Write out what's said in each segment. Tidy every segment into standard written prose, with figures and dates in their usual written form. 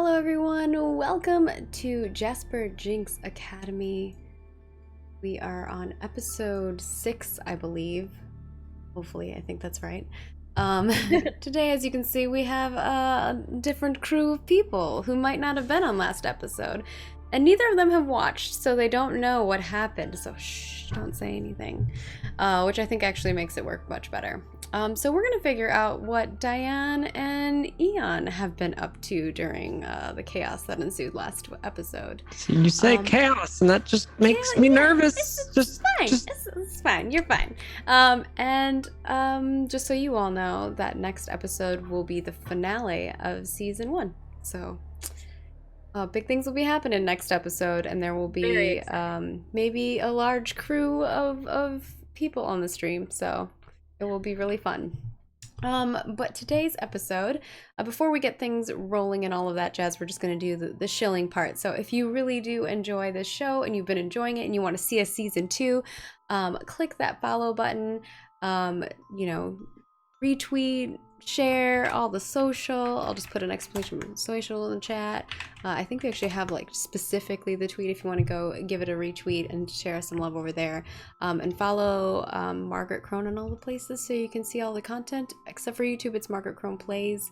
Hello everyone, welcome to Jasper Jinx Academy. We are on episode 6, I believe. Hopefully, I think that's right. Today, as you can see, we have a different crew of people who might not have been on last episode. And neither of them have watched, so they don't know what happened. So shh, don't say anything. Which I think actually makes it work much better. So we're going to figure out what Diane and Eon have been up to during the chaos that ensued last episode. You say chaos, and that just makes me nervous. It's fine. It's fine. You're fine. Just so you all know, that next episode will be the finale of season 1. So big things will be happening next episode, and there will be maybe a large crew of people on the stream. So it will be really fun. But today's episode, before we get things rolling and all of that jazz, we're just going to do the shilling part. So if you really do enjoy this show and you've been enjoying it and you want to see a season 2, click that follow button, retweet, share all the social. I'll just put an exclamation mark social in the chat. I think they actually have like specifically the tweet if you want to go give it a retweet and share some love over there. And follow Margaret Crone on all the places so you can see all the content. Except for YouTube, it's Margaret Crone Plays,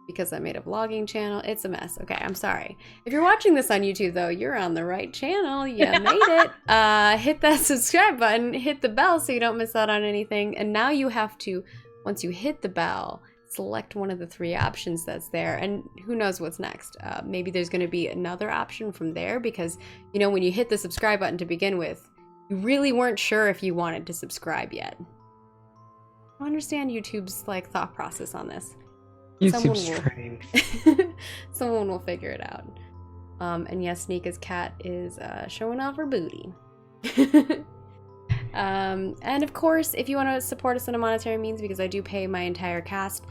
because I made a vlogging channel. It's a mess. Okay, I'm sorry. If you're watching this on YouTube though, you're on the right channel. You made it. Hit that subscribe button, hit the bell so you don't miss out on anything. And now you have to, once you hit the bell, select one of the 3 options that's there, and who knows what's next. Maybe there's going to be another option from there, because when you hit the subscribe button to begin with, you really weren't sure if you wanted to subscribe yet. I don't understand YouTube's thought process on this. YouTube's strange. Someone will figure it out. And yes, Nika's cat is showing off her booty. And of course, if you want to support us in a monetary means, because I do pay my entire cast,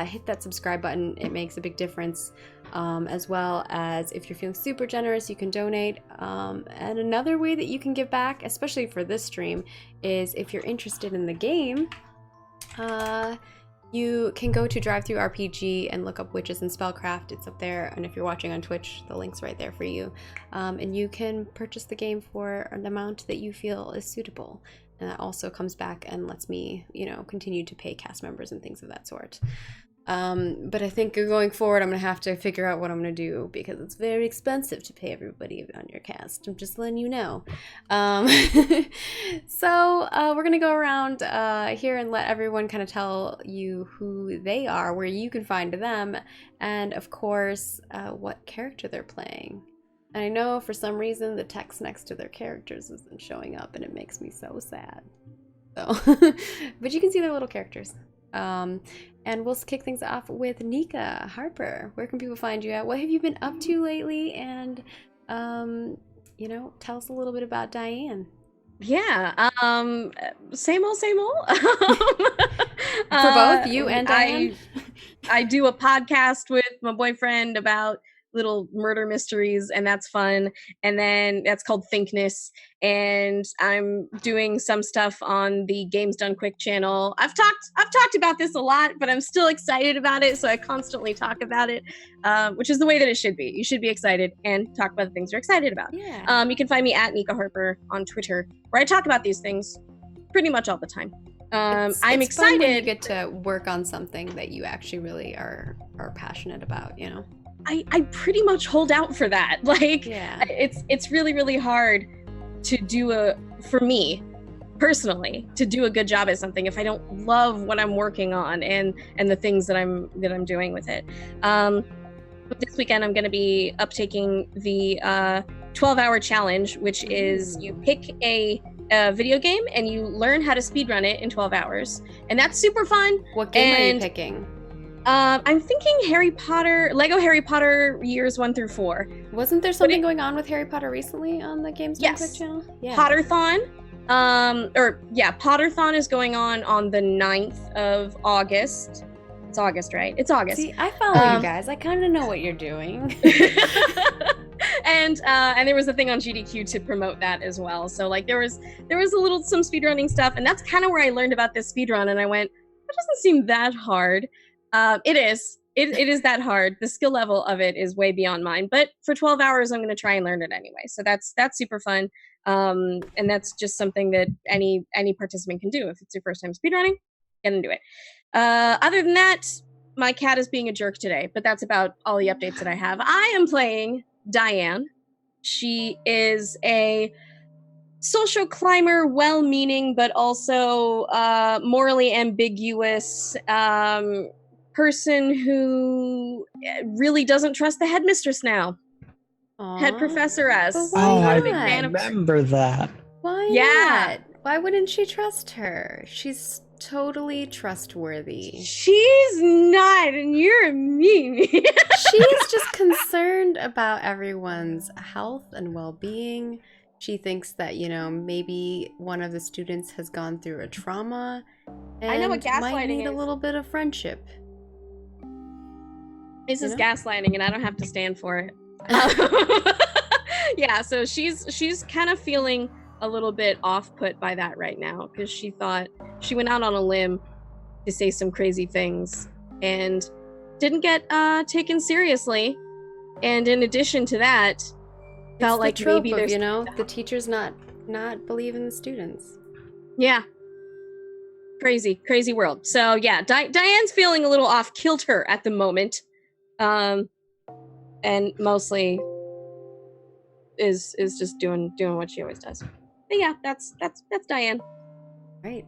hit that subscribe button. It makes a big difference. As well as if you're feeling super generous, you can donate. And another way that you can give back, especially for this stream, is if you're interested in the game, you can go to TTRPG and look up Witches and Spellcraft. It's up there. And if you're watching on Twitch, the link's right there for you. And you can purchase the game for an amount that you feel is suitable. And that also comes back and lets me, continue to pay cast members and things of that sort. But I think going forward, I'm going to have to figure out what I'm going to do, because it's very expensive to pay everybody on your cast. I'm just letting you know. So we're going to go around here and let everyone kind of tell you who they are, where you can find them, and of course, what character they're playing. And I know for some reason the text next to their characters isn't showing up, and it makes me so sad. So, but you can see their little characters. And we'll kick things off with Nika Harper. Where can people find you at? What have you been up to lately? And, tell us a little bit about Diane. Yeah, same old. For both you and Diane? I do a podcast with my boyfriend about little murder mysteries, and that's fun. And then that's called Thinkness, and I'm doing some stuff on the Games Done Quick channel. I've talked about this a lot, but I'm still excited about it, so I constantly talk about it, which is the way that it should be. You should be excited and talk about the things you're excited about. Yeah. You can find me at Nika Harper on Twitter, where I talk about these things pretty much all the time. I'm excited. Fun when you get to work on something that you actually really are passionate about, I pretty much hold out for that. It's really, really hard to do for me personally, to do a good job at something if I don't love what I'm working on and the things that I'm doing with it. But this weekend I'm going to be uptaking the 12-hour challenge, which is you pick a video game and you learn how to speedrun it in 12 hours. And that's super fun. What game are you picking? I'm thinking Lego Harry Potter years 1 through 4. Wasn't there something going on with Harry Potter recently on the Games Done Quick channel? Yeah. Potterthon. Potterthon is going on the 9th of August. It's August, right? It's August. See, I follow you guys. I kind of know what you're doing. And there was a thing on GDQ to promote that as well. So there was some speedrunning stuff, and that's kind of where I learned about this speedrun, and I went, that doesn't seem that hard. It is. it is that hard. The skill level of it is way beyond mine. But for 12 hours, I'm going to try and learn it anyway. So that's super fun. And that's just something that any participant can do. If it's your first time speedrunning, get into it. Other than that, my cat is being a jerk today, but that's about all the updates that I have. I am playing Diane. She is a social climber, well-meaning, but also morally ambiguous person who really doesn't trust the headmistress now. Aww. Head professor as. I remember that. Why not? Why wouldn't she trust her? She's totally trustworthy. She's not, and you're mean. She's just concerned about everyone's health and well-being. She thinks that, you know, maybe one of the students has gone through a trauma and I know what gaslighting might need is. a little bit of friendship. This is gaslighting, and I don't have to stand for it. Yeah, so she's kind of feeling a little bit off-put by that right now, because she thought she went out on a limb to say some crazy things and didn't get taken seriously. And in addition to that, felt like maybe there's, you know, the teachers not believing the students. Yeah. Crazy world. So yeah, Diane's feeling a little off kilter at the moment. And mostly is just doing what she always does. But yeah, that's Diane. Right.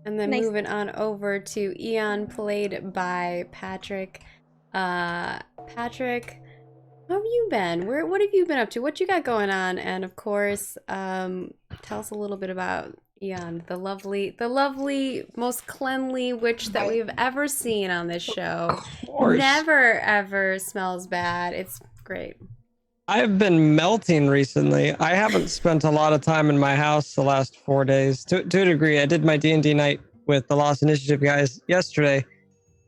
And then moving on over to Eon, played by Patrick. Patrick, how have you been? What have you been up to? What you got going on? And of course, tell us a little bit about Eon, the lovely, most cleanly witch that we've ever seen on this show. Of course. Never ever smells bad. It's great. I've been melting recently. I haven't spent a lot of time in my house the last 4 days. To a degree, I did my D&D night with the Lost Initiative guys yesterday.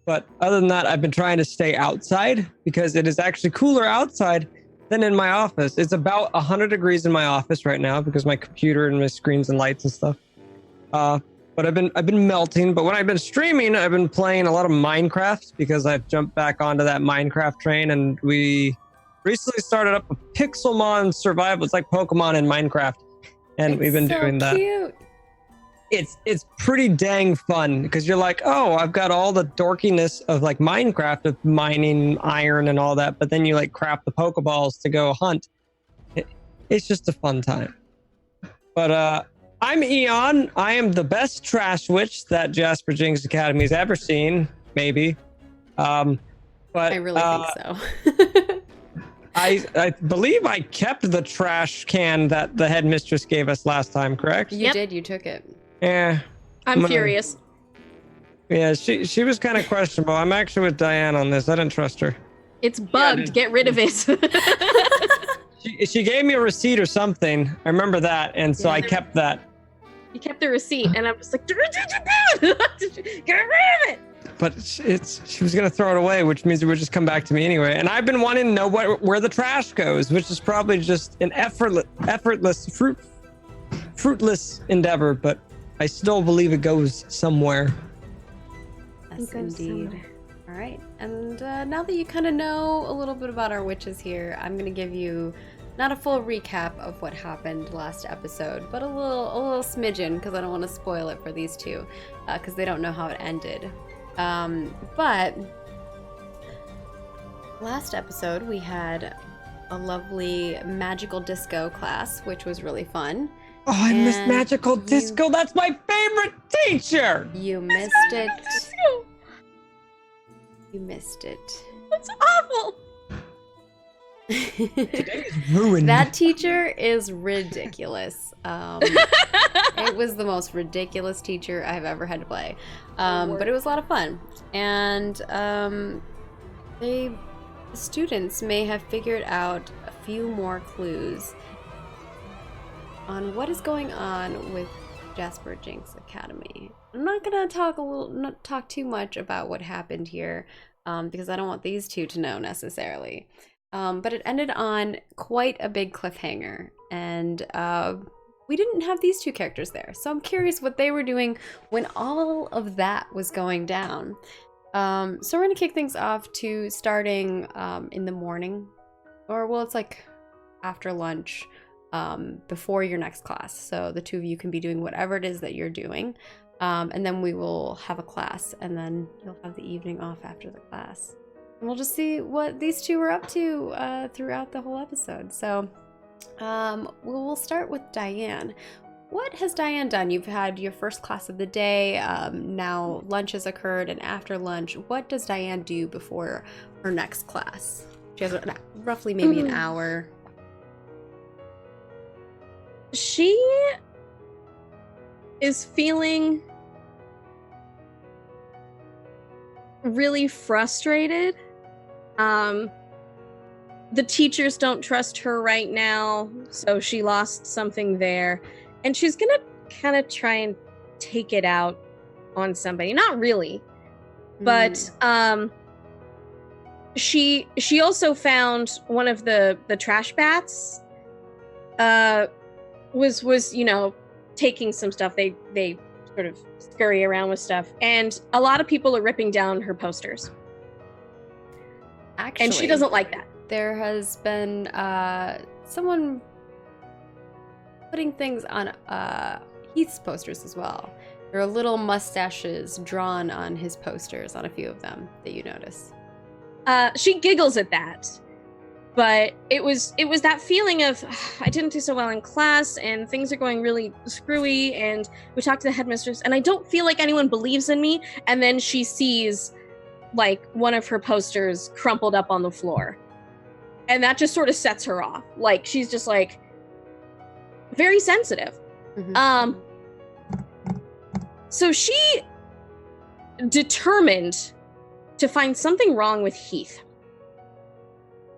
But other than that, I've been trying to stay outside because it is actually cooler outside than in my office. It's about 100 degrees in my office right now because my computer and my screens and lights and stuff. But I've been melting. But when I've been streaming, I've been playing a lot of Minecraft because I've jumped back onto that Minecraft train, and we recently started up a Pixelmon survival. It's like Pokemon in Minecraft, and we've been doing that. Cute. It's pretty dang fun because you're like, oh, I've got all the dorkiness of like Minecraft of mining iron and all that, but then you like craft the Pokeballs to go hunt. It's just a fun time. But I'm Eon. I am the best trash witch that Jasper Jinx Academy has ever seen, maybe. But I really think so. I believe I kept the trash can that the headmistress gave us last time, correct? You did. You took it. Yeah. I'm furious. Yeah, she was kind of questionable. I'm actually with Diane on this. I didn't trust her. It's bugged. Yeah, get rid of it. she gave me a receipt or something. I remember that, and so I kept that. You kept the receipt, and I'm just like, get rid of it. But she was gonna throw it away, which means it would just come back to me anyway. And I've been wanting to know where the trash goes, which is probably just an effortless, fruitless endeavor. But I still believe it goes somewhere. Yes, indeed. All right, and now that you kind of know a little bit about our witches here, I'm gonna give you not a full recap of what happened last episode, but a little smidgen, because I don't want to spoil it for these two, because they don't know how it ended. But last episode we had a lovely magical disco class, which was really fun. Oh, I missed magical disco. That's my favorite teacher. You missed it. You missed it. That's awful. Today is ruined. That teacher is ridiculous. It was the most ridiculous teacher I've ever had to play. But it was a lot of fun. And the students may have figured out a few more clues on what is going on with Jasper Jinx Academy. I'm not gonna not talk too much about what happened here, because I don't want these two to know necessarily. But it ended on quite a big cliffhanger, and we didn't have these two characters there. So I'm curious what they were doing when all of that was going down. So we're gonna kick things off to starting in the morning, or well, it's like after lunch, before your next class. So the two of you can be doing whatever it is that you're doing, and then we will have a class, and then you'll have the evening off after the class. And we'll just see what these two are up to throughout the whole episode. So we'll start with Diane. What has Diane done? You've had your first class of the day. Now lunch has occurred, and after lunch, what does Diane do before her next class? She has roughly maybe an hour. She is feeling really frustrated. The teachers don't trust her right now, so she lost something there. And she's gonna kind of try and take it out on somebody. Not really, but she also found one of the trash bats. Was taking some stuff. They sort of scurry around with stuff, and a lot of people are ripping down her posters. Actually, and she doesn't like that. There has been someone putting things on Heath's posters as well. There are little mustaches drawn on his posters, on a few of them that you notice. She giggles at that, but it was that feeling of I didn't do so well in class, and things are going really screwy, and we talked to the headmistress, and I don't feel like anyone believes in me. And then she sees like one of her posters crumpled up on the floor, and that just sort of sets her off. Like she's just like very sensitive. So she determined to find something wrong with Heath,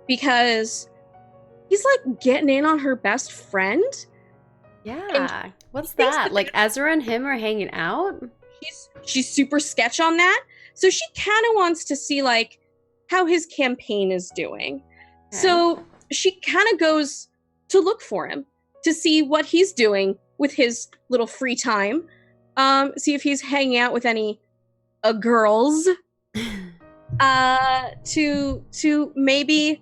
because he's like getting in on her best friend. Yeah. What's that? Like Ezra and him are hanging out? She's super sketch on that. So she kind of wants to see like how his campaign is doing. Okay. So she kind of goes to look for him, to see what he's doing with his little free time. See if he's hanging out with any girls. To maybe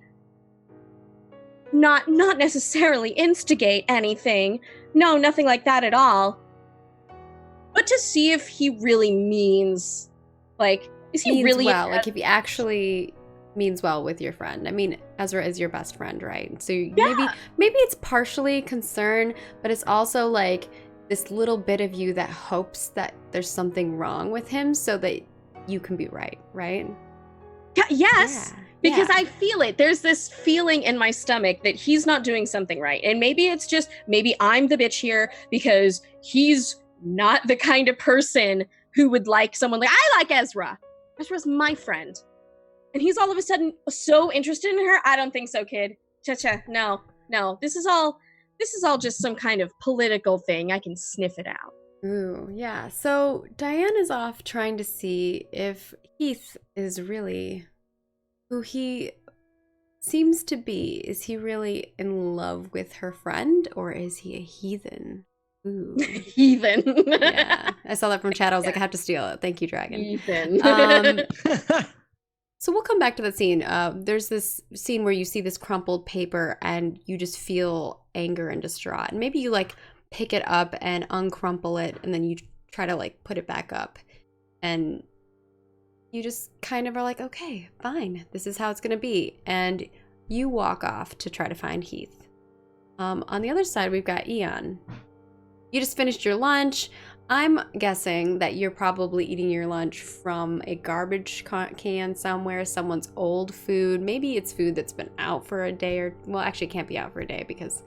not necessarily instigate anything. No, nothing like that at all. But to see if he really means, like, is he really well? Like, if he actually means well with your friend. I mean, Ezra is your best friend, right? So maybe it's partially concern, but it's also like this little bit of you that hopes that there's something wrong with him, so that you can be right? Yes. Yeah. Because I feel it. There's this feeling in my stomach that he's not doing something right. And maybe it's just, maybe I'm the bitch here because he's not the kind of person who would like someone like, I like Ezra. Ezra's my friend. And he's all of a sudden so interested in her. I don't think so, kid. Cha-cha. No. This is all just some kind of political thing. I can sniff it out. Ooh, yeah. So Diane is off trying to see if Heath is really who he seems to be. Is he really in love with her friend, or is he a heathen? Ooh. Heathen. Yeah. I saw that from chat. I was like, I have to steal it. Thank you, Dragon. Heathen. So we'll come back to that scene. There's this scene where you see this crumpled paper and you just feel anger and distraught. And maybe you like pick it up and uncrumple it, and then you try to like put it back up. And you just kind of are like, okay, fine. This is how it's going to be. And you walk off to try to find Heath. On the other side, we've got Eon. You just finished your lunch. I'm guessing that you're probably eating your lunch from a garbage can somewhere, someone's old food. Maybe it's food that's been out for a day or, well, actually it can't be out for a day because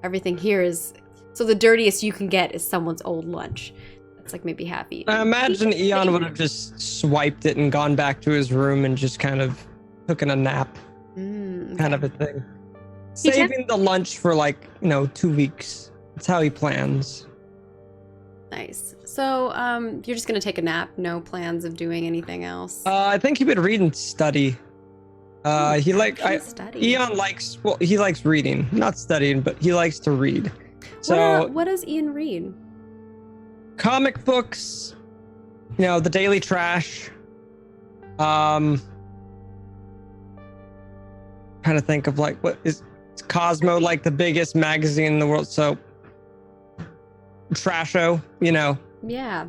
everything here is, so the dirtiest you can get is someone's old lunch. It's like maybe half eaten. I imagine Eon would have just swiped it and gone back to his room and just kind of taken a nap. Kind of a thing. Saving the lunch for 2 weeks. That's how he plans. Nice. So, you're just gonna take a nap? No plans of doing anything else? I think he would read and study. He Eon likes reading, not studying, but he likes to read. So, what does Ian read? Comic books, the daily trash. Trying to think of like what is Cosmo like the biggest magazine in the world? So Trasho, you know. Yeah.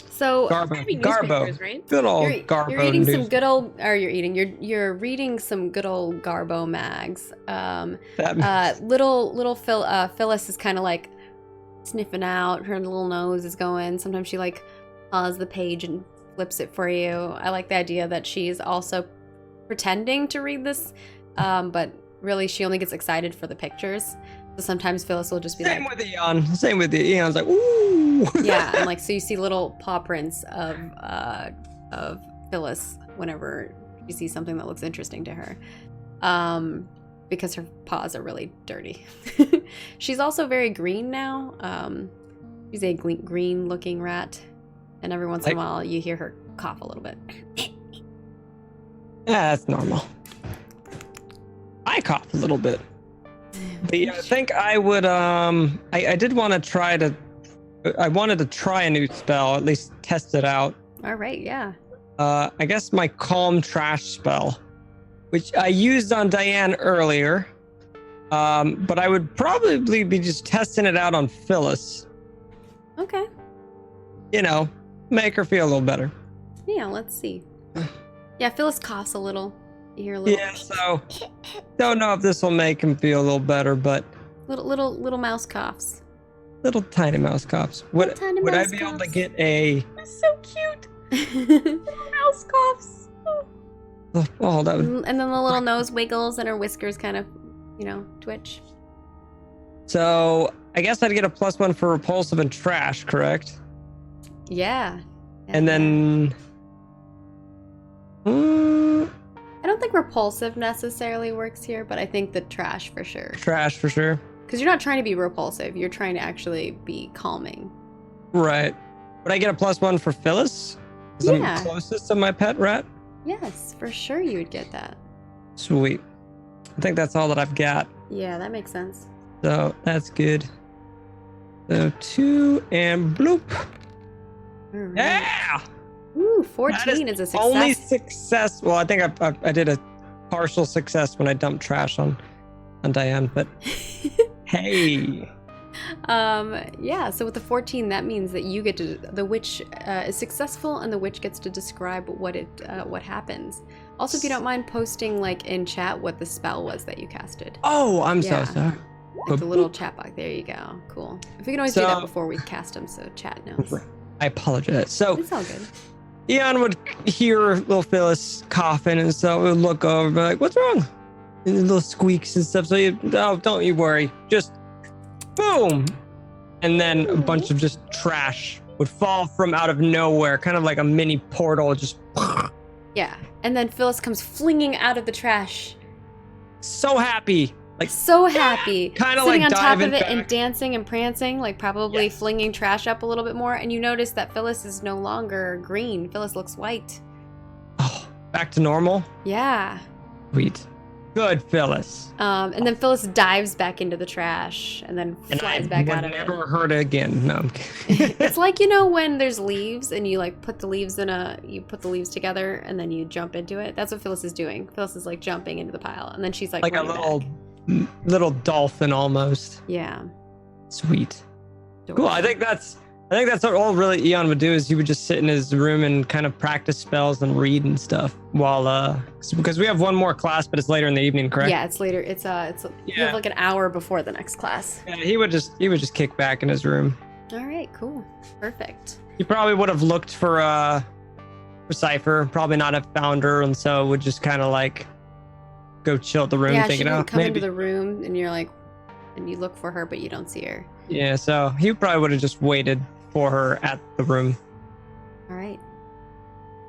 So Garbo, right? good old Garbo. You're eating some good old, or you're reading some good old Garbo mags. Little Phyllis is kind of like sniffing out. Her little nose is going. Sometimes she like paws the page and flips it for you. I like the idea that she's also pretending to read this, but really she only gets excited for the pictures. So sometimes Phyllis will just be Same with Eon. Same with Eon's like, ooh. Yeah, and like so you see little paw prints of Phyllis whenever you see something that looks interesting to her, because her paws are really dirty. She's also very green now. She's a green-looking rat, and every once in a while you hear her cough a little bit. Yeah, that's normal. I cough a little bit. But yeah, I think I would, I did want to try to, I wanted to try a new spell, at least test it out. All right, yeah. I guess my Calm Trash spell, which I used on Diane earlier, but I would probably be just testing it out on Phyllis. Okay. You know, make her feel a little better. Yeah, let's see. Yeah, Phyllis coughs a little. You hear a little. Yeah, so don't know if this will make him feel a little better, but little mouse coughs. Little tiny mouse coughs. Would I be able to get a? That's so cute. Little mouse coughs. Oh, that would. And then the little nose wiggles and her whiskers kind of, twitch. So I guess I'd get a +1 for repulsive and trash, correct? Yeah. And then. I don't think repulsive necessarily works here, but I think the trash for sure. Trash for sure. Because you're not trying to be repulsive, you're trying to actually be calming. Right. Would I get a +1 for Phyllis? Because I'm closest to my pet rat? Yes, for sure you would get that. Sweet. I think that's all that I've got. Yeah, that makes sense. So that's good. So 2 and bloop. Right. Yeah! Ooh, 14 is a success. Only success. Well, I think I did a partial success when I dumped trash on Diane, but hey. Yeah, so with the 14, that means that you get to, the witch is successful and the witch gets to describe what happens. Also, if you don't mind posting like in chat what the spell was that you casted. Oh, I'm so sorry. Like the little chat box. There you go. Cool. If we can always do that before we cast them, so chat knows. I apologize. So it's all good. Eon would hear little Phyllis coughing and so would look over and be like, what's wrong? And little squeaks and stuff. So don't you worry. Just boom. And then a bunch of just trash would fall from out of nowhere, kind of like a mini portal, just. Yeah. And then Phyllis comes flinging out of the trash. So happy. Like so happy. Kind of sitting like on top of it back. and dancing and prancing, like probably flinging trash up a little bit more. And you notice that Phyllis is no longer green. Phyllis looks white. Oh, back to normal? Yeah. Sweet. Good, Phyllis. And then Phyllis dives back into the trash and then flies back out of it. Never heard it again. No, I'm kidding. It's like, when there's leaves and you like put the leaves together and then you jump into it. That's what Phyllis is doing. Phyllis is like jumping into the pile and then she's like a little dolphin almost. Yeah. Sweet. Cool. I think that's what all really Eon would do is he would just sit in his room and kind of practice spells and read and stuff while because we have one more class, but it's later in the evening, correct? Yeah, it's later. It's you have like an hour before the next class. Yeah, he would just kick back in his room. All right, cool. Perfect. He probably would have looked for Cypher, probably not have found her, and so would just kind of like go chill at the room, thinking, she would come into the room and you're like, and you look for her, but you don't see her. Yeah, so he probably would have just waited for her at the room. All right.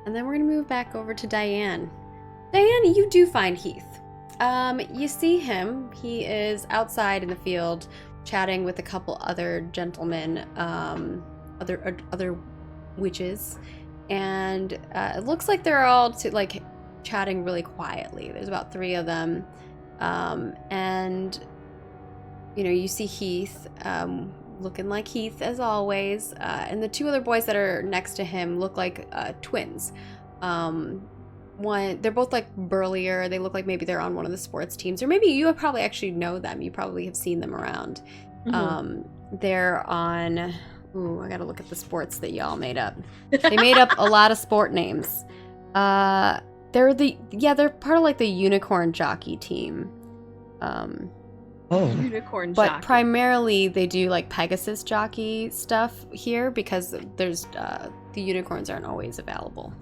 And then we're going to move back over to Diane. Diane, you do find Heath. You see him. He is outside in the field chatting with a couple other gentlemen, other witches. And it looks like they're all chatting really quietly. There's about 3 of them. And you see Heath looking like Heath as always, and the 2 other boys that are next to him look like twins. they're both like burlier. They look like maybe they're on one of the sports teams, or maybe you probably actually know them. You probably have seen them around. They're on, I gotta look at the sports that y'all made up. They made up a lot of sport names. They're part of like the unicorn jockey team. Unicorn but jockey. Primarily they do like Pegasus jockey stuff here because there's the unicorns aren't always available.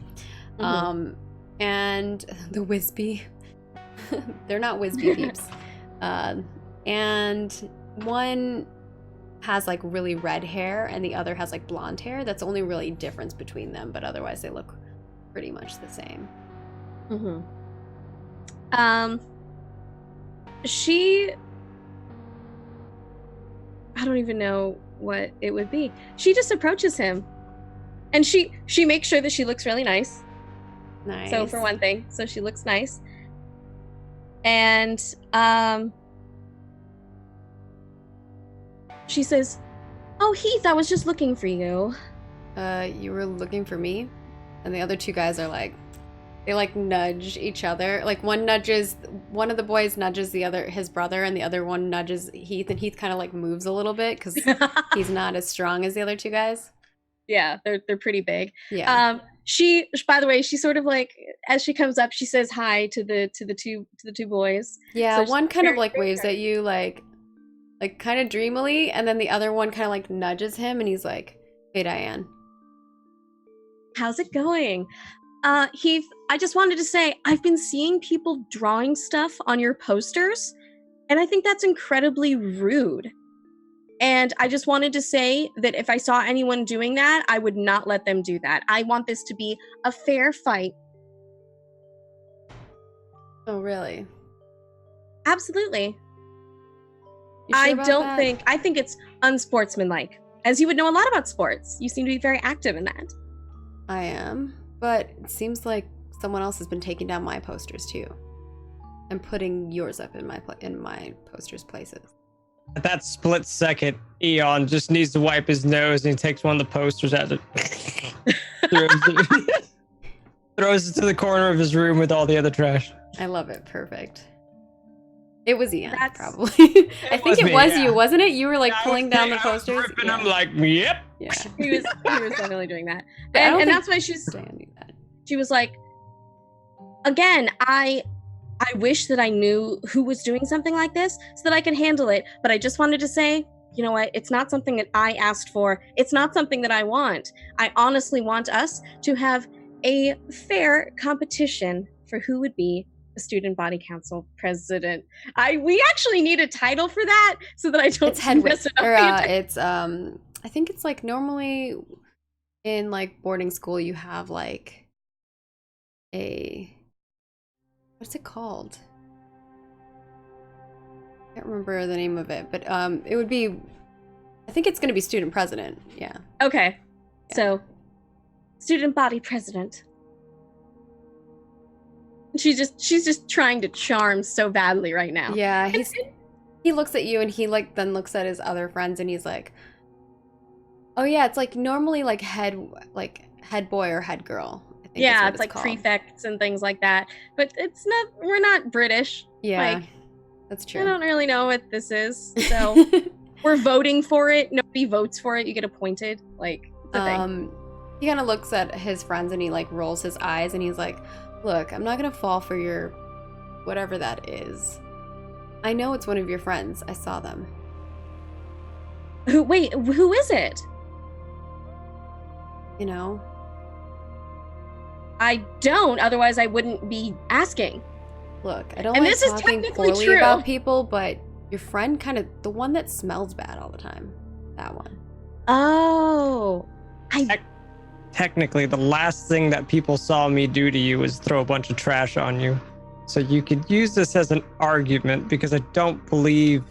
And the Whizbee, they're not Whizbee peeps. And one has like really red hair and the other has like blonde hair. That's the only really difference between them, but otherwise they look pretty much the same. I don't even know what it would be. She just approaches him and she makes sure that she looks really nice. So for one thing, so she looks nice. And she says, "Oh, Heath, I was just looking for you." You were looking for me? And the other two guys are like, they like nudge each other. Like one of the boys nudges his brother, and the other one nudges Heath, and Heath kind of like moves a little bit because he's not as strong as the other two guys. Yeah, they're pretty big. Yeah. She, by the way, she sort of like, as she comes up, she says hi to the two boys. Yeah, So one kind of like waves at you like kind of dreamily, and then the other one kind of like nudges him, and he's like, "Hey, Diane. How's it going? Heath, I just wanted to say, I've been seeing people drawing stuff on your posters, and I think that's incredibly rude. And I just wanted to say that if I saw anyone doing that, I would not let them do that. I want this to be a fair fight." Oh, really? Absolutely. You sure about that? I think it's unsportsmanlike. As you would know a lot about sports. You seem to be very active in that. I am, but it seems like someone else has been taking down my posters too, and putting yours up in my posters' places. At that split second, Eon just needs to wipe his nose, and he takes one of the posters out, throws it to the corner of his room with all the other trash. I love it. Perfect. It was Ian, probably. I think it was you, wasn't it? You were like pulling down the posters. Ripping them like, yep. Yeah. He was definitely doing that. And that's why she was like, again, I wish that I knew who was doing something like this so that I could handle it. But I just wanted to say, you know what? It's not something that I asked for. It's not something that I want. I honestly want us to have a fair competition for who would be the student body council president. We actually need a title for that so that I don't mess it up. It's I think it's like normally in like boarding school you have like what's it called? I can't remember the name of it, but it would be, I think it's going to be student president. Yeah. Okay. Yeah. So student body president. She's just trying to charm so badly right now. Yeah, he looks at you and he like then looks at his other friends and he's like, "Oh yeah, it's like normally like head boy or head girl." I think yeah, it's like called. Prefects and things like that. But it's not. We're not British. Yeah, like, that's true. I don't really know what this is, so we're voting for it. Nobody votes for it. You get appointed. Like it's a thing. He kind of looks at his friends and he like rolls his eyes and he's like, "Look, I'm not gonna fall for your whatever that is. I know it's one of your friends. I saw them." Wait, who is it? You know? I don't, otherwise I wouldn't be asking. Look, I don't like talking poorly about people, but your friend kind of, the one that smells bad all the time. That one. Oh. Technically, the last thing that people saw me do to you was throw a bunch of trash on you. So you could use this as an argument because I don't believe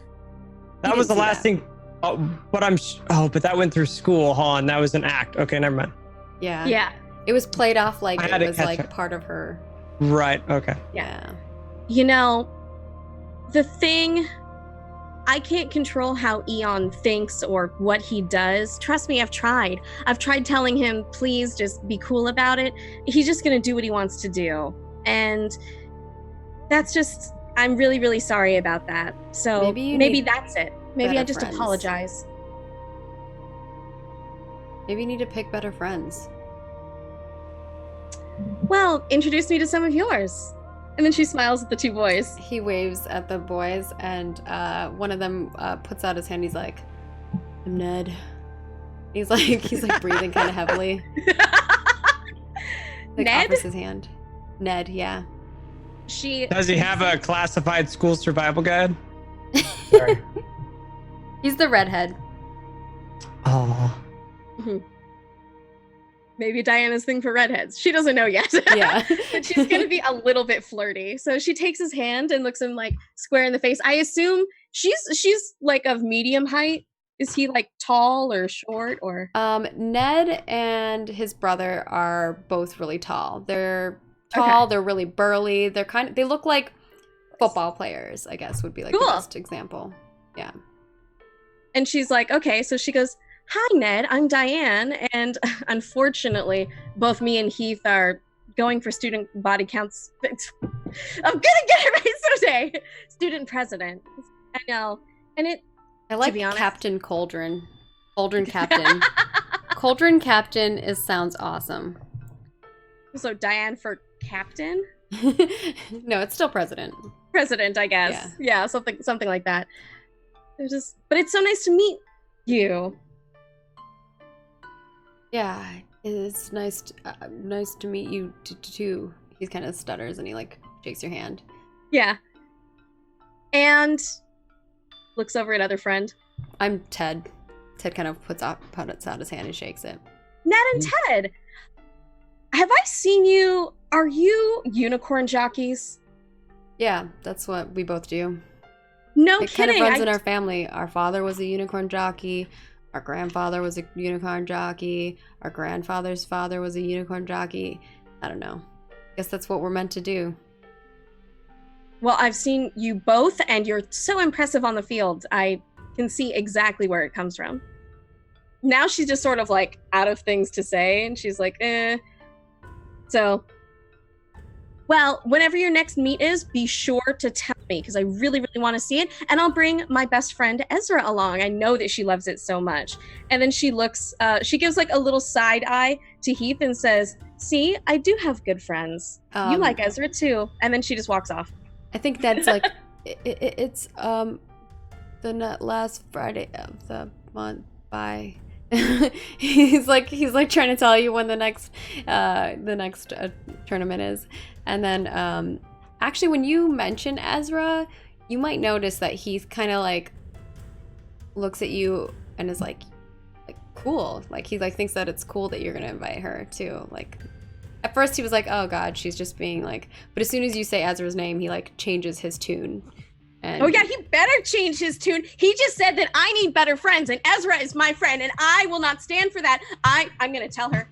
that was the last thing. Oh, but but that went through school, huh? And that was an act. Okay, never mind. Yeah. Yeah. It was played off like it was like part of her. Right. Okay. Yeah. You know, the thing, I can't control how Eon thinks or what he does. Trust me, I've tried. I've tried telling him, please just be cool about it. He's just going to do what he wants to do. And that's just, I'm really, really sorry about that. So maybe that's it. Maybe I just friends. apologize. Maybe you need to pick better friends. Well, introduce me to some of yours. And then she smiles at the two boys. He waves at the boys, and one of them puts out his hand. He's like, "I'm Ned." He's like breathing kind of heavily. Like, Ned? offers his hand. Ned, yeah. Does he have a classified school survival guide? He's the redhead. Oh. Maybe Diana's thing for redheads. She doesn't know yet. Yeah. But she's going to be a little bit flirty. So she takes his hand and looks him like square in the face. I assume she's like of medium height. Is he like tall or short or? Ned and his brother are both really tall. They're tall, they're really burly. They look like football players, I guess would be like the best example. Yeah. And she's like, okay, so she goes, "Hi, Ned, I'm Diane, and unfortunately, both me and Heath are going for student body counts." I'm gonna get it right someday. Student president. I know. And I like Captain Cauldron. Cauldron Captain. Cauldron Captain sounds awesome. So Diane for captain? No, it's still president. President, I guess. Yeah, something like that. But it's so nice to meet you. Yeah, it's nice to meet you too. He kind of stutters and he like shakes your hand. Yeah. And looks over at other friend. I'm Ted. Ted kind of puts out his hand and shakes it. Ned and Ted, have I seen you? Are you unicorn jockeys? Yeah, that's what we both do. No It kidding. kind of runs in our family. Our father was a unicorn jockey. Our grandfather was a unicorn jockey. Our grandfather's father was a unicorn jockey. I don't know. I guess that's what we're meant to do. Well, I've seen you both, and you're so impressive on the field. I can see exactly where it comes from. Now she's just sort of like out of things to say, and she's like, So, well, whenever your next meet is, be sure to tell me, because I really, really want to see it. And I'll bring my best friend Ezra along. I know that she loves it so much. And then she looks, she gives like a little side eye to Heath and says, "See, I do have good friends. You like Ezra too." And then she just walks off. I think that's like, it's the last Friday of the month. Bye. he's like trying to tell you when the next tournament is. And then actually when you mention Ezra, you might notice that he's kind of like looks at you and is like cool, like he like thinks that it's cool that you're gonna invite her too. Like at first he was like, oh god, she's just being like, but as soon as you say Ezra's name, he like changes his tune. And oh yeah, he better change his tune. He just said that I need better friends, and Ezra is my friend, and I will not stand for that. I'm gonna tell her.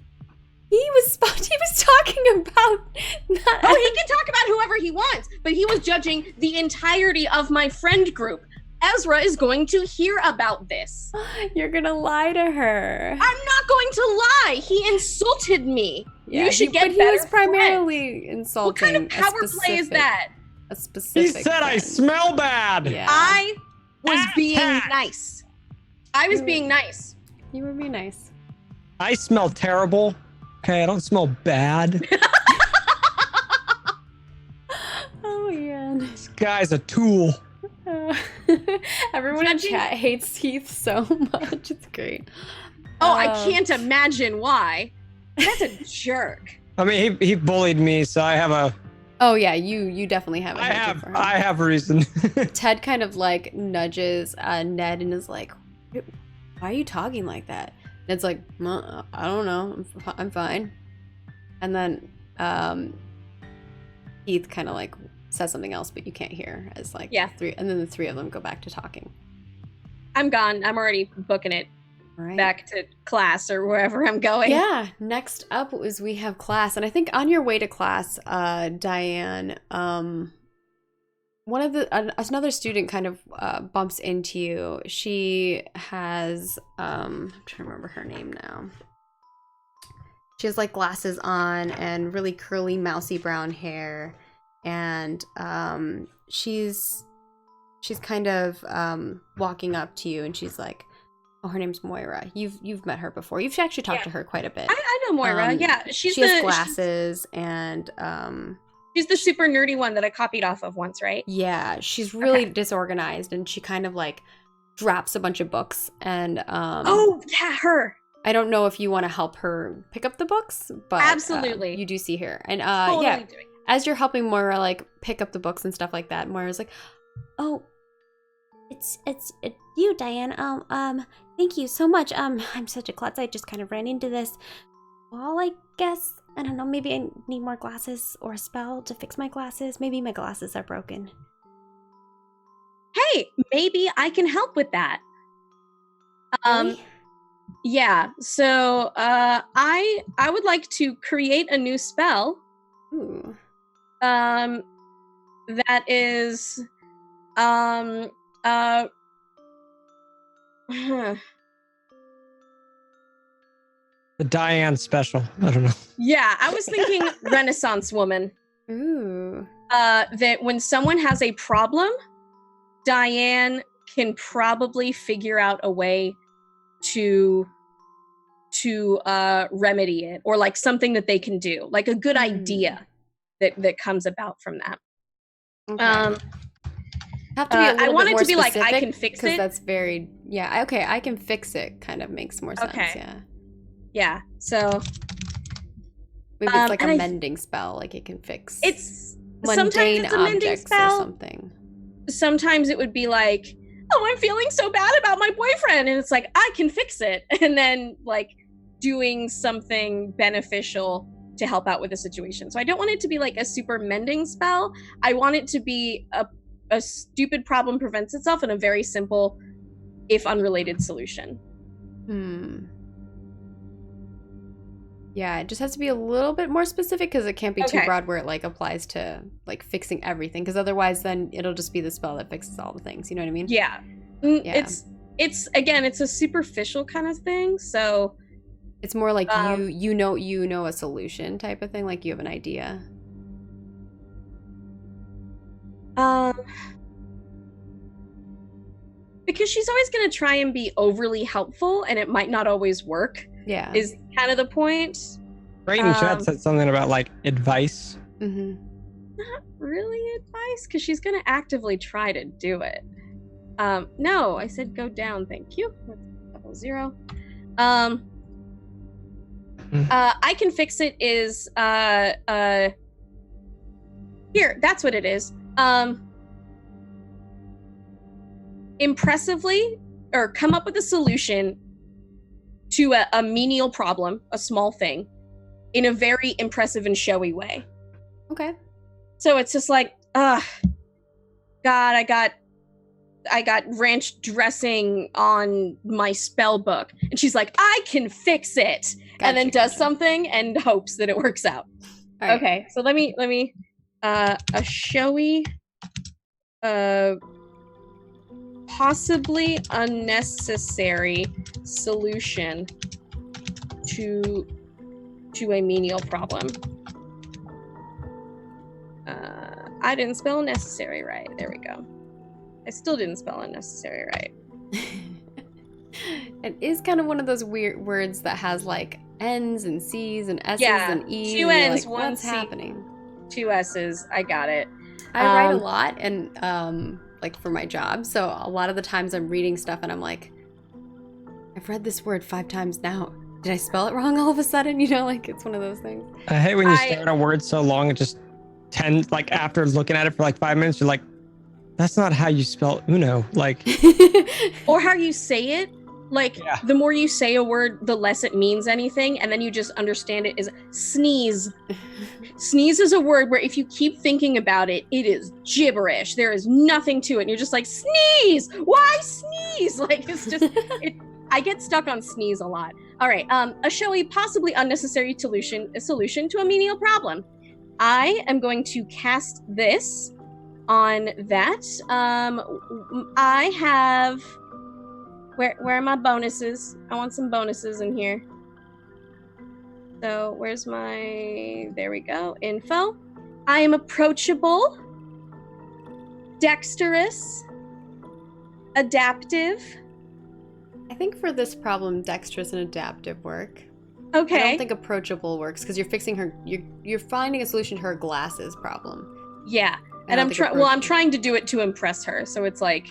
He was talking about that. Oh, he can talk about whoever he wants, but he was judging the entirety of my friend group. Ezra is going to hear about this. You're gonna lie to her. I'm not going to lie. He insulted me. Yeah, you should get but better he was primarily friends. insulting. What kind of power play is that? A specific. He said I smell bad. Yeah. I was being nice. I was being nice. You were being nice. I smell terrible. Okay, I don't smell bad. Oh yeah. This guy's a tool. Everyone in chat hates Heath so much. It's great. Oh, I can't imagine why. That's a jerk. I mean, he bullied me, so I have a. Oh yeah, you definitely have a I for him. I have reason. Ted kind of like nudges Ned and is like, "Why are you talking like that?" Ned's like, "I don't know, I'm fine." And then Heath kind of like says something else, but you can't hear as like three, and then the three of them go back to talking. I'm gone. I'm already booking it. Right. Back to class or wherever I'm going. Yeah. Next up is we have class, and I think on your way to class, Diane, one of another student kind of bumps into you. She has I'm trying to remember her name now. She has like glasses on and really curly, mousy brown hair, and she's kind of walking up to you, and she's like, "Oh, her name's Moira. You've met her before. You've actually talked to her quite a bit. I know Moira. Yeah, she has glasses and she's the super nerdy one that I copied off of once, right? Yeah, she's really disorganized, and she kind of like drops a bunch of books, and oh yeah, her. I don't know if you want to help her pick up the books, but absolutely, you do see her, and totally yeah, as you're helping Moira like pick up the books and stuff like that, Moira's like, "Oh, it's you, Diane. Thank you so much. I'm such a klutz. I just kind of ran into this wall, I guess. I don't know. Maybe I need more glasses or a spell to fix my glasses. Maybe my glasses are broken." Hey, maybe I can help with that. Really? Yeah. So, I would like to create a new spell. Ooh. That is, the Diane special. I don't know. Yeah, I was thinking Renaissance woman. Ooh. That when someone has a problem, Diane can probably figure out a way to remedy it, or like something that they can do, like a good idea that comes about from that. Okay. Have to be a little I want bit it more to be like, specific, I can fix it. because that's very, yeah, okay, I can fix it kind of makes more sense. Okay. Yeah, so maybe it's like a mending spell, like it can fix it's mundane sometimes it's a mending objects spell. or something. Sometimes it would be like, oh, I'm feeling so bad about my boyfriend, and it's like, I can fix it, and then like doing something beneficial to help out with the situation. So I don't want it to be like a super mending spell. I want it to be a stupid problem prevents itself in a very simple, if unrelated, solution. Yeah, it just has to be a little bit more specific, because it can't be too broad where it like applies to like fixing everything, because otherwise then it'll just be the spell that fixes all the things, you know what I mean? Yeah. It's again, it's a superficial kind of thing, so it's more like you know a solution type of thing, like you have an idea. Because she's always going to try and be overly helpful, and it might not always work. Yeah, is kind of the point. Right in chat said something about like advice. Not really advice, because she's going to actively try to do it. No, I said go down. Thank you. Level 0. I can fix it is here. That's what it is. Impressively, or come up with a solution to a menial problem, a small thing, in a very impressive and showy way. Okay. So it's just like, God, I got ranch dressing on my spell book. And she's like, I can fix it. And then does something and hopes that it works out. Right. Okay, so let me a showy, possibly unnecessary solution to a menial problem. I didn't spell necessary right. There we go. I still didn't spell unnecessary right. It is kind of one of those weird words that has like N's and C's and S's and E's. 2 N's, like, 1 what's C, happening? 2 S's. I got it. I write a lot, and like for my job, so a lot of the times I'm reading stuff and I'm like, I've read this word 5 times now. Did I spell it wrong all of a sudden? You know, like it's one of those things. I hate when you stare at a word so long, it just tends, like after looking at it for like 5 minutes, you're like, that's not how you spell Uno. Like, or how you say it. Like, the more you say a word, the less it means anything, and then you just understand it as sneeze. Sneeze is a word where if you keep thinking about it, it is gibberish. There is nothing to it, and you're just like, sneeze! Why sneeze? Like, it's just, I get stuck on sneeze a lot. All right, a showy, possibly unnecessary solution to a menial problem. I am going to cast this on that. I have... Where are my bonuses? I want some bonuses in here. So where's my, there we go, info. I am approachable, dexterous, adaptive. I think for this problem, dexterous and adaptive work. Okay. I don't think approachable works because you're fixing her. You're finding a solution to her glasses problem. Yeah, and I'm trying to do it to impress her. So it's like,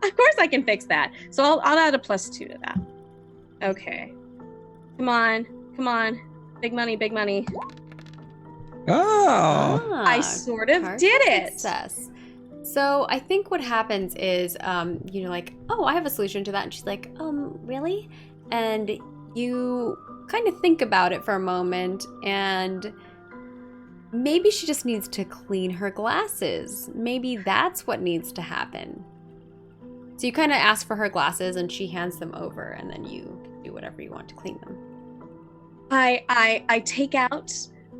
of course I can fix that. So I'll add a +2 to that. Okay. Come on, big money, big money. Oh. I sort of did it. Success. So I think what happens is, you're like, oh, I have a solution to that, and she's like, really? And you kind of think about it for a moment, and maybe she just needs to clean her glasses. Maybe that's what needs to happen. So you kind of ask for her glasses, and she hands them over, and then you do whatever you want to clean them. I take out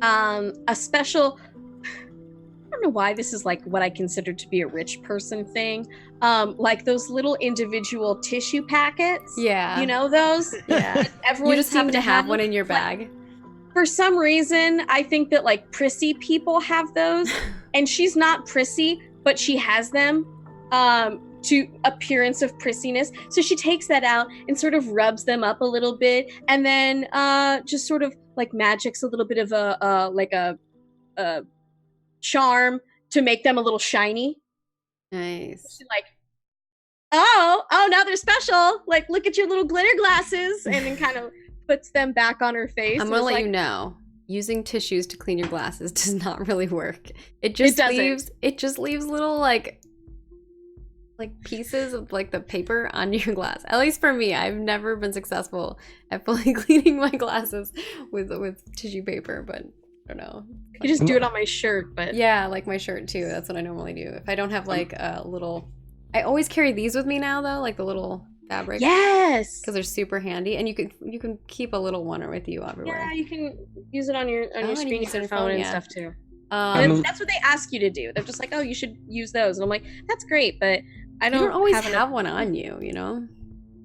a special, I don't know why this is like what I consider to be a rich person thing. Like those little individual tissue packets. Yeah. You know those? Yeah. Everyone you just happen to have one in your bag. For some reason, I think that like prissy people have those. And she's not prissy, but she has them to appearance of prissiness. So she takes that out and sort of rubs them up a little bit. And then just sort of like magics a little bit of a charm to make them a little shiny. Nice. She's like, oh, now they're special. Like, look at your little glitter glasses, and then kind of puts them back on her face. I'm gonna let you know, using tissues to clean your glasses does not really work. It just leaves little like pieces of like the paper on your glass. At least for me, I've never been successful at fully cleaning my glasses with tissue paper, but I don't know. You just do it on my shirt, but yeah, like my shirt too. That's what I normally do. If I don't have like a little, I always carry these with me now though, like the little fabric. Yes, because they're super handy, and you can keep a little one with you everywhere. Yeah, you can use it on your screen, your phone, and stuff too. That's what they ask you to do. They're just like, oh, you should use those, and I'm like, that's great, but I don't always have one on you. You know,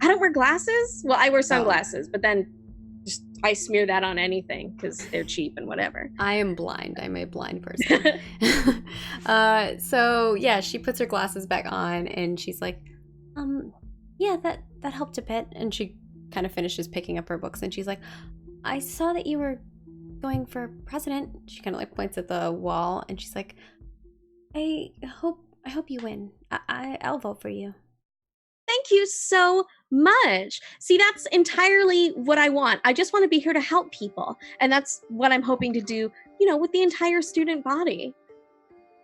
I don't wear glasses. Well, I wear sunglasses, but then I smear that on anything because they're cheap and whatever. I am blind. I'm a blind person. So yeah, she puts her glasses back on, and she's like, yeah, that helped a bit. And she kind of finishes picking up her books, and she's like, I saw that you were going for president. She kind of like points at the wall, and she's like, I hope you win. I'll vote for you. Thank you so much. See, that's entirely what I want. I just want to be here to help people. And that's what I'm hoping to do, with the entire student body.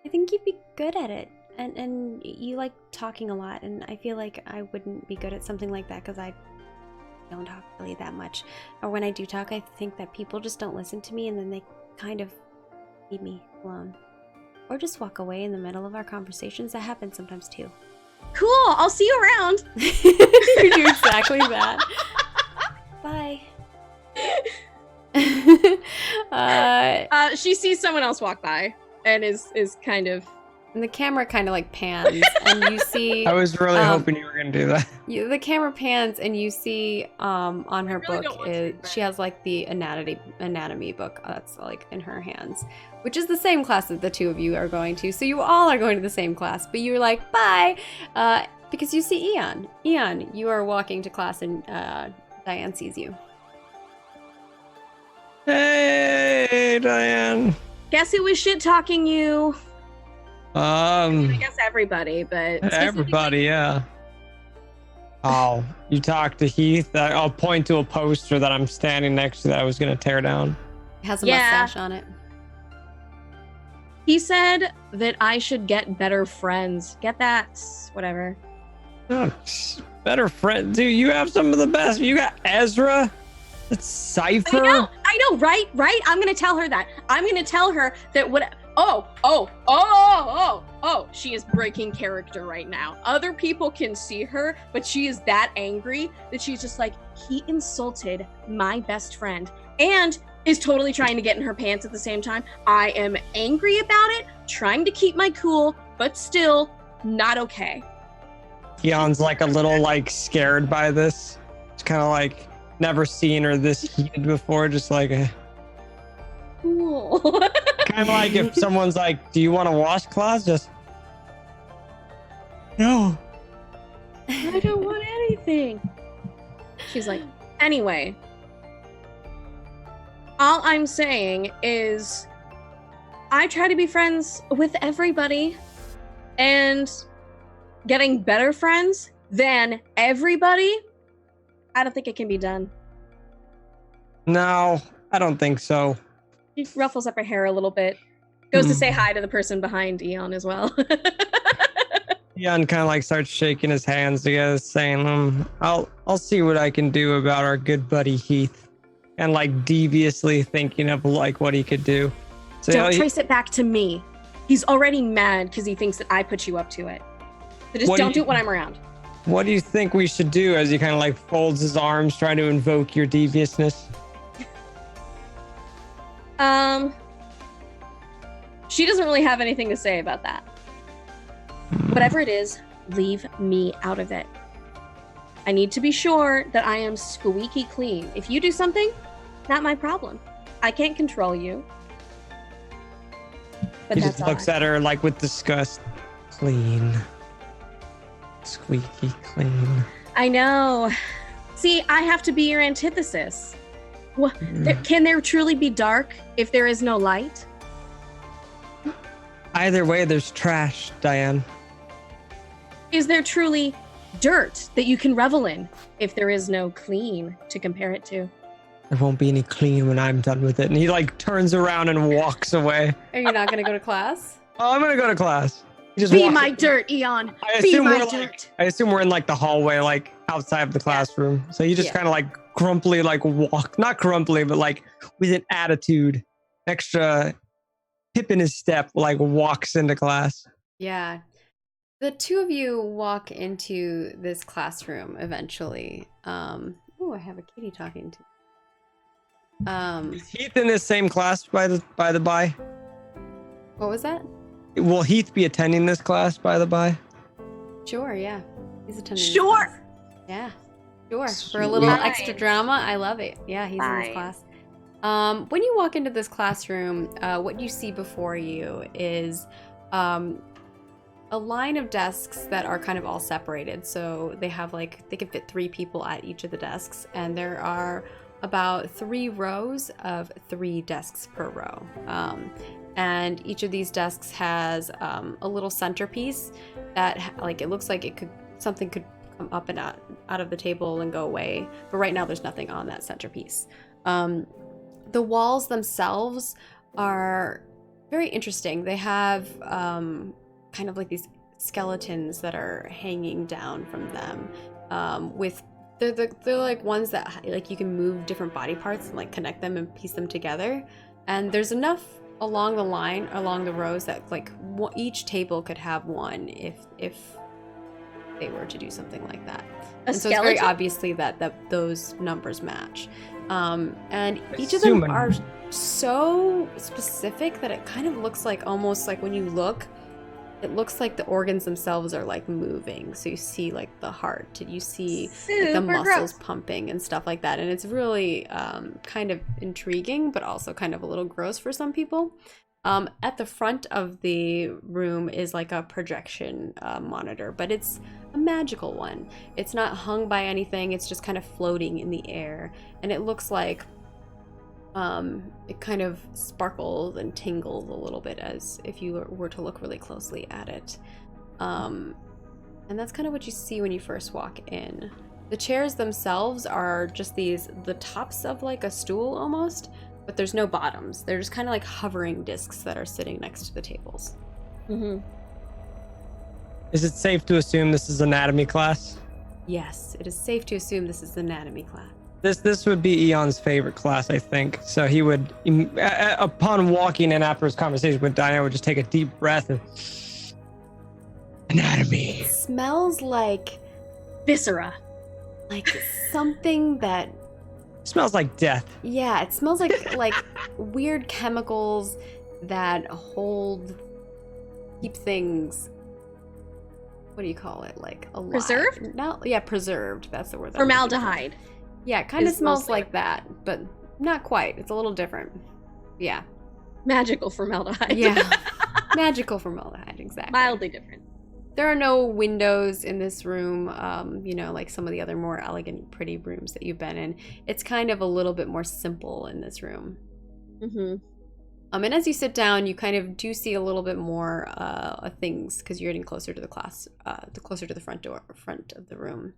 I think you'd be good at it. And you like talking a lot. And I feel like I wouldn't be good at something like that because I don't talk really that much. Or when I do talk, I think that people just don't listen to me, and then they kind of leave me alone. Or just walk away in the middle of our conversations. That happens sometimes too. Cool. I'll see you around. You do exactly that. Bye. She sees someone else walk by and is kind of. And the camera kind of like pans, and you see. I was really hoping you were gonna do that. The camera pans, and you see on her book she has like the anatomy book that's like in her hands, which is the same class that the two of you are going to. So you all are going to the same class, but you're like, bye, because you see Eon. Eon, you are walking to class, and Diane sees you. Hey, Diane. Guess who was shit talking you? I guess everybody, but everybody, yeah. Oh, you talked to Heath. I'll point to a poster that I'm standing next to that I was gonna tear down. It has a mustache on it. He said that I should get better friends. Get that, whatever. Oh, better friend, dude. You have some of the best. You got Ezra. That's Cypher. I know, right? I'm gonna tell her that. I'm gonna tell her that what. Oh, she is breaking character right now. Other people can see her, but she is that angry that she's just like, he insulted my best friend and is totally trying to get in her pants at the same time. I am angry about it, trying to keep my cool, but still not okay. Eon's like a little like scared by this. It's kind of like never seen her this heated before. Just like Cool. kind of like if someone's like, "Do you want to wash clothes?" Just no. I don't want anything. She's like, anyway. All I'm saying is I try to be friends with everybody, and getting better friends than everybody, I don't think it can be done. No, I don't think so. She ruffles up her hair a little bit. Goes to say hi to the person behind Eon as well. Eon kind of like starts shaking his hands together, saying, I'll see what I can do about our good buddy Heath," and like deviously thinking of like what he could do. So, don't trace it back to me. He's already mad because he thinks that I put you up to it. So just don't do it when I'm around. What do you think we should do? As he kind of like folds his arms, trying to invoke your deviousness. She doesn't really have anything to say about that. Whatever it is, leave me out of it. I need to be sure that I am squeaky clean. If you do something, not my problem. I can't control you. But He just looks at her like with disgust. Clean. Squeaky clean. I know. See, I have to be your antithesis. Can there truly be dark if there is no light? Either way, there's trash, Diane. Is there truly dirt that you can revel in if there is no clean to compare it to? There won't be any clean when I'm done with it. And he like turns around and walks away. Are you not going to go to class? Oh, I'm going to go to class. He just Be walks my away. dirt, Eon. I Be assume my we're dirt. like, I assume we're in like the hallway, like outside of the classroom. So he just kind of like grumpily like walk, not grumpily, but like with an attitude, extra hip in his step, like walks into class. Yeah. The two of you walk into this classroom eventually. Oh, I have a kitty talking to me. Is Heath in this same class by the by? What was that? Will Heath be attending this class by the by? Sure, yeah. He's attending this Sure. class. Yeah. Sure. For a little Fine. extra drama, I love it. Yeah, he's in this class. When you walk into this classroom, what you see before you is a line of desks that are kind of all separated. So they have like, they can fit 3 people at each of the desks, and there are about 3 rows of 3 desks per row. And each of these desks has a little centerpiece that like, it looks like something could come up and out of the table and go away. But right now there's nothing on that centerpiece. The walls themselves are very interesting. They have kind of like these skeletons that are hanging down from them. They're like ones that like you can move different body parts and like connect them and piece them together. And there's enough along the line, along the rows, that like each table could have one if they were to do something like that. And so it's very obviously that those numbers match. And each of them are so specific that it kind of looks like, almost like when you look, it looks like the organs themselves are like moving. So you see like the heart, you see like, the muscles pumping and stuff like that. And it's really kind of intriguing, but also kind of a little gross for some people. At the front of the room is like a projection monitor, but it's a magical one. It's not hung by anything. It's just kind of floating in the air. And it looks like it kind of sparkles and tingles a little bit as if you were to look really closely at it. And that's kind of what you see when you first walk in. The chairs themselves are just the tops of like a stool almost, but there's no bottoms. They're just kind of like hovering discs that are sitting next to the tables. Mm-hmm. Is it safe to assume this is anatomy class? Yes, it is safe to assume this is anatomy class. This would be Eon's favorite class, I think. So he would, upon walking in after his conversation with Diane, would just take a deep breath and anatomy. It smells like viscera, like something that smells like death. Yeah, it smells like weird chemicals that keep things. What do you call it? Like alive. Preserved? No, yeah, preserved. That's the word. Formaldehyde. Yeah, it kind of Is smells mostly like that, but not quite. It's a little different. Yeah. magical formaldehyde. Yeah. Magical formaldehyde, exactly. Mildly different. There are no windows in this room, you know, like some of the other more elegant, pretty rooms that you've been in. It's kind of a little bit more simple in this room. Mm-hmm. And as you sit down, you kind of do see a little bit more things because you're getting closer to the class, closer to the front of the room.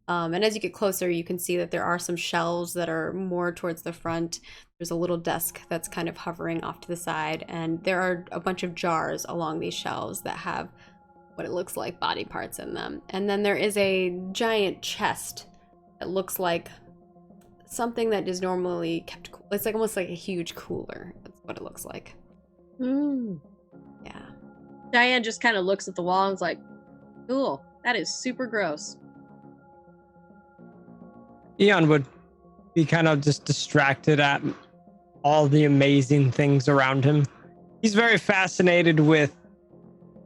And as you get closer, you can see that there are some shelves that are more towards the front. There's a little desk that's kind of hovering off to the side, and there are a bunch of jars along these shelves that have what it looks like body parts in them. And then there is a giant chest that looks like something that is normally kept cool. It's like almost like a huge cooler. That's what it looks like. Mm. Yeah. Diane just kind of looks at the wall and is like, cool, that is super gross. Eon would be kind of just distracted at all the amazing things around him. He's very fascinated with,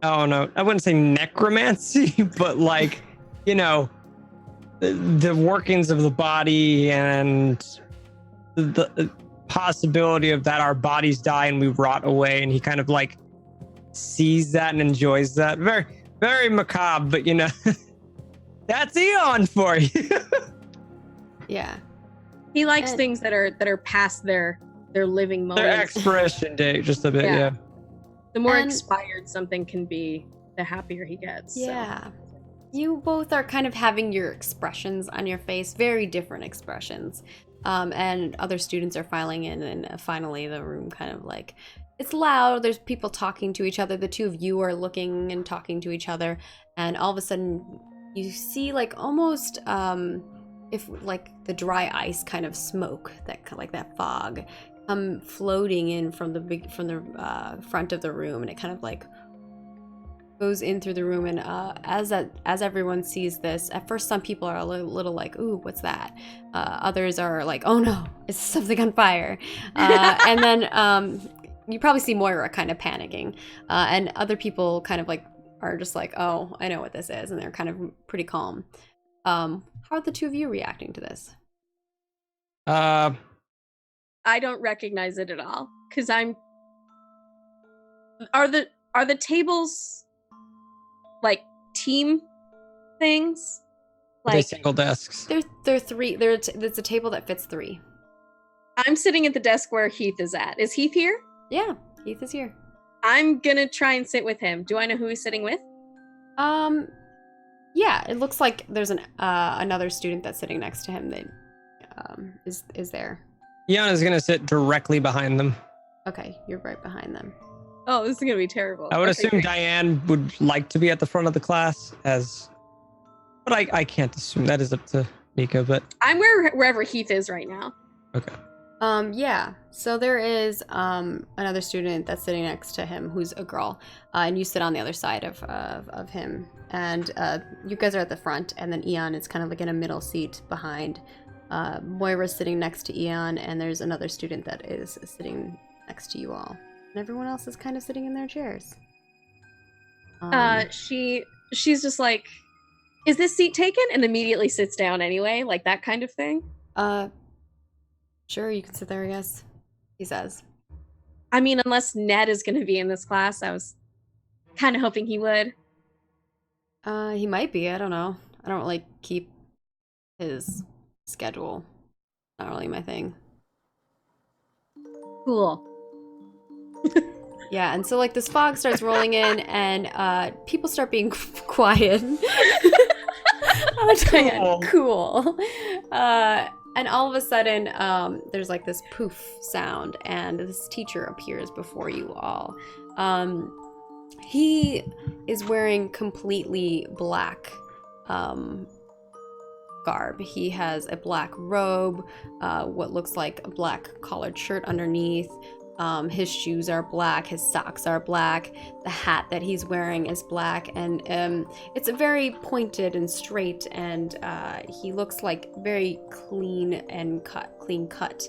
oh no, I wouldn't say necromancy, but like, you know, the workings of the body and the possibility of that our bodies die and we rot away, and he kind of like sees that and enjoys that. Very, very macabre, but you know, that's Eon for you. Yeah. He likes things that are past their living moments. Their expiration date, just a bit, yeah. The more expired something can be, the happier he gets. Yeah. So. You both are kind of having your expressions on your face, very different expressions. And other students are filing in, and finally the room kind of like, it's loud. There's people talking to each other. The two of you are looking and talking to each other. And all of a sudden you see like almost, if like the dry ice kind of smoke, that kind of like that fog, come floating in from the front of the room, and it kind of like goes in through the room. And as everyone sees this, at first some people are a little like, ooh, what's that? Others are like, oh no, it's something on fire. And then you probably see Moira kind of panicking, and other people kind of like are just like, oh, I know what this is, and they're kind of pretty calm. How are the two of you reacting to this? I don't recognize it at all, because are the tables like team things? Like, they're single desks. They're three. There's a table that fits three. I'm sitting at the desk where Heath is at. Is Heath here? Yeah, Heath is here. I'm gonna try and sit with him. Do I know who he's sitting with? Yeah, it looks like there's another student that's sitting next to him that is there. Eon is gonna sit directly behind them. Okay, you're right behind them. Oh, this is gonna be terrible. I would assume great. Diane would like to be at the front of the class, but I can't assume. That is up to Mika. But I'm wherever Heath is right now. Okay. Yeah. So there is another student that's sitting next to him who's a girl, and you sit on the other side of him, and you guys are at the front, and then Eon is kind of like in a middle seat behind. Moira's sitting next to Eon, and there's another student that is sitting next to you all, and everyone else is kind of sitting in their chairs. She's just like, is this seat taken? And immediately sits down anyway, like that kind of thing. Sure, you can sit there, I guess, he says. I mean, unless Ned is going to be in this class, I was kind of hoping he would. He might be, I don't know. I don't really keep his schedule. Not really my thing. Cool. Yeah, and so like this fog starts rolling in, and people start being quiet. Cool. And all of a sudden, there's like this poof sound, and this teacher appears before you all. He is wearing completely black garb. He has a black robe, what looks like a black collared shirt underneath. His shoes are black, his socks are black, the hat that he's wearing is black, and it's very pointed and straight, and he looks like very clean cut.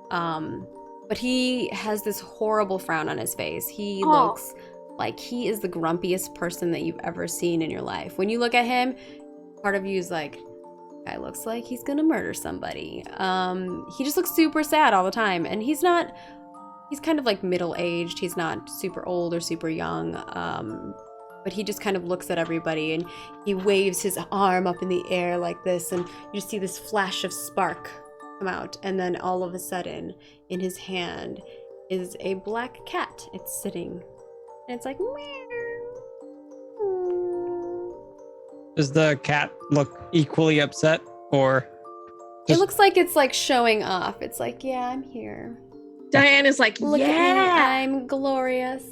But he has this horrible frown on his face. He looks like he is the grumpiest person that you've ever seen in your life. When you look at him, part of you is like, Guy looks like he's gonna murder somebody. He just looks super sad all the time, and he's kind of like middle-aged. He's not super old or super young, but he just kind of looks at everybody, and he waves his arm up in the air like this, and you just see this flash of spark come out, and then all of a sudden, in his hand is a black cat. It's sitting, and it's like, meow. Does the cat look equally upset, or? It looks like it's like showing off. It's like, yeah, I'm here. Diane is like, Look at me, yeah. I'm glorious.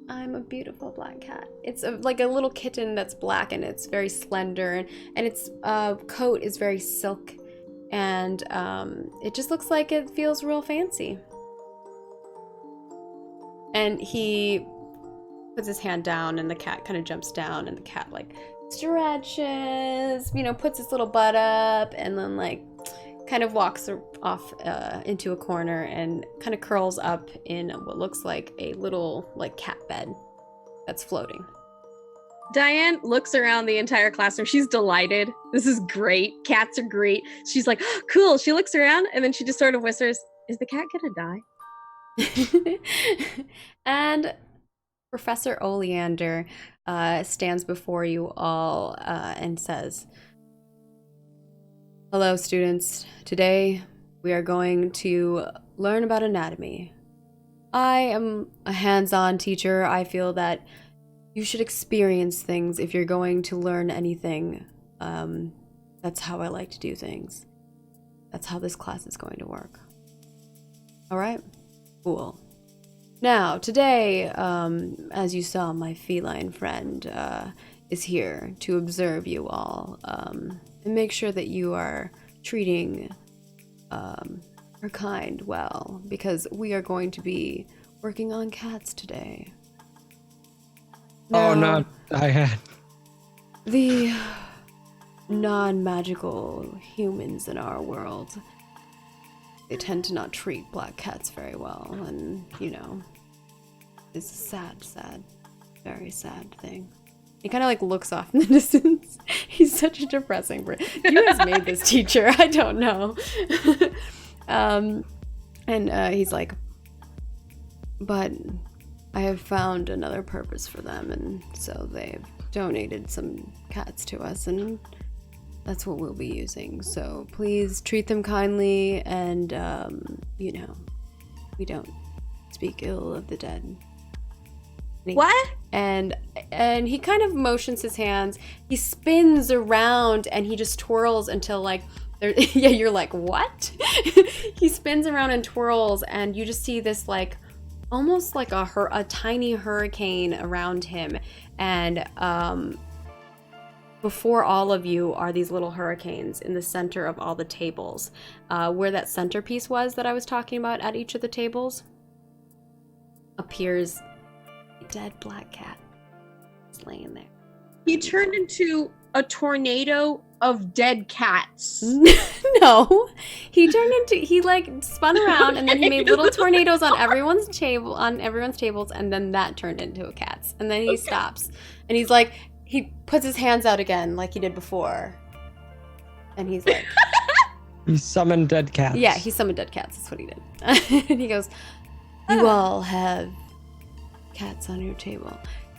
I'm a beautiful black cat. It's like a little kitten that's black, and it's very slender, and its coat is very silk, and it just looks like it feels real fancy. And he puts his hand down, and the cat kind of jumps down, and the cat like stretches, puts its little butt up, and then like kind of walks off into a corner and kind of curls up in what looks like a little like cat bed that's floating. Diane looks around the entire classroom. She's delighted. This is great. Cats are great. She's like, oh, cool. She looks around, and then she just sort of whispers, is the cat gonna die? And Professor Oleander stands before you all and says, hello, students. Today, we are going to learn about anatomy. I am a hands-on teacher. I feel that you should experience things if you're going to learn anything. That's how I like to do things. That's how this class is going to work. All right? Cool. Now, today, as you saw, my feline friend is here to observe you all and make sure that you are treating her kind well, because we are going to be working on cats today. Now, oh, no, Diane. the non-magical humans in our world, they tend to not treat black cats very well, and, it's a sad, very sad thing. He kind of like looks off in the distance. He's such a depressing person. You guys made this teacher. I don't know. And he's like, but I have found another purpose for them, and so they've donated some cats to us, and that's what we'll be using. So please treat them kindly, and we don't speak ill of the dead. What? And he kind of motions his hands. He spins around, and he just twirls until like yeah, you're like, what? He spins around and twirls, and you just see this like almost like a tiny hurricane around him, and before all of you are these little hurricanes in the center of all the tables, where that centerpiece was that I was talking about at each of the tables appears a dead black cat. It's laying there. He turned into a tornado of dead cats. No, he like spun around, and then he made little tornadoes on everyone's tables, and then that turned into a cat's, and then he stops, and he's like, he puts his hands out again like he did before, and he's like, he summoned dead cats. Yeah, he summoned dead cats. That's what he did. And he goes, you all have cats on your table.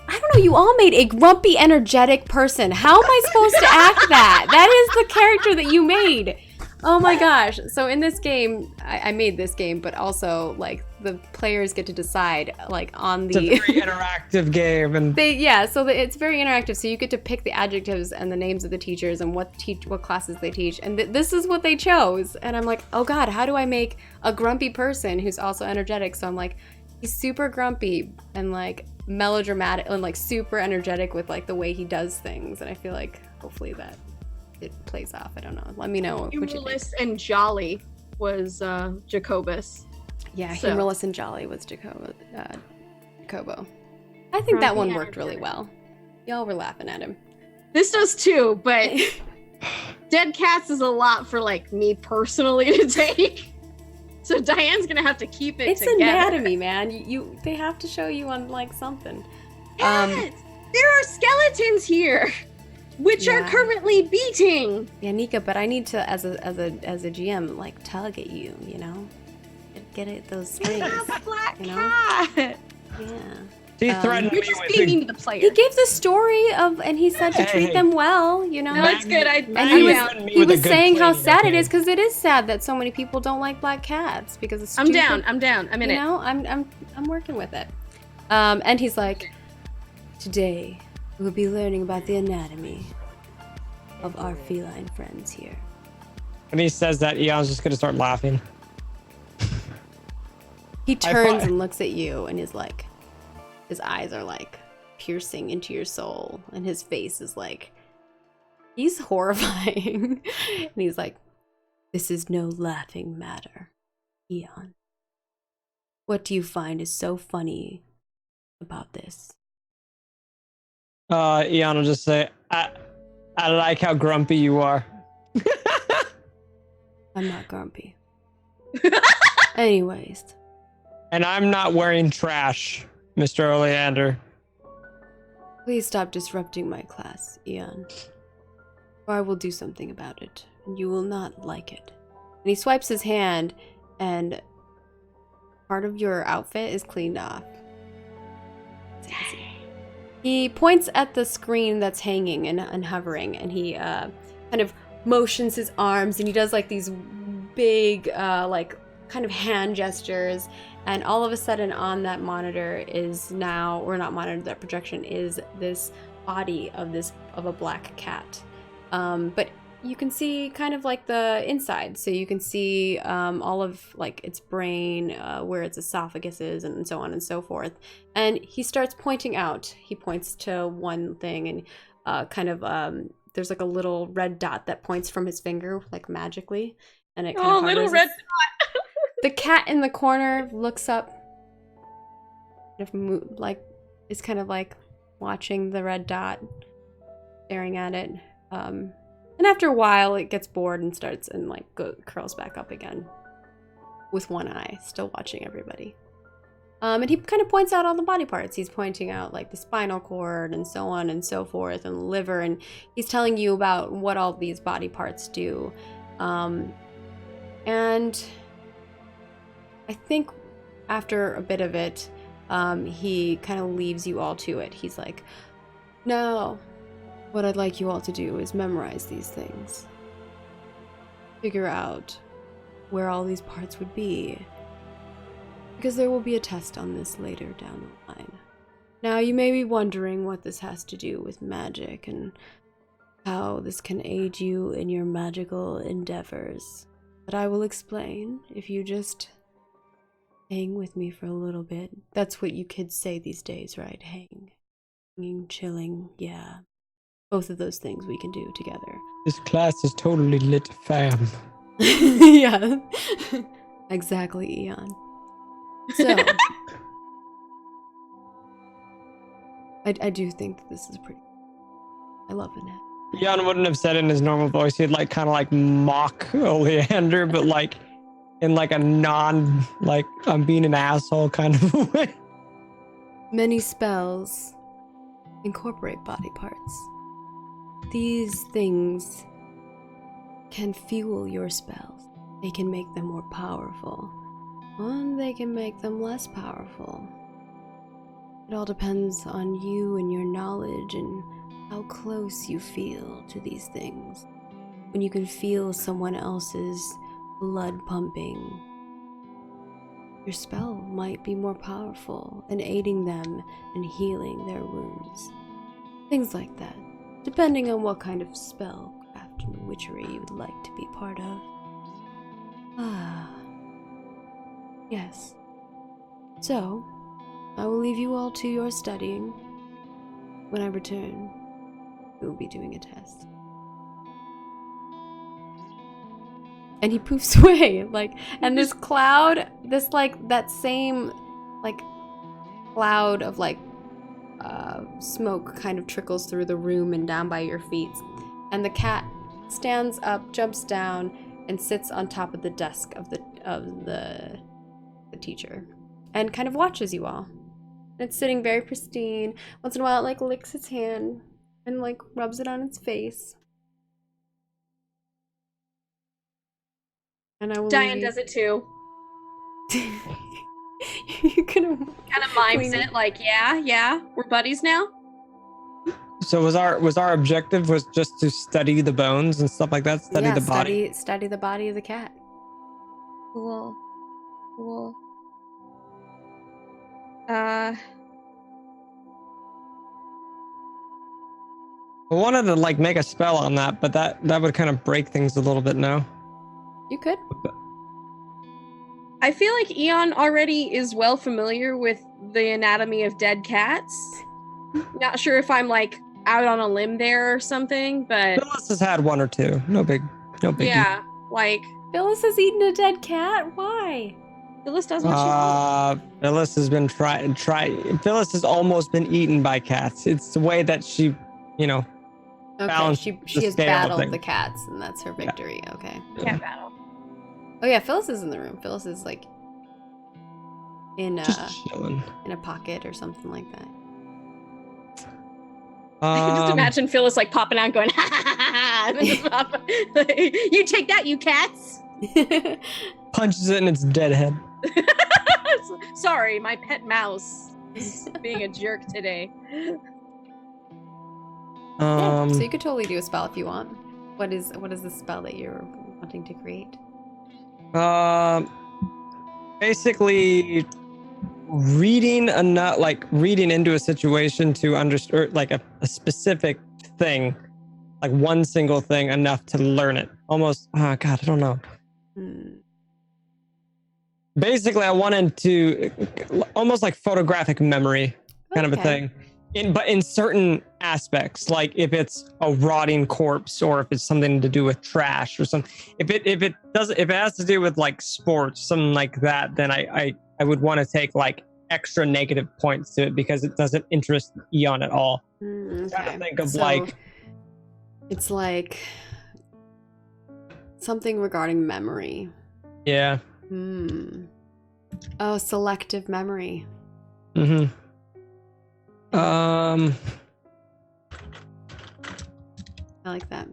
I don't know, you all made a grumpy, energetic person. How am I supposed to act that? That is the character that you made. Oh my gosh. So in this game, I made this game, but also like the players get to decide like on the... It's a very interactive game. And it's very interactive. So you get to pick the adjectives and the names of the teachers and what classes they teach. And this is what they chose. And I'm like, oh God, how do I make a grumpy person who's also energetic? So I'm like, he's super grumpy and like melodramatic and like super energetic with like the way he does things, and I feel like hopefully that it plays off. I don't know. Let me know what you think. Humorless and Jolly was Jacobus. Yeah, so. Humorless and Jolly was Jacobo. I think that one worked really well. Y'all were laughing at him. This does too, but dead cats is a lot for like me personally to take. So Diane's gonna have to keep it together. It's anatomy, man. They have to show you on like something. Yes! There are skeletons here. which are currently beating. Yeah, Nika, but I need to, as a GM, like tug at you, you know, get it those strings. The black you know? cat. Yeah. He threatened You're me just with being mean to the player. He gave the story of, and he said to treat them well, you know. No, it's good. He was saying how sad it is, because it is sad that so many people don't like black cats because it's stupid. I'm down. I'm in it. You know, I'm working with it. And he's like, today we'll be learning about the anatomy of our feline friends here. When he says that, Eon's just gonna start laughing. He turns and looks at you, and is like, his eyes are like piercing into your soul, and his face is like, he's horrifying. And he's like, this is no laughing matter, Eon. What do you find is so funny about this? Eon will just say, I like how grumpy you are. I'm not grumpy. Anyways. And I'm not wearing trash, Mr. Oleander. Please stop disrupting my class, Eon. Or I will do something about it, and you will not like it. And he swipes his hand, and part of your outfit is cleaned off. He points at the screen that's hanging and hovering, and he kind of motions his arms, and he does like these big, like kind of hand gestures, and all of a sudden on that monitor is now, or not monitor, that projection is this body of a black cat. But you can see kind of like the inside, so you can see all of like its brain, where its esophagus is, and so on and so forth. And he starts pointing out. He points to one thing, and kind of there's like a little red dot that points from his finger, like magically, and it kind of little red dot. The cat in the corner looks up, like is kind of like watching the red dot, staring at it. And after a while, it gets bored and starts and like curls back up again, with one eye, still watching everybody. And he kind of points out all the body parts. He's pointing out like the spinal cord and so on and so forth, and the liver, and he's telling you about what all these body parts do. And I think after a bit of it, he kind of leaves you all to it. He's like, no. What I'd like you all to do is memorize these things. Figure out where all these parts would be. Because there will be a test on this later down the line. Now, you may be wondering what this has to do with magic and how this can aid you in your magical endeavors. But I will explain if you just hang with me for a little bit. That's what you kids say these days, right? Hanging, chilling, yeah. Both of those things we can do together. This class is totally lit, fam. Yeah. Exactly, Eon. So, I do think that this is pretty... I love it. Eon wouldn't have said it in his normal voice. He'd like kind of like mock Oleander, but like in like a non, like I'm being an asshole kind of a way. Many spells incorporate body parts. These things can fuel your spells. They can make them more powerful, and they can make them less powerful. It all depends on you and your knowledge and how close you feel to these things. When you can feel someone else's blood pumping, your spell might be more powerful in aiding them and healing their wounds. Things like that. Depending on what kind of spellcraft and witchery you would like to be part of. Ah. Yes. So, I will leave you all to your studying. When I return, we will be doing a test. And he poofs away, like, and this cloud, this, like, that same, like, cloud of, like, smoke kind of trickles through the room and down by your feet, and the cat stands up, jumps down, and sits on top of the desk of the teacher, and kind of watches you all. And it's sitting very pristine. Once in a while, it like licks its hand, And like rubs it on its face. And I will Diane does it too. You kind of mimes it like, yeah, we're buddies now. So was our objective was just to study the bones and stuff like that, study the body? Study the body of the cat. Cool. I wanted to like make a spell on that, but that would kind of break things a little bit now. You could. I feel like Eon already is well familiar with the anatomy of dead cats. Not sure if I'm like out on a limb there or something, but Phyllis has had one or two. No big. Yeah, like Phyllis has eaten a dead cat. Why? Phyllis does what she wants. Phyllis has been Phyllis has almost been eaten by cats. It's the way that she, Okay, she has battled the cats, and that's her victory. Yeah. Okay. Cat battle. Oh yeah, Phyllis is in the room. Phyllis is like in a pocket or something like that. I can just imagine Phyllis like popping out and going, ha ha ha ha, and then just you take that, you cats. Punches it in its dead head. Sorry, my pet mouse is being a jerk today. So you could totally do a spell if you want. What is the spell that you're wanting to create? Basically reading into a situation to understand like a specific thing, like one single thing enough to learn it. Almost, God, I don't know. Basically, I wanted to almost like photographic memory kind of a thing. But in certain aspects, like if it's a rotting corpse or if it's something to do with trash or something, if it has to do with like sports, something like that, then I would want to take like extra negative points to it because it doesn't interest Eon at all. Okay. Trying to think of it's like something regarding memory. Yeah. Oh, selective memory. I like that.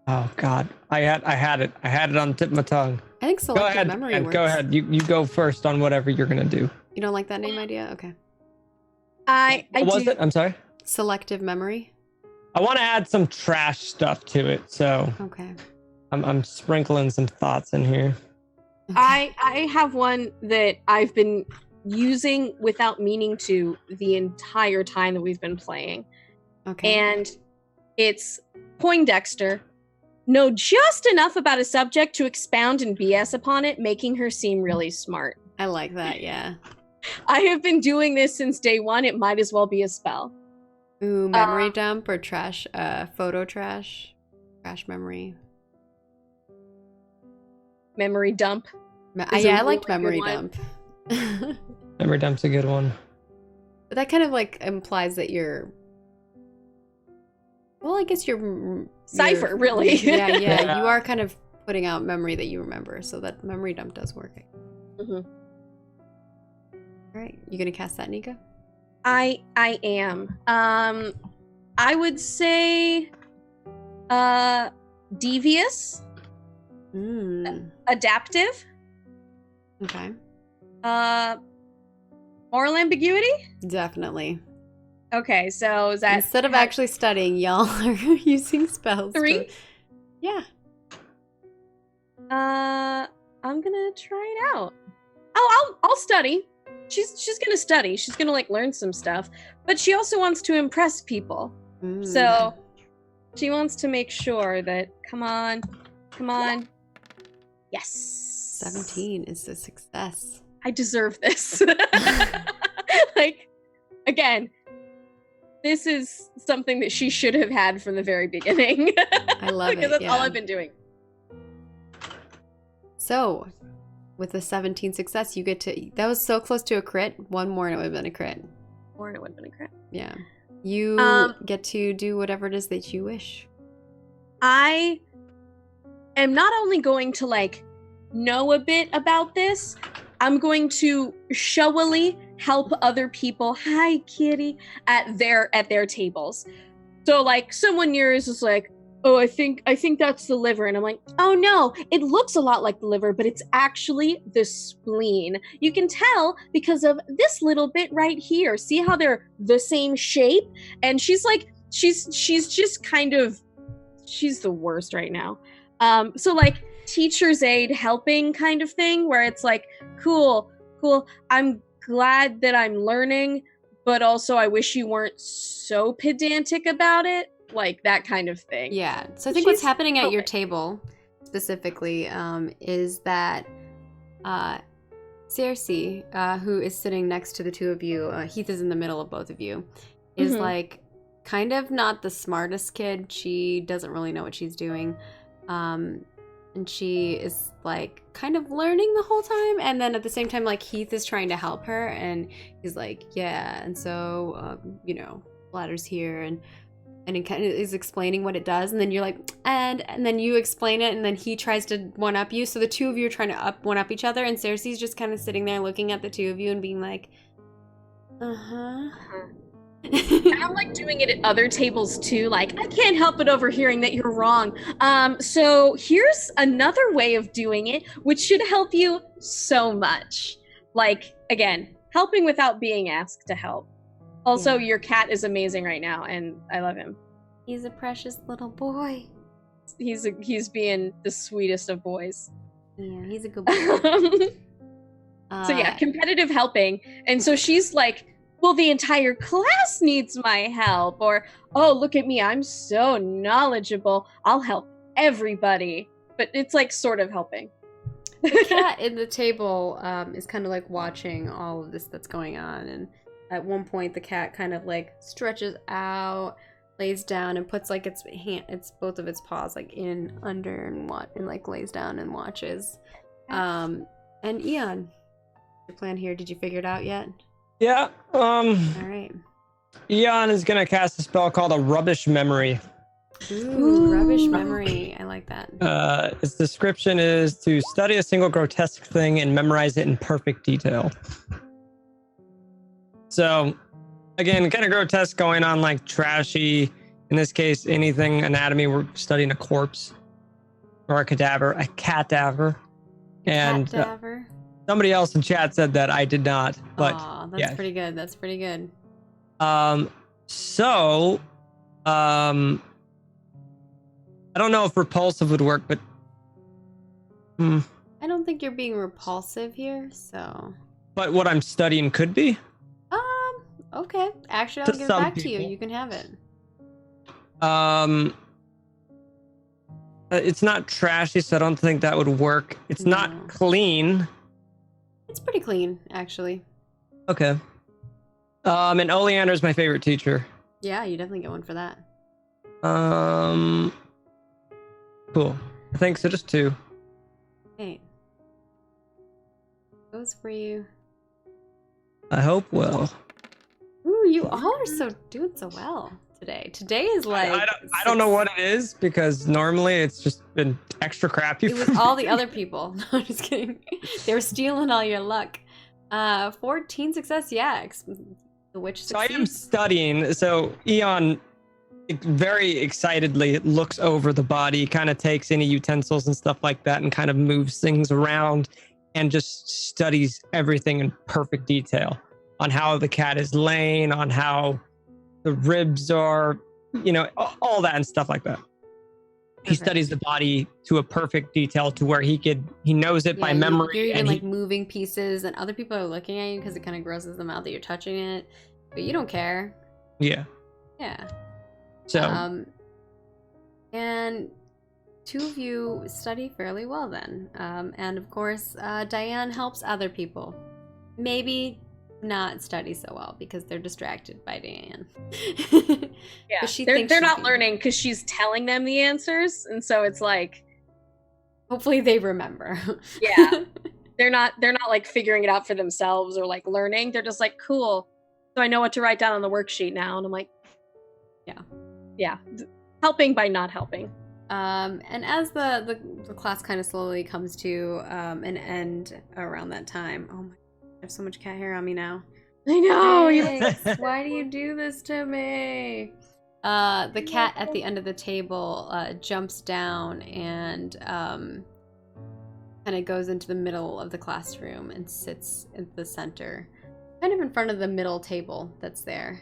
Oh God, I had it on the tip of my tongue. I think selective memory works. Go ahead. You go first on whatever you're gonna do. You don't like that name idea? Okay. What was it? I'm sorry. Selective memory. I want to add some trash stuff to it, so okay. I'm sprinkling some thoughts in here. Okay. I have one that I've been using without meaning to the entire time that we've been playing. Okay. And it's Poindexter. Know just enough about a subject to expound and BS upon it, making her seem really smart. I like that, yeah. I have been doing this since day one. It might as well be a spell. Ooh, memory dump or trash, photo trash? Trash memory. Memory dump. I liked memory dump. Memory dump's a good one. But that kind of like implies that you're... Well, I guess you're... Cipher, really. Yeah. You are kind of putting out memory that you remember, so that memory dump does work. All right, you gonna cast that, Nika? I am. I would say devious. Adaptive. Okay. Moral ambiguity? Definitely. Okay, so is that... Instead of actually studying, y'all are using spells. 3? Yeah. I'm gonna try it out. I'll study. She's gonna study. She's gonna like learn some stuff. But she also wants to impress people. So she wants to make sure that come on. Yes. 17 is a success. I deserve this. Like, again, this is something that she should have had from the very beginning. I love it. Because that's all I've been doing. So, with the 17 success, you get to... That was so close to a crit. One more and it would have been a crit. Yeah. You get to do whatever it is that you wish. I am not only going to, like, know a bit about this, I'm going to showily help other people. Hi, kitty, at their tables. So like someone near is just like, oh, I think that's the liver. And I'm like, oh no, it looks a lot like the liver, but it's actually the spleen. You can tell because of this little bit right here. See how they're the same shape? And she's like, she's just kind of, she's the worst right now. So like teacher's aide helping kind of thing, where it's like, cool. I'm glad that I'm learning, but also I wish you weren't so pedantic about it. Like that kind of thing. Yeah. So I think what's happening at your table specifically is that Cersei, who is sitting next to the two of you, Heath is in the middle of both of you, is like kind of not the smartest kid. She doesn't really know what she's doing. And she is like kind of learning the whole time. And then at the same time, like Heath is trying to help her and he's like, yeah. And so, you know, Bladder's here and it kind of is explaining what it does, and then you're like, and then you explain it, and then he tries to one-up you, so the two of you are trying to one-up each other, and Cersei's just kind of sitting there looking at the two of you and being like, and I'm like doing it at other tables too, like, I can't help but overhearing that you're wrong. So here's another way of doing it, which should help you so much. Like, again, helping without being asked to help. Also, your cat is amazing right now, and I love him. He's a precious little boy. He's being the sweetest of boys. Yeah, he's a good boy. So yeah, competitive helping. And so she's like, well, the entire class needs my help. Or, oh, look at me, I'm so knowledgeable. I'll help everybody. But it's like sort of helping. The cat in the table is kind of like watching all of this that's going on, and at one point the cat kind of like stretches out, lays down, and puts like its both of its paws like in under and like lays down and watches. And Eon, your plan here, did you figure it out yet? Yeah. All right. Eon is gonna cast a spell called a Rubbish Memory. Ooh, Rubbish Memory. I like that. Its description is to study a single grotesque thing and memorize it in perfect detail. So, again, kind of grotesque going on, like trashy. In this case, anything anatomy. We're studying a corpse or a cadaver. And somebody else in chat said that I did not. But that's pretty good. That's pretty good. So, I don't know if repulsive would work, but I don't think you're being repulsive here, so. But what I'm studying could be. Okay. Actually, I'll give it back to you. You can have it. It's not trashy, so I don't think that would work. It's not clean. It's pretty clean, actually. Okay. And Oleander is my favorite teacher. Yeah, you definitely get one for that. Cool. I think so. Just 2. Hey. Goes for you. I hope well. Ooh, you all are doing so well today. Today is like I don't know what it is, because normally it's just been extra crappy. It was all the other people. No, I'm just kidding. They were stealing all your luck. 14 success, yeah. The witch succeeds. So I am studying. So Eon very excitedly looks over the body, kind of takes any utensils and stuff like that, and kind of moves things around, and just studies everything in perfect detail on how the cat is laying, on how the ribs are, you know, all that and stuff like that. He studies the body to a perfect detail to where he knows it by memory. You're even like moving pieces, and other people are looking at you because it kind of grosses them out that you're touching it, but you don't care. Yeah. Yeah. So. And 2 of you study fairly well then, and of course, Diane helps other people. Maybe not study so well because they're distracted by Diane. Yeah, they're not learning because she's telling them the answers, and so it's like, hopefully they remember. Yeah, they're not like figuring it out for themselves or like learning. They're just like, cool, so I know what to write down on the worksheet now. And I'm like, yeah, helping by not helping. And as the class kind of slowly comes to an end around that time, oh my, I have so much cat hair on me now. I know. Thanks. Why do you do this to me? The cat at the end of the table jumps down and kind of goes into the middle of the classroom and sits in the center, kind of in front of the middle table that's there.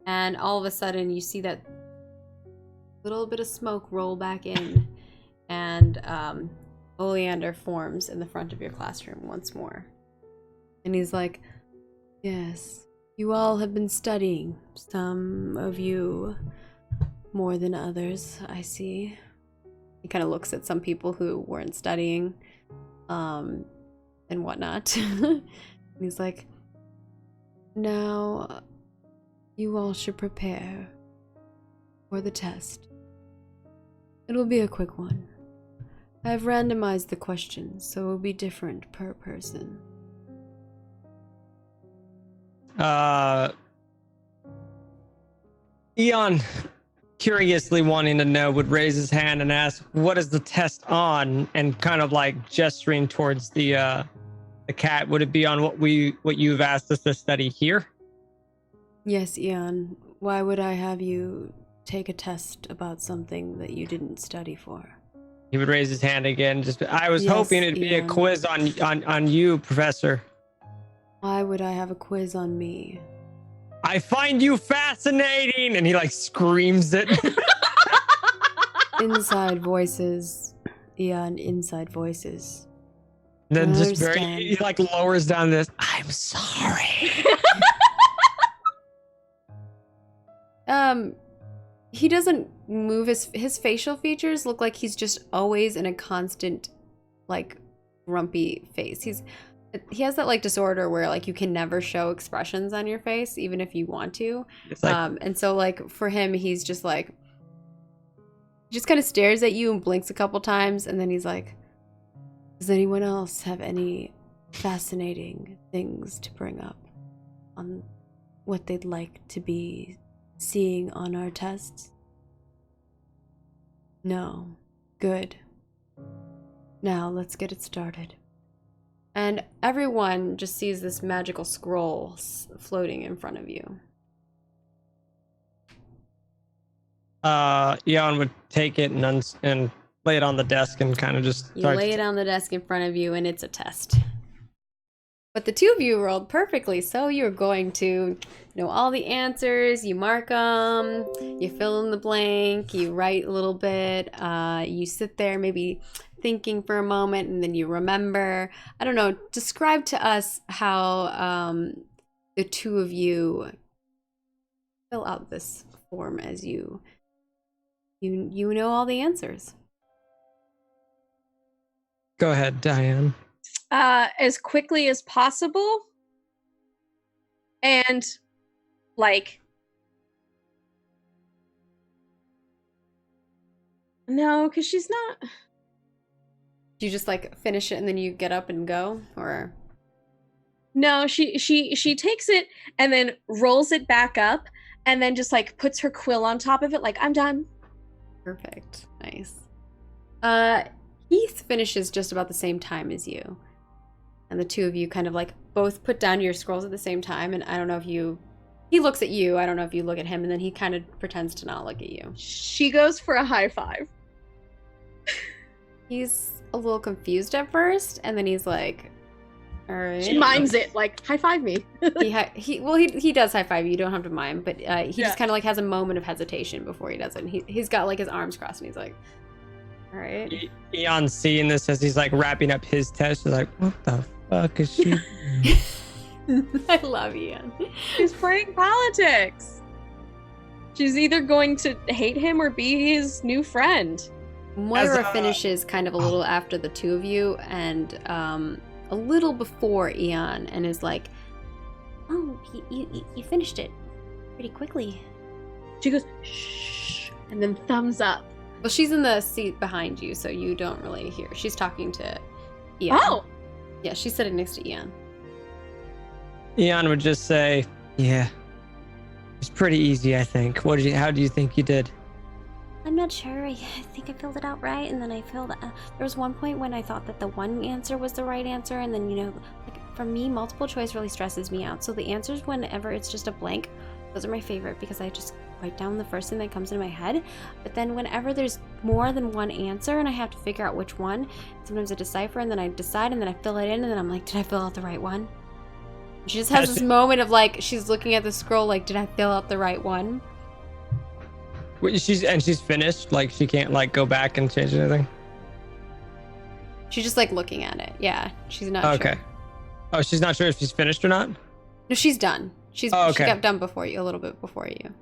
And all of a sudden, you see that little bit of smoke roll back in, and Oleander forms in the front of your classroom once more. And he's like, yes, you all have been studying. Some of you more than others, I see. He kind of looks at some people who weren't studying and whatnot. And he's like, now you all should prepare for the test. It will be a quick one. I've randomized the questions, so it will be different per person. Eon, curiously wanting to know, would raise his hand and ask, what is the test on? And kind of like gesturing towards the cat. Would it be on what you've asked us to study here? Yes, Eon. Why would I have you take a test about something that you didn't study for? He would raise his hand again. I was hoping it'd be a Ian. quiz on you, Professor. Why would I have a quiz on me? I find you fascinating, and he like screams it. Inside voices, Eon. Inside voices. Then I just understand. he like lowers down this. I'm sorry. He doesn't move his facial features look like he's just always in a constant, like, grumpy face. He has that like disorder where like you can never show expressions on your face even if you want to. It's like, And so like for him, he's just like, he just kind of stares at you and blinks a couple times, and then he's like, does anyone else have any fascinating things to bring up on what they'd like to be seeing on our tests? No. Good. Now let's get it started. And everyone just sees this magical scroll floating in front of you. Eon would take it and lay it on the desk and kind of just You lay it on the desk in front of you, and it's a test. But the two of you rolled perfectly, so you're going to know all the answers. You mark them, you fill in the blank, you write a little bit, you sit there maybe thinking for a moment, and then you remember. I don't know, describe to us how the two of you fill out this form as you know all the answers. Go ahead, Diane. As quickly as possible, and like, no, because she's not. Do you just like finish it and then you get up and go, or? No, she takes it and then rolls it back up, and then just like puts her quill on top of it, like, I'm done. Perfect. Nice. Heath finishes just about the same time as you. And the two of you kind of like both put down your scrolls at the same time. And I don't know if he looks at you. I don't know if you look at him. And then he kind of pretends to not look at you. She goes for a high five. He's a little confused at first. And then he's like, all right. She mimes it, like, high five me. he does high five you. You don't have to mime. But he just kind of like has a moment of hesitation before he does it. And he's got like his arms crossed and he's like, all right. Eon's seeing this as he's like wrapping up his test. He's like, what the fuck is she? I love Ian. She's playing politics. She's either going to hate him or be his new friend. Moira finishes kind of a little after the two of you, and a little before Eon, and is like, oh, you finished it pretty quickly. She goes, shh, and then thumbs up. Well, she's in the seat behind you, so you don't really hear. She's talking to Eon. Oh! Yeah, she's sitting next to Eon. Eon would just say, yeah, it's pretty easy, I think. How do you think you did? I'm not sure. I think I filled it out right, and then I filled. There was one point when I thought that the one answer was the right answer, and then like for me, multiple choice really stresses me out. So the answers, whenever it's just a blank, those are my favorite because I just write down the first thing that comes into my head. But then whenever there's more than one answer and I have to figure out which one, sometimes I decipher and then I decide and then I fill it in and then I'm like, did I fill out the right one? She just has this moment of like she's looking at the scroll like, did I fill out the right one? She's finished. Like she can't like go back and change anything. She's just like looking at it. Yeah, she's not sure. Oh, she's not sure if she's finished or not. No, she's done. She got done before you, a little bit before you.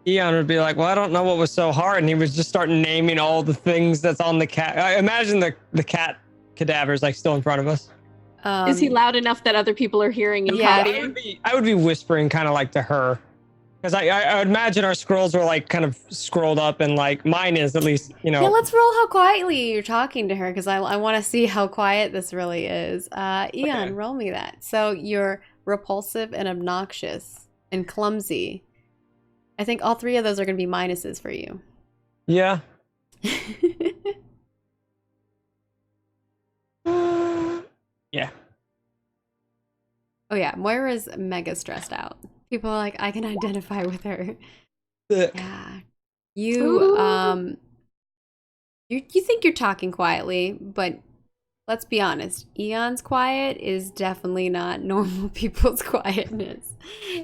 Eon would be like, well, I don't know what was so hard, and he was just starting naming all the things that's on the cat. I imagine the cat cadavers like still in front of us. Is he loud enough that other people are hearing and copying? I would be whispering kind of like to her. Because I would imagine our scrolls are like kind of scrolled up and like mine is at least, Yeah, let's roll how quietly you're talking to her because I want to see how quiet this really is. Eon, roll me that. So you're repulsive and obnoxious and clumsy. I think all three of those are going to be minuses for you. Yeah. Yeah. Oh yeah, Moira's mega stressed out. People are like, I can identify with her. Yeah. You think you're talking quietly, but let's be honest. Eon's quiet is definitely not normal people's quietness.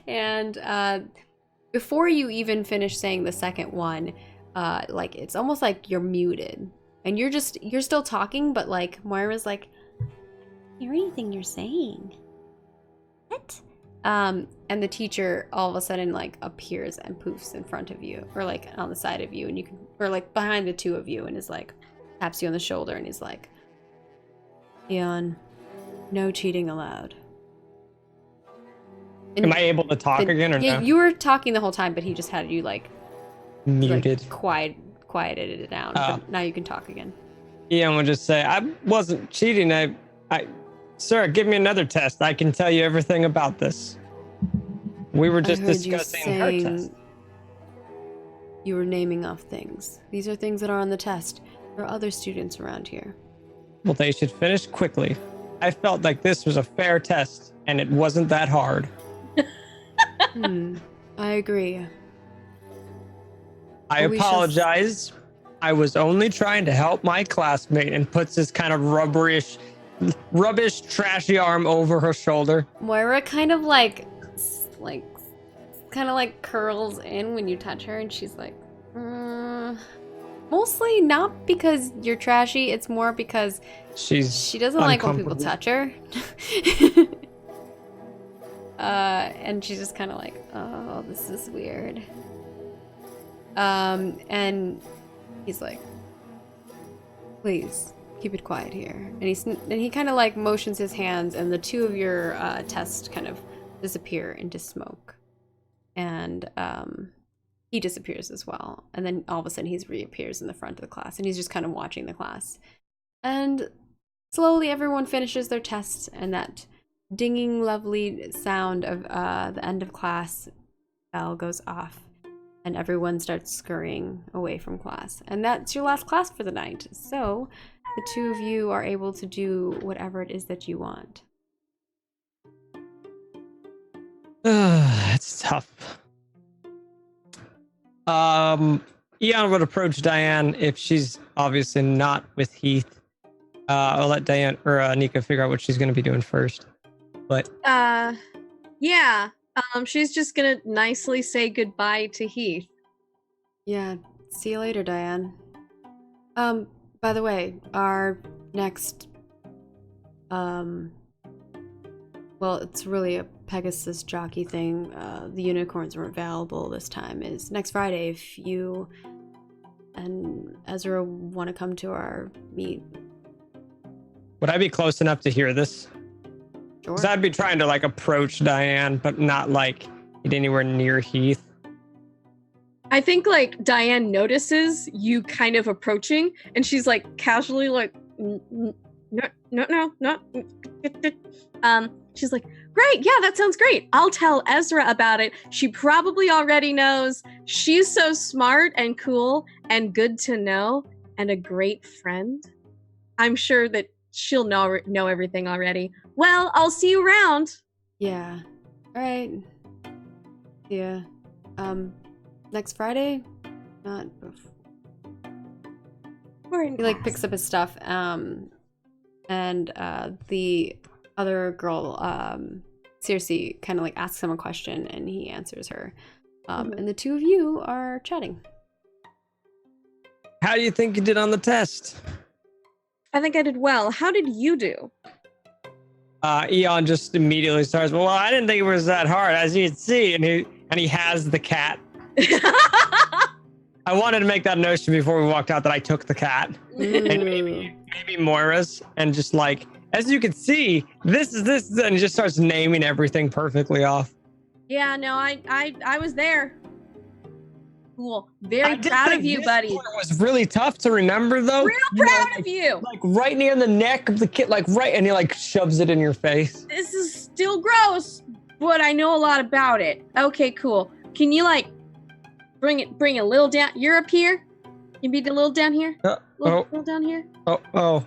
And before you even finish saying the second one, like it's almost like you're muted. And you're still talking, but like Moira's like, I can't hear anything you're saying. What? And the teacher all of a sudden like appears and poofs in front of you or like on the side of you and you can, or like behind the two of you and is like, taps you on the shoulder and he's like, Eon, no cheating allowed. And am I able to talk again or no? You were talking the whole time, but he just had you like muted. Like, quieted it down. But now you can talk again. Eon would just say, I wasn't cheating. Sir, give me another test. I can tell you everything about this. We were just discussing her test. You were naming off things. These are things that are on the test. There are other students around here. Well, they should finish quickly. I felt like this was a fair test, and it wasn't that hard. I agree. I apologize. I was only trying to help my classmate, and puts this kind of rubbish, trashy arm over her shoulder. Moira kind of like curls in when you touch her, and she's like, mostly not because you're trashy. It's more because she doesn't like when people touch her. And she's just kind of like, oh, this is weird. And he's like, please keep it quiet here. And he kind of like motions his hands, and the two of your tests kind of disappear into smoke. And he disappears as well. And then all of a sudden he reappears in the front of the class, and he's just kind of watching the class. And slowly everyone finishes their tests, and that dinging, lovely sound of the end of class bell goes off, and everyone starts scurrying away from class. And that's your last class for the night. So the two of you are able to do whatever it is that you want. It's tough. Eon would approach Diane if she's obviously not with Heath. I'll let Diane or Nika figure out what she's going to be doing first. But yeah. She's just gonna nicely say goodbye to Heath. Yeah. See you later, Diane. By the way, our next well, it's really a Pegasus jockey thing. The unicorns weren't available this time. Is next Friday if you and Ezra want to come to our meet. Would I be close enough to hear this? Sure. Because I'd be trying to like approach Diane, but not like get anywhere near Heath. I think like Diane notices you kind of approaching, and she's like casually like no. She's like, great, yeah, that sounds great. I'll tell Ezra about it. She probably already knows. She's so smart and cool and good to know and a great friend. I'm sure that she'll know everything already. Well, I'll see you around. Yeah. All right. Yeah. Next Friday? Not. He like picks up his stuff. And the other girl, Circe, kind of like asks him a question, and he answers her. And the two of you are chatting. How do you think you did on the test? I think I did well. How did you do? Eon just immediately starts, well, I didn't think it was that hard, as you can see, and he has the cat. I wanted to make that notion before we walked out that I took the cat. And maybe Moira's, and just like, as you can see, this is this, and he just starts naming everything perfectly off. Yeah, no, I was there. Cool. Very proud of you, buddy. It was really tough to remember, though. Real proud of you. Like right near the neck of the kid, like right, and he like shoves it in your face. This is still gross, but I know a lot about it. Okay, cool. Can you like bring a little down? You're up here. You be a little down here. Little down here. Oh.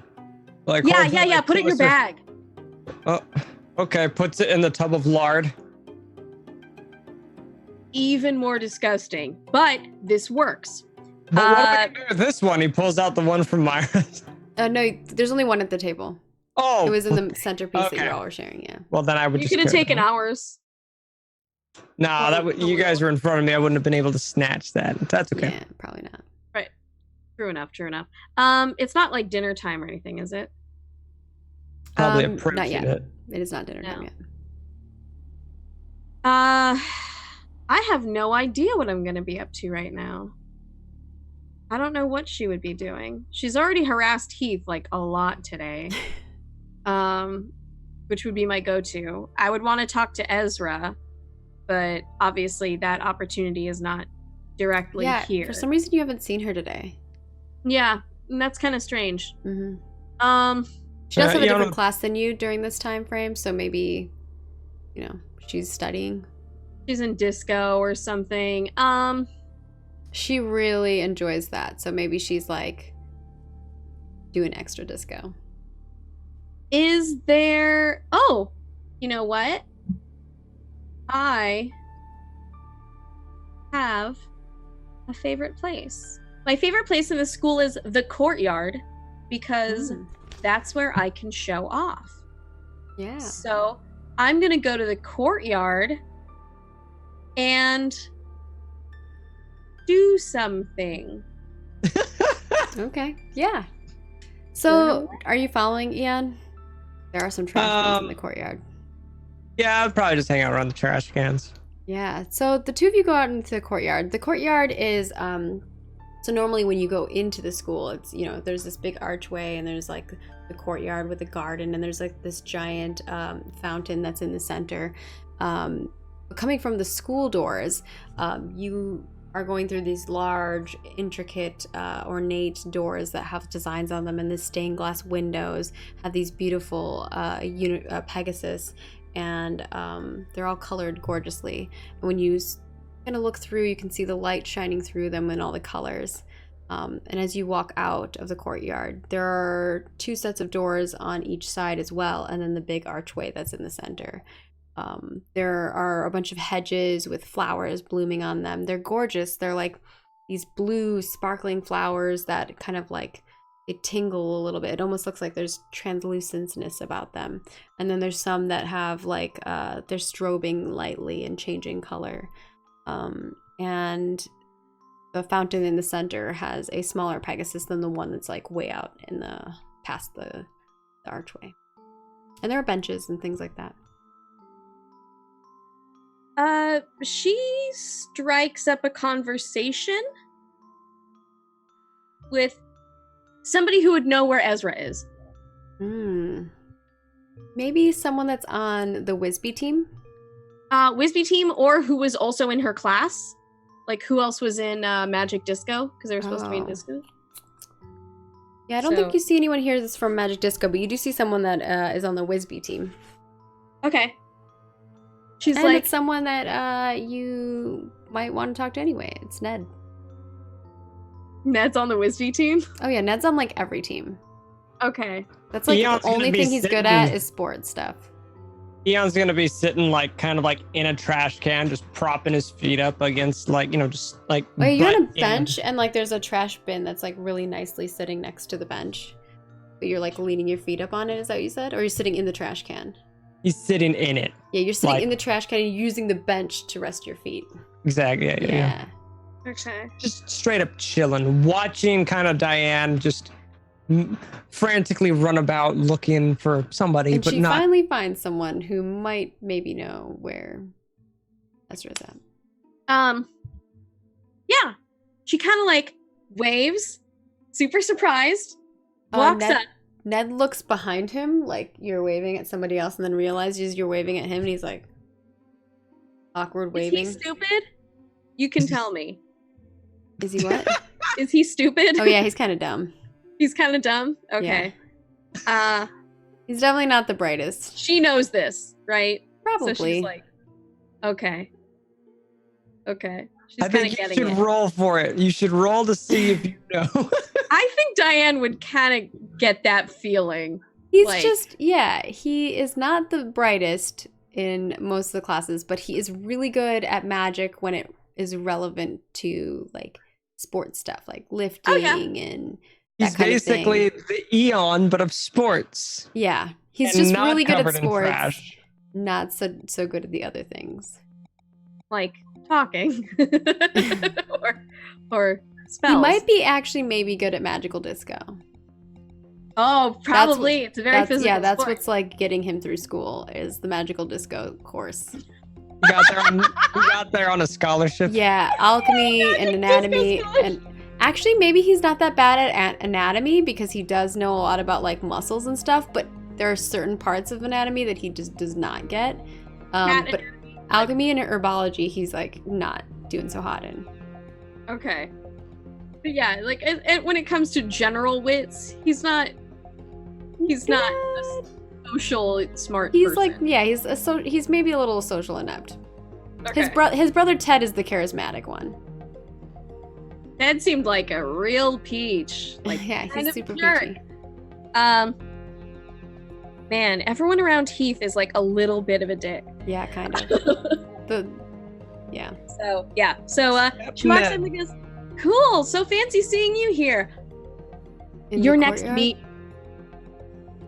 Like yeah. Put it in your bag. Oh, okay. Puts it in the tub of lard. Even more disgusting, but this works. But what do we do with this one? He pulls out the one from Myra's. No, there's only one at the table. Oh, it was in the centerpiece that you all were sharing. Yeah. Well, then I would. You could have taken ours. Nah, you guys were in front of me. I wouldn't have been able to snatch that. That's okay. Yeah, probably not. Right. True enough. It's not like dinner time or anything, is it? Probably not yet. It is not dinner time yet. I have no idea what I'm going to be up to right now. I don't know what she would be doing. She's already harassed Heath like a lot today. Which would be my go-to. I would want to talk to Ezra, but obviously that opportunity is not directly here. For some reason you haven't seen her today. Yeah, and that's kind of strange. Mm-hmm. She does have a different class than you during this time frame, so maybe, she's studying. She's in disco or something. She really enjoys that, so maybe she's like doing extra disco. Is there... Oh, you know what? I have a favorite place. My favorite place in the school is the courtyard, because that's where I can show off. Yeah. So I'm going to go to the courtyard and do something. Okay. Yeah. So are you following Ian? There are some trash cans in the courtyard. Yeah, I'd probably just hang out around the trash cans. Yeah. So the two of you go out into the courtyard. The courtyard is so normally when you go into the school, it's there's this big archway, and there's like the courtyard with a garden, and there's like this giant fountain that's in the center. Coming from the school doors, you are going through these large, intricate, ornate doors that have designs on them, and the stained glass windows have these beautiful Pegasus, and they're all colored gorgeously. And when you kind of look through, you can see the light shining through them in all the colors. And as you walk out of the courtyard, there are two sets of doors on each side as well, and then the big archway that's in the center. There are a bunch of hedges with flowers blooming on them. They're gorgeous. They're like these blue sparkling flowers that kind of like they tingle a little bit. It almost looks like there's translucentness about them. And then there's some that have like they're strobing lightly and changing color. And the fountain in the center has a smaller Pegasus than the one that's like way out in the past the archway. And there are benches and things like that. She strikes up a conversation with somebody who would know where Ezra is. Maybe someone that's on the Wisby team? Wisby team, or who was also in her class. Like, who else was in Magic Disco? Because they were supposed to be in disco. Yeah, I don't think you see anyone here that's from Magic Disco, but you do see someone that is on the Wisby team. Okay. She's and like, it's someone that you might want to talk to anyway. It's Ned. Ned's on the Wisby team? Oh yeah, Ned's on like every team. Okay. That's like Eon's the only thing he's good at is sports stuff. Eon's gonna be sitting like kind of like in a trash can, just propping his feet up against like, you know, just like. Wait, you're on a bench and like there's a trash bin that's like really nicely sitting next to the bench. But you're like leaning your feet up on it, is that what you said? Or you're sitting in the trash can? He's sitting in it. Yeah, you're sitting in the trash can and using the bench to rest your feet. Exactly, yeah. Okay. Just straight up chilling, watching kind of Diane just frantically run about looking for somebody, and but she not. finally finds someone who might maybe know where Ezra's at. Yeah. She kind of like waves, super surprised, walks up. Ned looks behind him like you're waving at somebody else and then realizes you're waving at him and he's like awkward waving. Is he stupid? You can tell me. Is he what? Is he stupid? Oh yeah, he's kind of dumb. He's kind of dumb? Okay. Yeah. He's definitely not the brightest. She knows this, right? Probably. So she's like, okay. Okay. She's I think you should roll for it. You should roll to see if you know. I think Diane would kind of get that feeling. He's like, just, yeah, he is not the brightest in most of the classes, but he is really good at magic when it is relevant to like sports stuff, like lifting and that he's basically the Eon, but of sports. Yeah, he's just really good at sports. Not so good at the other things, like talking or spells. He might be actually maybe good at magical disco. Oh, probably. It's a very physical Yeah, that's sport. what's like getting him through school is the magical disco course. We got there on a scholarship. Yeah, alchemy and anatomy, and actually maybe he's not that bad at anatomy because he does know a lot about like muscles and stuff, but there are certain parts of anatomy that he just does not get. But alchemy and herbology, he's like not doing so hot in. Okay. But yeah, like when it comes to general wits, he's not a social smart he's person. Like, yeah, he's maybe a little social inept. Okay. His brother Ted is the charismatic one. Ted seemed like a real peach. Like, yeah, he's super peachy. Man, everyone around Heath is like a little bit of a dick. Yeah, kind of. Yeah. So yeah. So she walks up and goes, "Cool, so fancy seeing you here. Your next meet."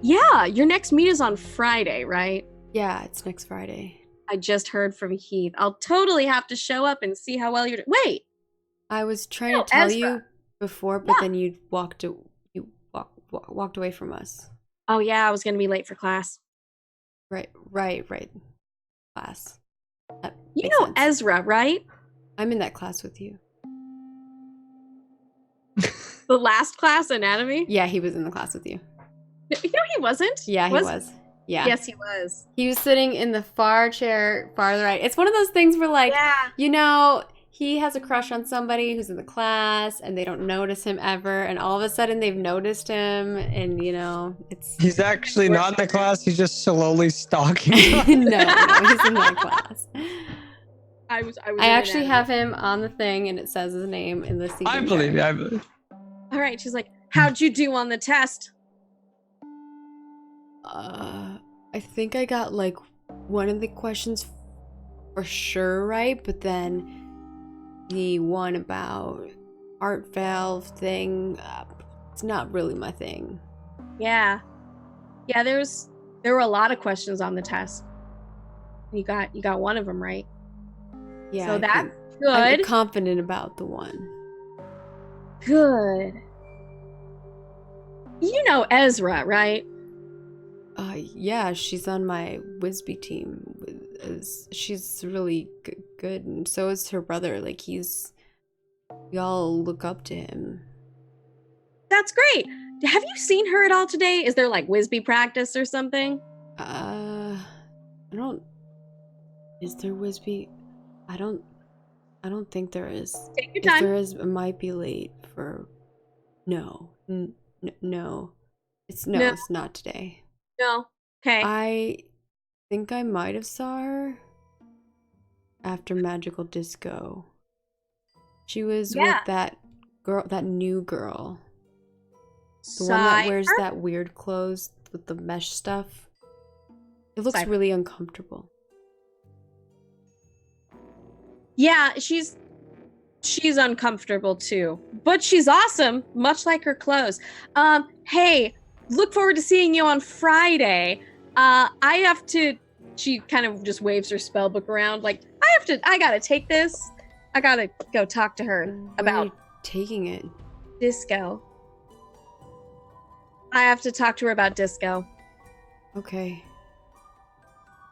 Yeah, your next meet is on Friday, right? Yeah, it's next Friday. I just heard from Heath. I'll totally have to show up and see how well you're doing. Wait! I was trying to tell you before, but then you walked away from us. Oh yeah, I was gonna be late for class. Right. Class. You know Ezra, right? I'm in that class with you. The last class, anatomy? Yeah, he was in the class with you. No, he wasn't. Yeah, he was. Yeah. Yes, he was. He was sitting in the far chair, farther right. It's one of those things where, like, you know, he has a crush on somebody who's in the class, and they don't notice him ever, and all of a sudden they've noticed him, and you know, it's. He's actually not in the class. He's just slowly stalking. no, he's in that class. I actually have him on the thing, and it says his name in the season. I believe you. All right, she's like, "How'd you do on the test?" I think I got like one of the questions for sure right, but then the one about art valve thing, it's not really my thing. Yeah, there were a lot of questions on the test. You got one of them right. Yeah, so that's good. I'm confident about the one. Good. You know Ezra, right? Yeah, she's on my Wisby team. She's really good, and so is her brother. Like, we all look up to him. That's great. Have you seen her at all today? Is there like Wisby practice or something? I don't. Is there Wisby? I don't think there is. Take your time. If there is, it might be late for. No, No. It's not today. No. Okay. I think I might have saw her after Magical Disco. She was with that girl, that new girl. The one that wears that weird clothes with the mesh stuff. It looks really uncomfortable. Yeah, she's uncomfortable too. But she's awesome, much like her clothes. Hey, look forward to seeing you on Friday. She kind of just waves her spell book around like, I gotta take this. I gotta go talk to her about taking it. Disco. I have to talk to her about disco. Okay.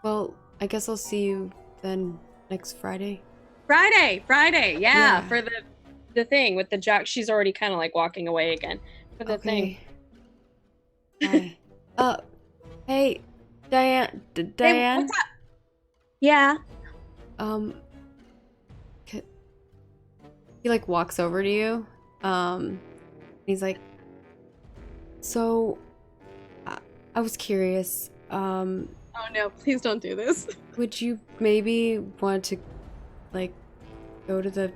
Well, I guess I'll see you then next Friday. Friday, yeah. For the thing with the jock. She's already kind of like walking away again for the thing. Bye. Hey, Diane. Hey, what's up? Yeah. He like walks over to you. He's like, so, I was curious. Oh no! Please don't do this. Would you maybe want to, like, go to the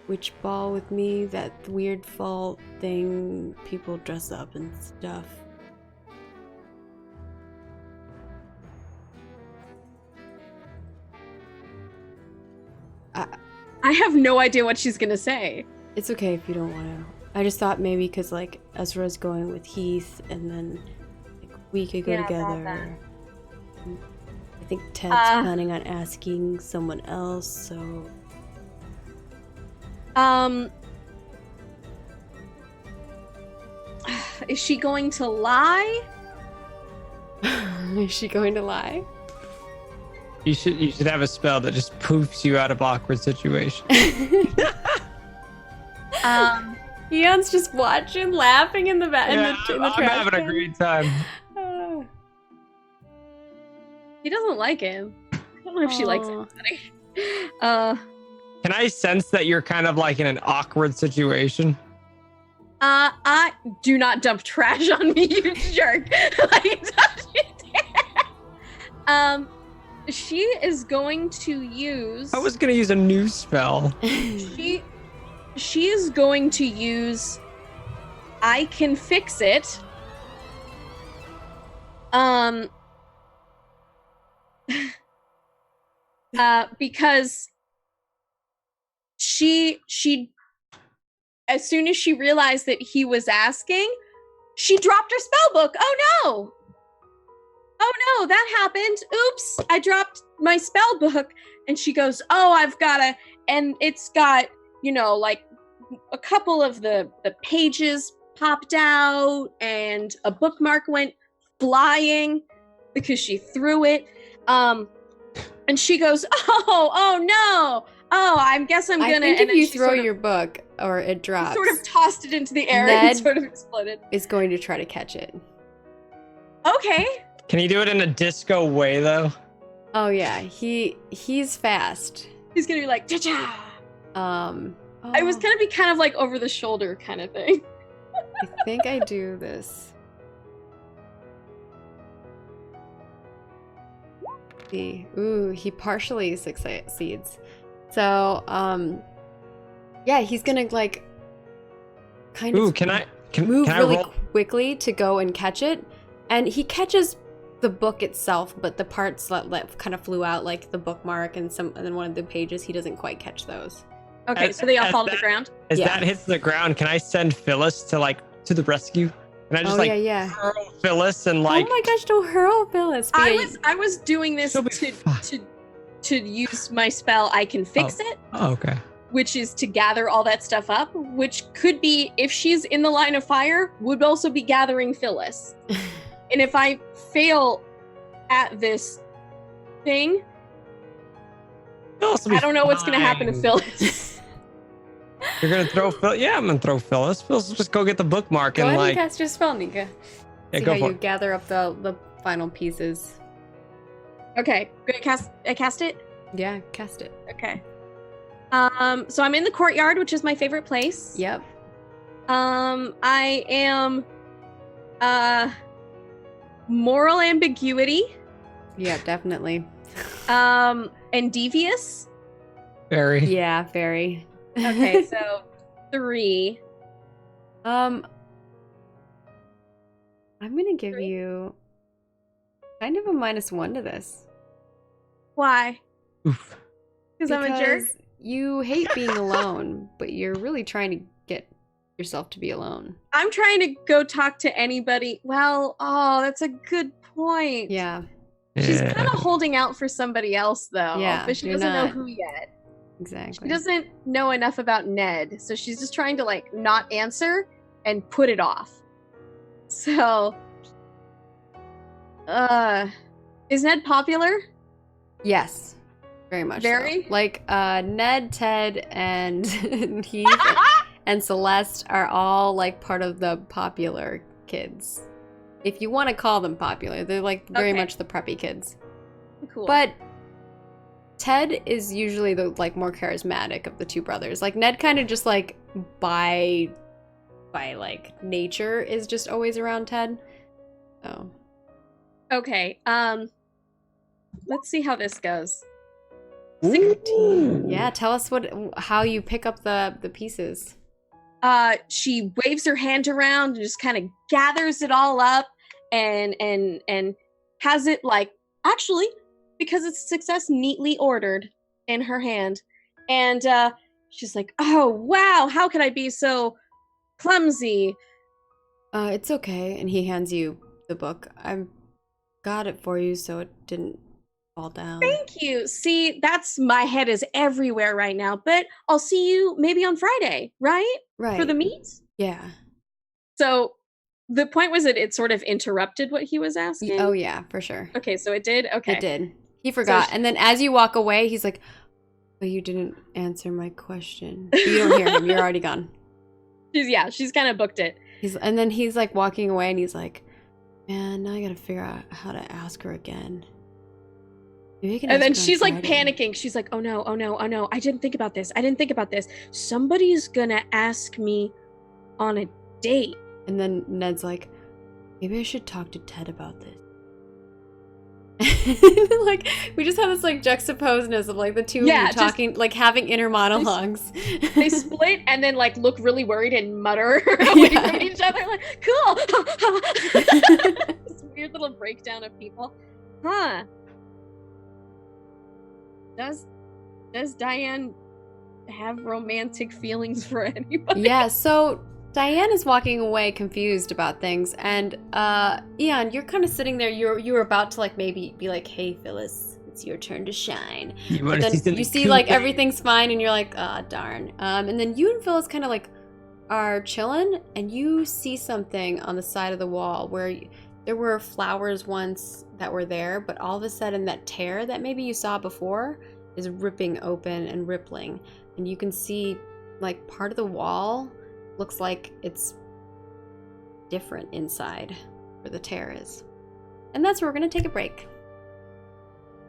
witch ball with me? That weird fall thing, people dress up and stuff. I have no idea what she's gonna say. It's okay if you don't want to. I just thought maybe because like Ezra's going with Heath, and then like, we could go together. I think Ted's planning on asking someone else, so. Is she going to lie? Is she going to lie? You should have a spell that just poofs you out of awkward situations. Eon's just watching, laughing in the back. Yeah, I'm having a great time. He doesn't like him. I don't know if she likes anybody. Can I sense that you're kind of like in an awkward situation? I do not dump trash on me, you jerk. She is going to use. I was gonna use a new spell. She is going to use. I can fix it. Because she as soon as she realized that he was asking, she dropped her spell book. Oh no, that happened. Oops, I dropped my spell book. And she goes, oh, I've gotta, and it's got, like a couple of the pages popped out and a bookmark went flying because she threw it. And she goes, oh no. Oh, I guess I'm gonna. I think if you throw your book or it drops, sort of tossed it into the air and it sort of exploded. Is going to try to catch it. Okay. Can you do it in a disco way though? Oh yeah, he's fast. He's gonna be like, cha-cha. I was gonna be kind of like over the shoulder kind of thing. I think I do this. Ooh, he partially succeeds. So, yeah, he's gonna like kind of move really quickly to go and catch it, and he catches the book itself, but the parts that kind of flew out, like the bookmark and then one of the pages, he doesn't quite catch those. Okay, so they all fall to the ground. As that hits the ground, can I send Phyllis to the rescue? And I just hurl Phyllis and like. Oh my gosh! Don't hurl Phyllis. I was doing this to use my spell. I can fix it. Oh, okay. Which is to gather all that stuff up, which could be, if she's in the line of fire, would also be gathering Phyllis. And if I fail at this thing, I don't know what's going to happen to Phyllis. You're going to throw Phyllis? Yeah, I'm going to throw Phyllis. Phyllis, just go get the bookmark go and ahead and cast your spell, Nika. Yeah, see go how for you it. gather up the final pieces. Okay, I cast it? Yeah, cast it. Okay. So I'm in the courtyard, which is my favorite place. Yep. I am moral ambiguity. Yeah, definitely. And devious. Very. Yeah, very. Okay, so 3. I'm gonna give you kind of a -1 to this. Why? Oof. Because I'm a jerk? You hate being alone, but you're really trying to get yourself to be alone. I'm trying to go talk to anybody. Well, oh, that's a good point. Yeah. She's kind of holding out for somebody else, though. Yeah, But she you're doesn't know not. who yet. Exactly. She doesn't know enough about Ned, so she's just trying to, like, not answer and put it off. So, is Ned popular? Yes. Very much Very? so. Like, Ned, Ted, and Heath and Celeste are all, like, part of the popular kids. If you want to call them popular. They're, like, very much the preppy kids. Cool. But Ted is usually the, like, more charismatic of the two brothers. Like, Ned kind of just, like, by like, nature is just always around Ted. So. Okay, let's see how this goes. 16. Yeah, tell us how you pick up the pieces. She waves her hand around and just kind of gathers it all up and has it, like, actually, because it's a success, neatly ordered in her hand. And she's like, oh, wow, how could I be so clumsy? It's okay. And he hands you the book. I got it for you so it didn't fall down. Thank you. See, my head is everywhere right now, but I'll see you maybe on Friday, right? Right. For the meet? Yeah. So the point was that it sort of interrupted what he was asking? Oh, yeah, for sure. Okay, so it did? Okay. It did. He forgot. And then as you walk away, he's like, oh, you didn't answer my question. But you don't hear him. You're already gone. She's kind of booked it. And then he's like walking away and he's like, man, now I gotta figure out how to ask her again. And then she's like panicking. She's like, oh no, oh no, oh no. I didn't think about this. Somebody's gonna ask me on a date. And then Ned's like, maybe I should talk to Ted about this. Like, we just have this like juxtaposedness of like the two of you talking, like having inner monologues. They split and then like look really worried and mutter at each other like, cool. This weird little breakdown of people. Huh. Does Diane have romantic feelings for anybody? Yeah, so Diane is walking away confused about things, and Ian, you're kind of sitting there. You were about to like maybe be like, "Hey, Phyllis, it's your turn to shine." But then you see like everything's fine, and you're like, "Ah, darn." And then you and Phyllis kind of like are chilling, and you see something on the side of the wall where there were flowers once that were there, but all of a sudden that tear that maybe you saw before is ripping open and rippling, and you can see like part of the wall looks like it's different inside where the tear is. And that's where we're going to take a break.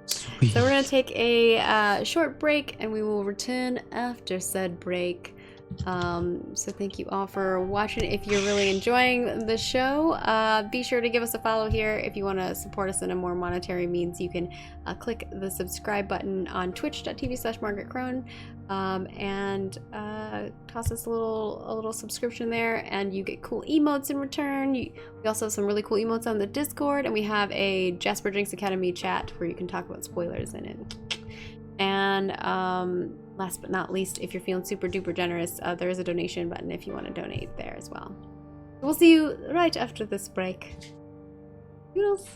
Sweet. So we're going to take a short break, and we will return after said break. So thank you all for watching. If you're really enjoying the show, be sure to give us a follow here. If you want to support us in a more monetary means, you can click the subscribe button on twitch.tv/MargaretCrone, and toss us a little subscription there, and you get cool emotes in return. We also have some really cool emotes on the Discord, and we have a Jasper Jinx Academy chat where you can talk about spoilers in it. And last but not least, if you're feeling super duper generous, there is a donation button if you want to donate there as well. We'll see you right after this break. Toodles.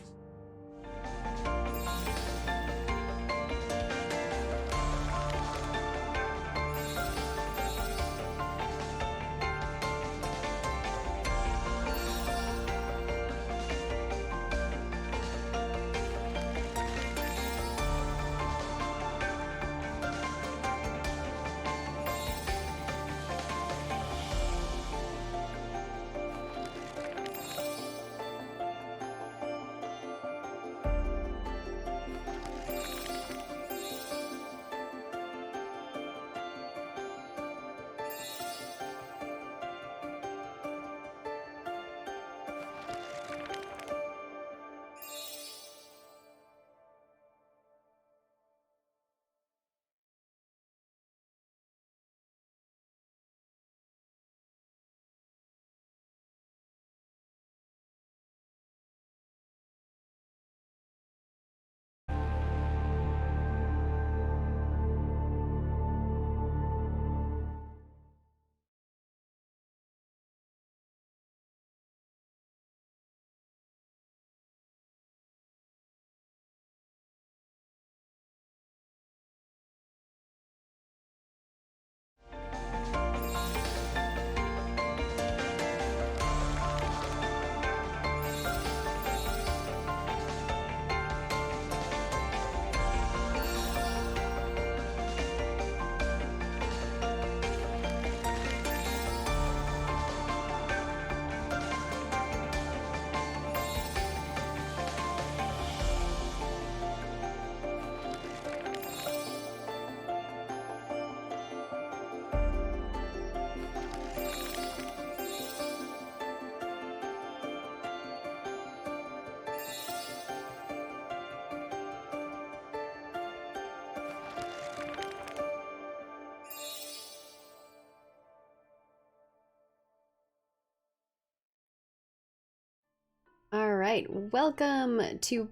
right, welcome to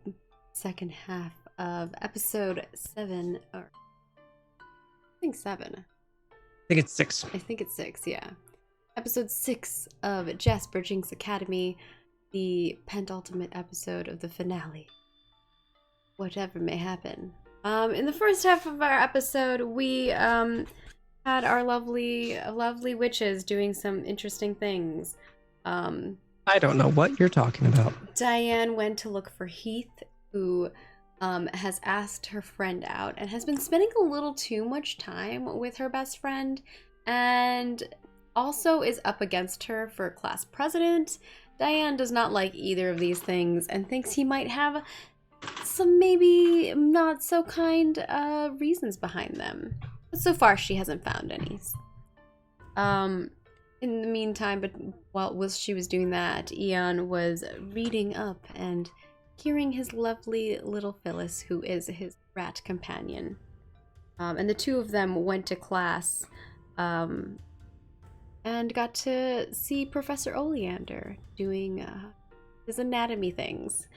second half of episode 7, or I think 7. I think it's 6. I think it's 6, yeah. Episode 6 of Jasper Jinx Academy, the penultimate episode of the finale. Whatever may happen. In the first half of our episode, we had our lovely witches doing some interesting things. I don't know what you're talking about. Diane went to look for Heath, who has asked her friend out and has been spending a little too much time with her best friend, and also is up against her for class president. Diane does not like either of these things and thinks he might have some maybe not so kind reasons behind them. But so far she hasn't found any. In the meantime, but while she was doing that, Eon was reading up and hearing his lovely little PHILLIS, who is his rat companion. And the two of them went to class and got to see Professor Oleander doing his anatomy things,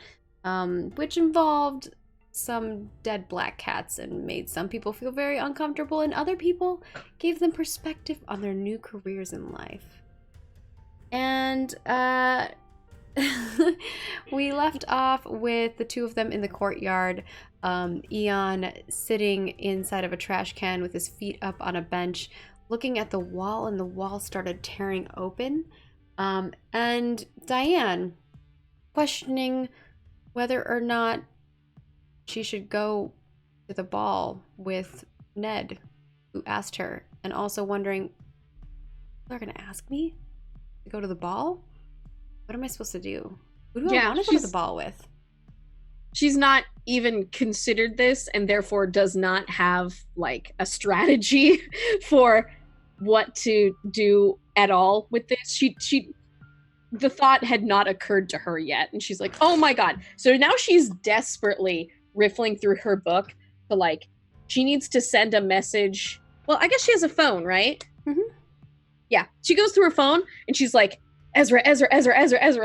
which involved some dead black cats and made some people feel very uncomfortable, and other people gave them perspective on their new careers in life. And we left off with the two of them in the courtyard, Eon sitting inside of a trash can with his feet up on a bench, looking at the wall, and the wall started tearing open, and Diane questioning whether or not she should go to the ball with Ned, who asked her, and also wondering, they're gonna ask me to go to the ball? What am I supposed to do? Who do I want to go to the ball with? She's not even considered this, and therefore does not have like a strategy for what to do at all with this. The thought had not occurred to her yet, and she's like, oh my god. So now she's desperately riffling through her book to, like, she needs to send a message. Well, I guess she has a phone, right? Mm-hmm. Yeah, she goes through her phone and she's like, Ezra,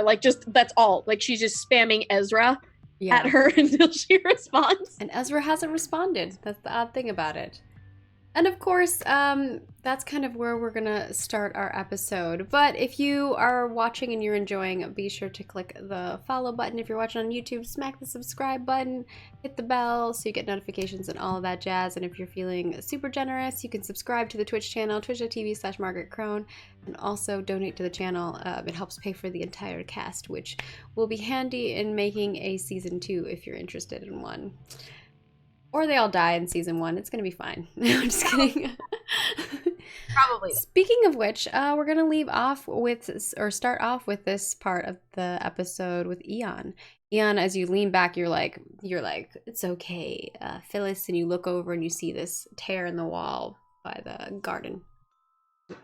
like, just, that's all. Like, she's just spamming Ezra at her until she responds. And Ezra hasn't responded. That's the odd thing about it. And of course, that's kind of where we're gonna start our episode. But if you are watching and you're enjoying, be sure to click the follow button. If you're watching on YouTube, smack the subscribe button, hit the bell so you get notifications and all of that jazz. And if you're feeling super generous, you can subscribe to the Twitch channel, twitch.tv/MargaretCrone, and also donate to the channel. It helps pay for the entire cast, which will be handy in making a season 2 if you're interested in one. Or they all die in season 1. It's gonna be fine. No, I'm just kidding. Probably. Speaking of which, we're gonna start off with this part of the episode with Eon. Eon, as you lean back, you're like, it's okay, PHILLIS, and you look over and you see this tear in the wall by the garden.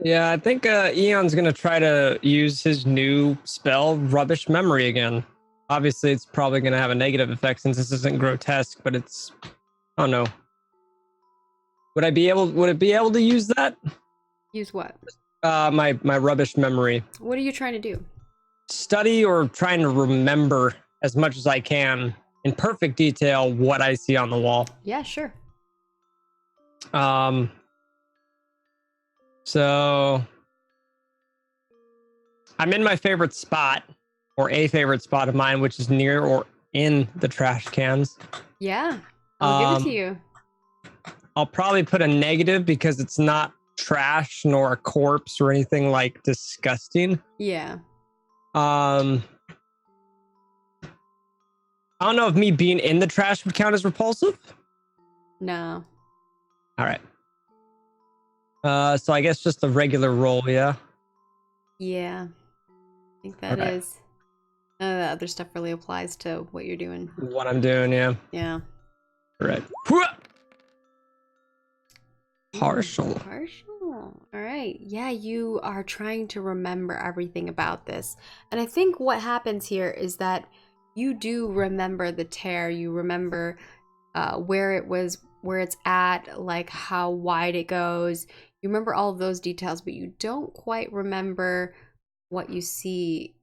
Yeah, I think Eon's gonna try to use his new spell, Rubbish Memory, again. Obviously, it's probably gonna have a negative effect since this isn't grotesque, but it's, I don't know. Would it be able to use that? Use what? My Rubbish Memory. What are you trying to do? Study or trying to remember as much as I can in perfect detail what I see on the wall. Yeah, sure. So I'm in my favorite spot, or a favorite spot of mine, which is near or in the trash cans. Yeah, I'll give it to you. I'll probably put a negative because it's not trash nor a corpse or anything like disgusting. Yeah. I don't know if me being in the trash would count as repulsive. No. All right. So I guess just the regular roll, yeah? Yeah. I think that is. The other stuff really applies to what you're doing. What I'm doing, yeah. Yeah. All right. Partial. All right. Yeah, you are trying to remember everything about this. And I think what happens here is that you do remember the tear. You remember where it was, where it's at, like how wide it goes. You remember all of those details, but you don't quite remember what you see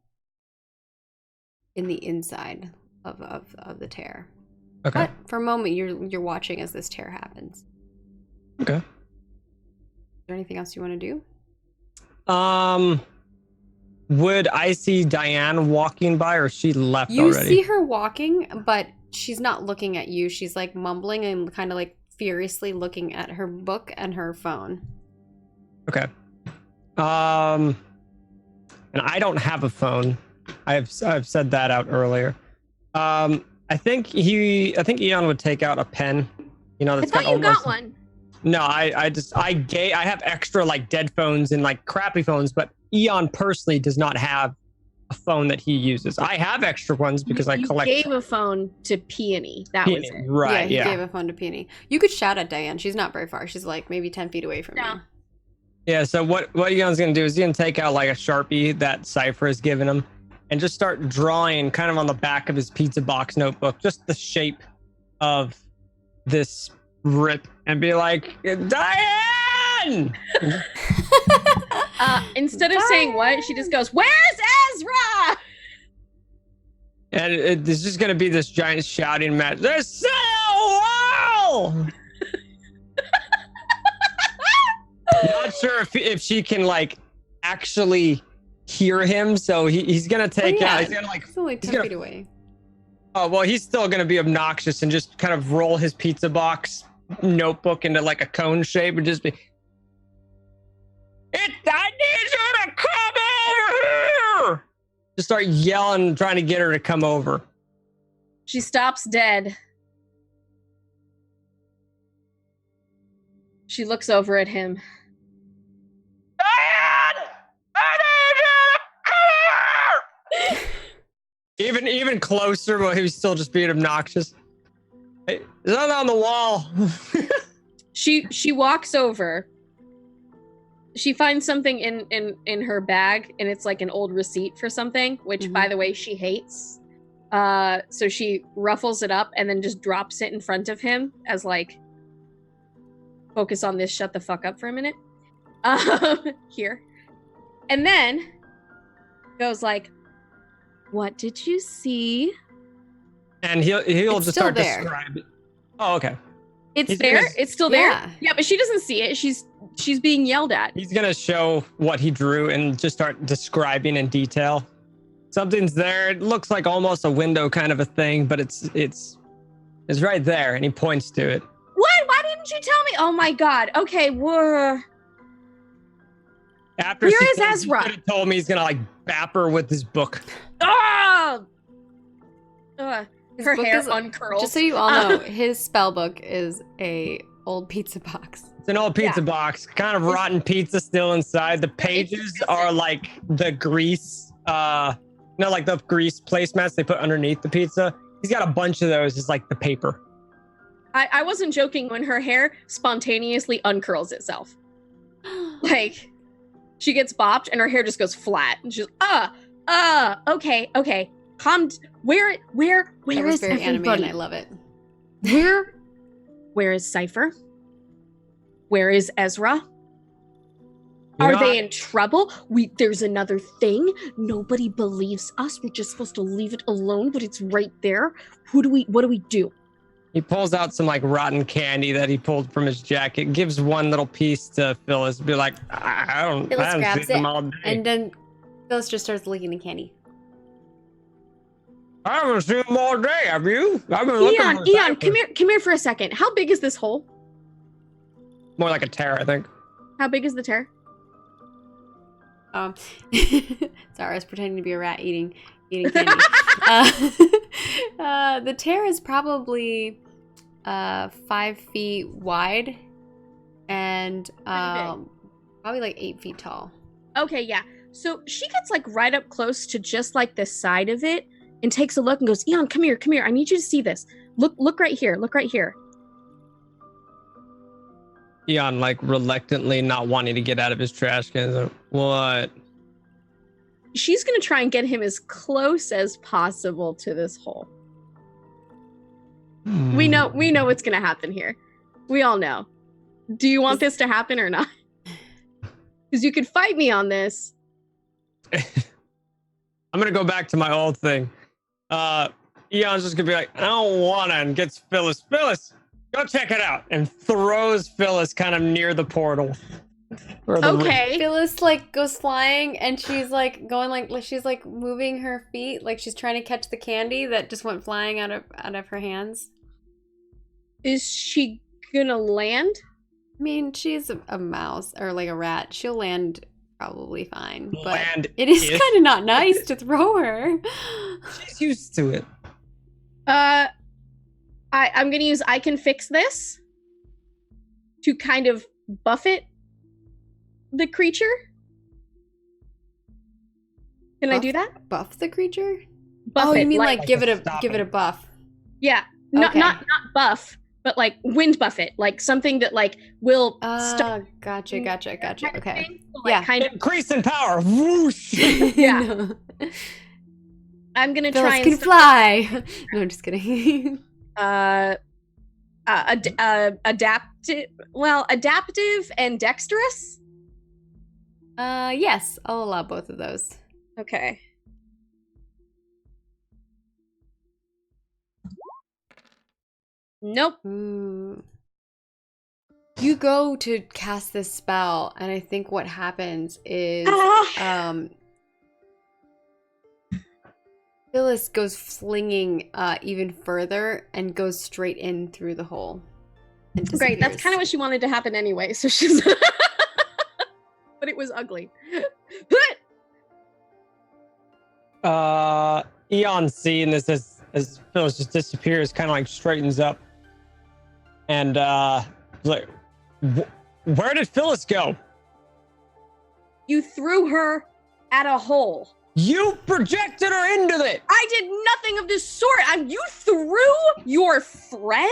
in the inside of the tear. Okay. But for a moment, you're watching as this tear happens. Okay. Is there anything else you want to do? Would I see Diane walking by, or she left You already? see her walking, but she's not looking at you. She's like mumbling and kind of like furiously looking at her book and her phone. Okay. And I don't have a phone. I've said that out earlier. I think Eon would take out a pen. You know, that's I thought you almost... got one. No, I have extra like dead phones and like crappy phones, but Eon personally does not have a phone that he uses. I have extra ones because I collect. You gave a phone to Peony. That was it. Right. Yeah, he gave a phone to Peony. You could shout at Diane. She's not very far. She's like maybe 10 feet away from you. Yeah, so what Eon's gonna do is he's gonna take out like a Sharpie that Cypher has given him and just start drawing kind of on the back of his pizza box notebook, just the shape of this rip, and be like, Diane! Instead of saying what, she just goes, "Where's Ezra?" And it's just gonna be this giant shouting match. There's so wall! Not sure if she can like actually hear him, so he's gonna take out. He's gonna like. It's only 10 feet away. Oh well, he's still gonna be obnoxious and just kind of roll his pizza box notebook into like a cone shape and just be. I need you to come over here! Just start yelling, trying to get her to come over. She stops dead. She looks over at him. Diane! I need you to come here! Even closer, but he was still just being obnoxious. Hey, there's nothing on the wall. She walks over. She finds something in her bag, and it's like an old receipt for something, which, by the way, she hates. So she ruffles it up and then just drops it in front of him as like, focus on this, shut the fuck up for a minute. Here. And then goes like, what did you see? And he'll It's just still start there. describing. Oh, okay. It's there? It's still there? Yeah. Yeah, but she doesn't see it. She's being yelled at. He's gonna show what he drew and just start describing in detail. Something's there. It looks like almost a window kind of a thing, but it's right there, and he points to it. What? Why didn't you tell me? Oh my god. Okay, After Where is Ezra? He could have told me he's gonna like bap her with his book. Oh! His Her book hair is- uncurls. Just so you all know, his spell book is a old pizza box. It's an old pizza box, kind of rotten pizza still inside. The pages are like the grease, like the grease placemats they put underneath the pizza. He's got a bunch of those, just like the paper. I wasn't joking when her hair spontaneously uncurls itself. Like, she gets bopped and her hair just goes flat. And she's, okay. Where That was is very anime, everybody? and I love it. Where is Cypher? Where is Ezra? You Are know, they in trouble? There's another thing. Nobody believes us. We're just supposed to leave it alone, but it's right there. What do we do? He pulls out some like rotten candy that he pulled from his jacket, gives one little piece to Phyllis, be like, I haven't grabs seen them it, all day. and then Phyllis just starts licking the candy. I haven't seen them all day, have you? I've been looking for Eon, come here for a second. How big is this hole? More like a tear, I think. How big is the tear? Sorry, I was pretending to be a rat eating candy. The tear is probably 5 feet wide and probably like 8 feet tall. Okay, yeah. So she gets like right up close to just like the side of it and takes a look and goes, Eon, come here. I need you to see this. Look right here. Eon, like, reluctantly not wanting to get out of his trash can. Like, what? She's going to try and get him as close as possible to this hole. We know what's going to happen here. We all know. Do you want this to happen or not? Because you could fight me on this. I'm going to go back to my old thing. Eon's just gonna be like, I don't wanna, and gets Phyllis. Phyllis, go check it out, and throws Phyllis kind of near the portal. Okay. Phyllis like goes flying, and she's like going like she's like moving her feet, like she's trying to catch the candy that just went flying out of her hands. Is she gonna land? I mean, she's a mouse or like a rat. She'll land probably fine, but it is kind of not nice to throw her. She's used to it. I'm gonna use I can fix this to kind of buffet the creature. Can I do that? Buff the creature? Buff you it, mean like give it a buff? Yeah, not buff, but like wind buff it, like something that like will stop. Gotcha. Okay. So, like, kind of increase in power. Whoosh. Yeah. No. I'm gonna Phyllis try and can fly. No, I'm just kidding. Adaptive and dexterous. Yes, I'll allow both of those. Okay. Nope. You go to cast this spell, and I think what happens is Phyllis goes flinging even further and goes straight in through the hole. Great, that's kind of what she wanted to happen anyway, so she's but it was ugly. Eon seeing this as Phyllis just disappears, kind of like straightens up. And like, where did Phyllis go? You threw her at a hole. You projected her into it. I did nothing of this sort. You threw your friend?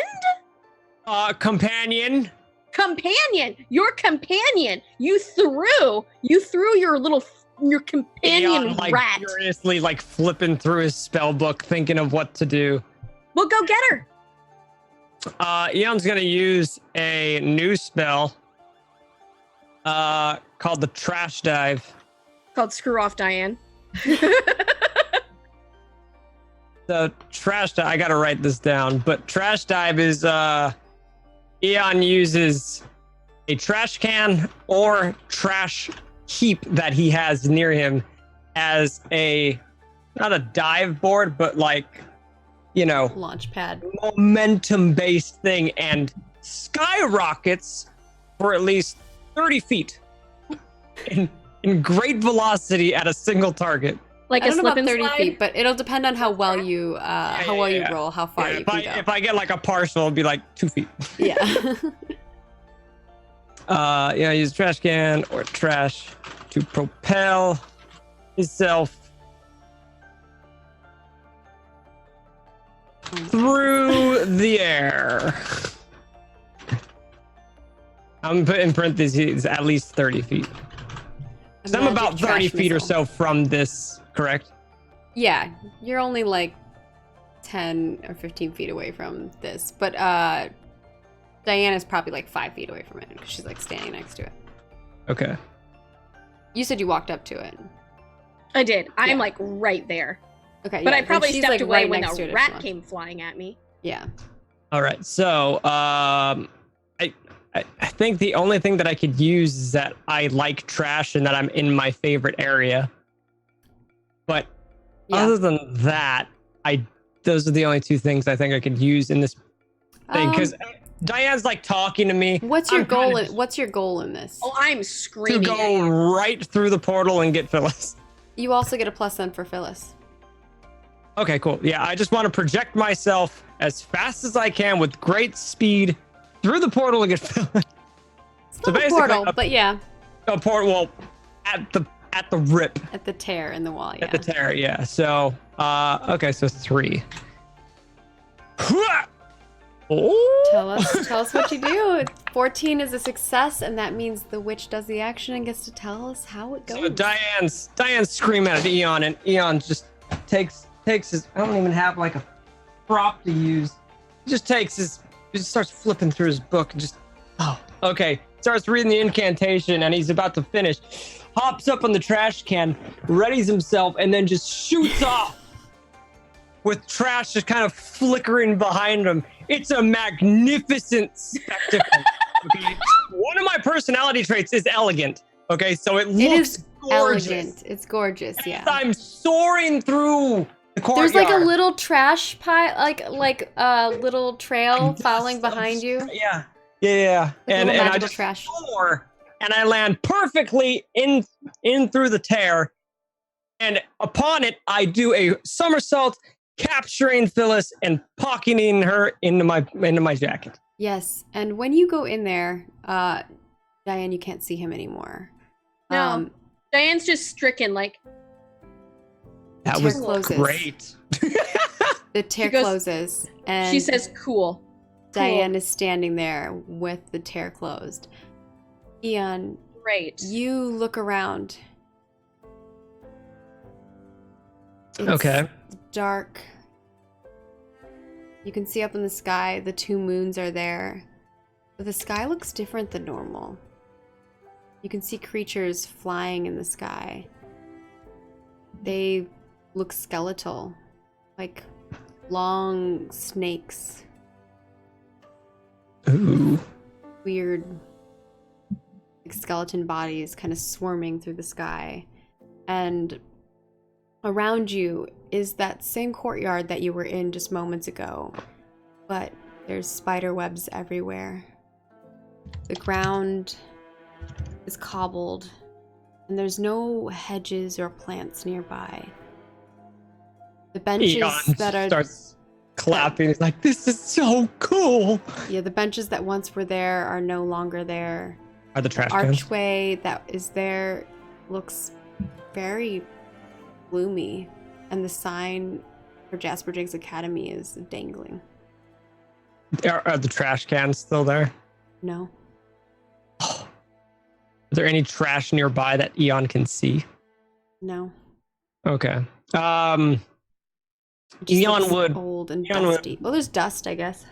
Companion. Companion. Your companion. You threw your companion Eon, like, rat. Furiously, like flipping through his spell book, thinking of what to do. Well, go get her. Eon's gonna use a new spell called the Trash Dive. Called Screw Off Diane. The Trash Dive, I gotta write this down, but Trash Dive is Eon uses a trash can or trash heap that he has near him as not a dive board, but like, you know, launch pad, momentum based thing, and skyrockets for at least 30 feet in great velocity at a single target. Like I don't know about 30 slide? feet, but it'll depend on how well you you roll, how far you can go. If I get like a partial, it'll be like 2 feet. Yeah. Use trash can or trash to propel himself through the air. I'm putting in parentheses at least 30 feet. So I'm about 30 feet or so from this, correct? Yeah, you're only like 10 or 15 feet away from this, but Diana's probably like 5 feet away from it because she's like standing next to it. Okay. You said you walked up to it. I did. I'm like right there. Okay, but I probably stepped like away right when next to a it rat came flying at me. Yeah. All right. So, I think the only thing that I could use is that I like trash and that I'm in my favorite area. But other than that, those are the only two things I think I could use in this thing, because Diane's like talking to me. What's your goal? What's your goal in this? Oh, I'm screaming. To go right through the portal and get Phyllis. You also get a plus then for Phyllis. Okay, cool. Yeah, I just want to project myself as fast as I can with great speed through the portal to get Phyllis. It's not a portal, but yeah. A portal, well, at the rip. At the tear in the wall, yeah. At the tear, yeah. So, okay, so 3. Oh. Tell us what you do. 14 is a success, and that means the witch does the action and gets to tell us how it goes. So Diane's screaming at Eon, and Eon just takes his. I don't even have like a prop to use. He just starts flipping through his book and just. Oh, okay. Starts reading the incantation, and he's about to finish. Hops up on the trash can, readies himself, and then just shoots off with trash just kind of flickering behind him. It's a magnificent spectacle. Okay? One of my personality traits is elegant. Okay, so it looks gorgeous. Elegant. It's gorgeous, yeah. I'm soaring through the courtyard. There's like a little trash pile, like a little trail following behind you. Yeah. Like And I just trash. soar, and I land perfectly in through the tear. And upon it, I do a somersault, capturing PHILLIS and pocketing her into my jacket. Yes, and when you go in there, Diane, you can't see him anymore. No, Diane's just stricken. Like that was great. The tear closes, and she says, "Cool." Diane is standing there with the tear closed. Ian, great. You look around. It's okay. Dark. You can see up in the sky, the 2 moons are there. But the sky looks different than normal. You can see creatures flying in the sky. They look skeletal, like long snakes. Ooh. Weird like skeleton bodies kind of swarming through the sky. And around you is that same courtyard that you were in just moments ago, but there's spider webs everywhere. The ground is cobbled, and there's no hedges or plants nearby. The benches starts clapping. He's like, "This is so cool." Yeah, the benches that once were there are no longer there. Are the trash cans? The archway that is there looks very gloomy, and the sign for Jasper Jinx Academy is dangling. Are the trash cans still there? No. Oh. Is there any trash nearby that Eon can see? No. Okay. Eon would old and dusty. Well, there's dust, I guess.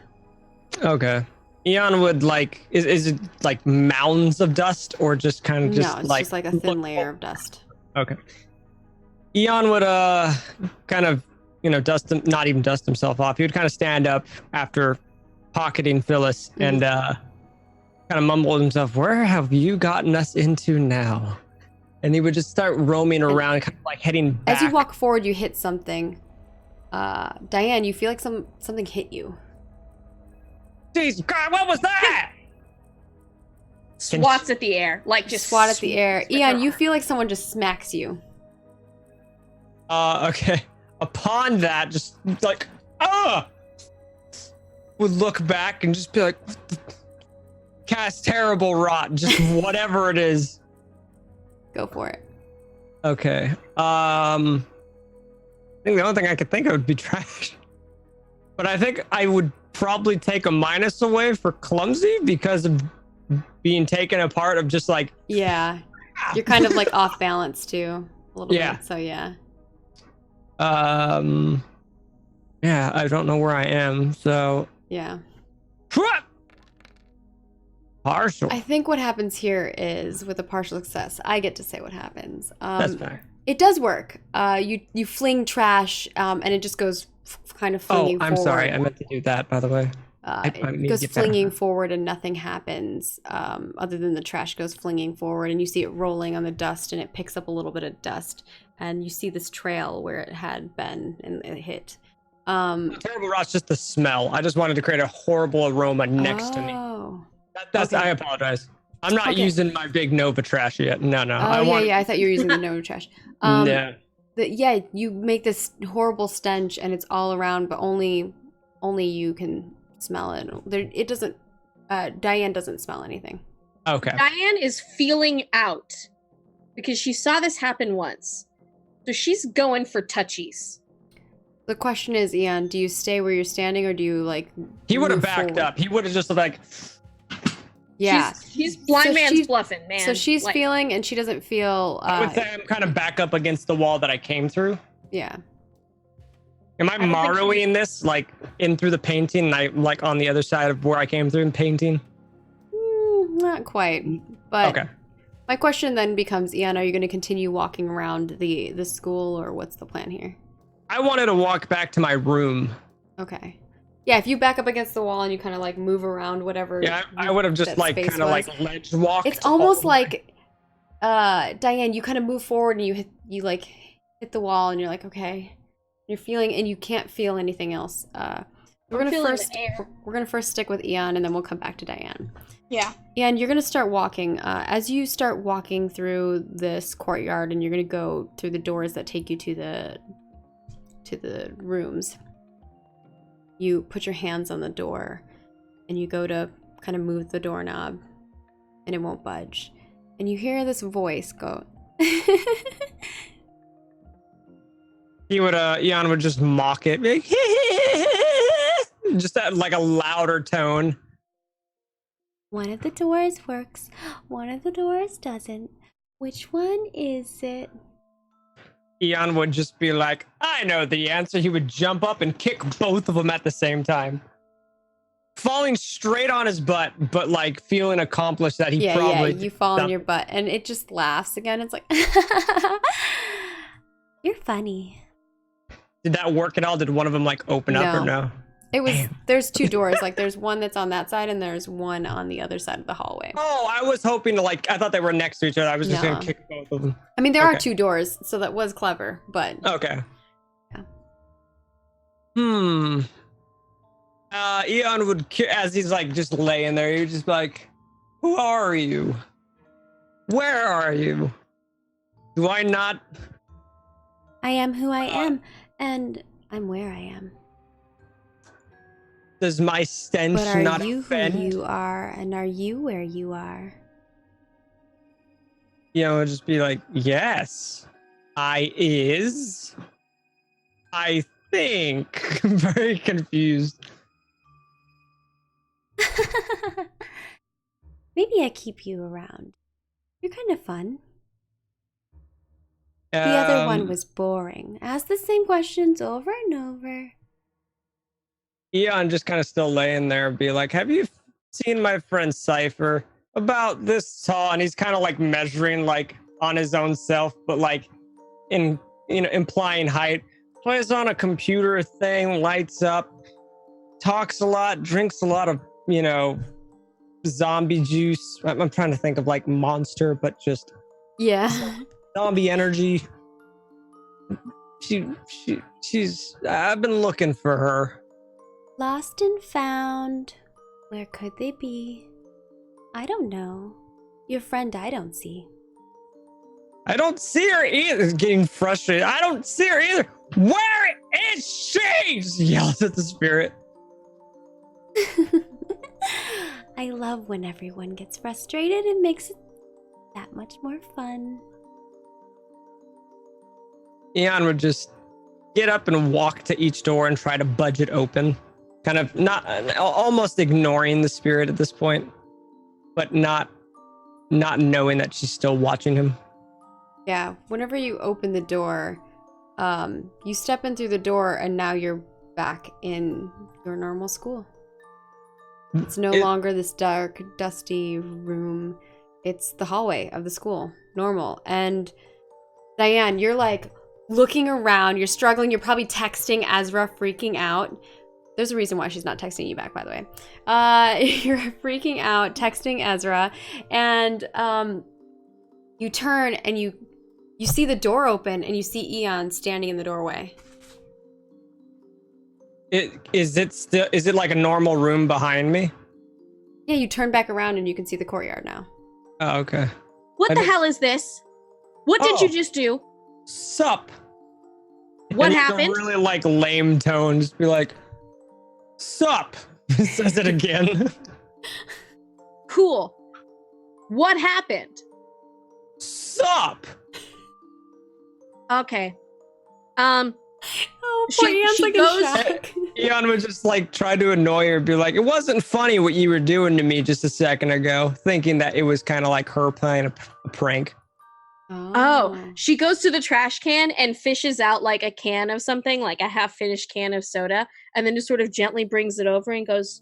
Okay. Eon would like is it like mounds of dust or just kind of just no, it's like just like a thin layer of dust. Okay. Eon would kind of not even dust himself off. He would kind of stand up after pocketing PHILLIS and kind of mumble to himself, "Where have you gotten us into now?" And he would just start roaming around, kind of like heading back. As you walk forward, you hit something. Diane, you feel like something hit you. Jeez, God, what was that? Swats at the air, like just swat at the air. Ian, you feel like someone just smacks you. Okay. Upon that, just like, would look back and just be like, cast terrible rot, just whatever it is. Go for it. Okay. I think the only thing I could think of would be trash. But I think I would probably take a minus away for clumsy because of being taken apart of just like... Yeah. You're kind of like off balance too. A little bit. So yeah. Yeah, I don't know where I am, so... Yeah. Partial. I think what happens here is with a partial success, I get to say what happens. That's fair. It does work. You fling trash, and it just goes kind of flinging forward. I'm sorry. I meant to do that, by the way. It goes flinging forward and nothing happens other than the trash goes flinging forward, and you see it rolling on the dust, and it picks up a little bit of dust, and you see this trail where it had been and it hit. Terrible rot's just the smell. I just wanted to create a horrible aroma next to me. That's okay. I apologize. I'm not using my big Nova trash yet. No. I thought you were using the Nova trash. No. You make this horrible stench, and it's all around, but only you can smell it. It doesn't. Diane doesn't smell anything. Okay. Diane is feeling out because she saw this happen once, so she's going for touchies. The question is, Ian, do you stay where you're standing, or do you like? He would have backed up. He would have just like. Yeah, she's blind man's bluffing, man. So she's feeling, and she doesn't feel. I would say I'm kind of back up against the wall that I came through. Yeah. Am I Maroing this like in through the painting, and I like on the other side of where I came through and painting? Not quite, but okay. My question then becomes, Ian, are you going to continue walking around the school, or what's the plan here? I wanted to walk back to my room. Okay. Yeah, if you back up against the wall and you kind of like move around whatever. Yeah, I would have just like kind of like ledge walked. It's almost like Diane, you kind of move forward and you like hit the wall and you're like, okay. You're feeling and you can't feel anything else. We're gonna first stick with Eon and then we'll come back to Diane. Yeah. And you're gonna start walking. As you start walking through this courtyard and you're gonna go through the doors that take you to the rooms. You put your hands on the door and you go to kind of move the doorknob and it won't budge. And you hear this voice go. Eon would just mock it. Just at like a louder tone. One of the doors works, one of the doors doesn't. Which one is it? Eon would just be like, I know the answer. He would jump up and kick both of them at the same time. Falling straight on his butt, but like feeling accomplished that he probably... Yeah, you fall on your butt and it just laughs again. It's like, you're funny. Did that work at all? Did one of them like open up or no? It was, there's two doors. Like there's one that's on that side and there's one on the other side of the hallway. Oh, I was hoping to like, I thought they were next to each other. I was just going to kick both of them. I mean, there are two doors, so that was clever, but. Okay. Yeah. Eon would, as he's like just laying there, he would just be like, who are you? Where are you? Do I not? I am who I am, and I'm where I am. Does my stench not offend? But are you who you are, and are you where you are? It would just be like, yes, I think. Very confused. Maybe I keep you around. You're kind of fun. The other one was boring. Ask the same questions over and over. Eon just kind of still laying there, be like, have you seen my friend Cypher? About this tall, and he's kind of like measuring like on his own self, but like implying height. Plays on a computer thing, lights up, talks a lot, drinks a lot of zombie juice. I'm trying to think of like Monster, but just zombie energy. She's I've been looking for her. Lost and found. Where could they be? I don't know. Your friend I don't see. I don't see her either. Getting frustrated. I don't see her either. Where is she? Just yells at the spirit. I love when everyone gets frustrated. It makes it that much more fun. Eon would just get up and walk to each door and try to budge it open. Kind of almost ignoring the spirit at this point, but not knowing that she's still watching him. Yeah, whenever you open the door, you step in through the door and now you're back in your normal school. It's no longer this dark, dusty room. It's the hallway of the school, normal. And Diane, you're like looking around, you're struggling, you're probably texting Ezra, freaking out. There's a reason why she's not texting you back, by the way. You're freaking out, texting Ezra, and you turn and you see the door open and you see Eon standing in the doorway. Is it like a normal room behind me? Yeah, you turn back around and you can see the courtyard now. Oh, okay. What the hell is this? What did you just do? Sup? What happened? A really like lame tone. Just be like, sup? Says it again. Cool. What happened? Sup? Okay. Oh, poor Eon's like in shock. Eon would just like try to annoy her, be like, it wasn't funny what you were doing to me just a second ago, thinking that it was kind of like her playing a prank. Oh, she goes to the trash can and fishes out like a can of something, like a half-finished can of soda, and then just sort of gently brings it over and goes,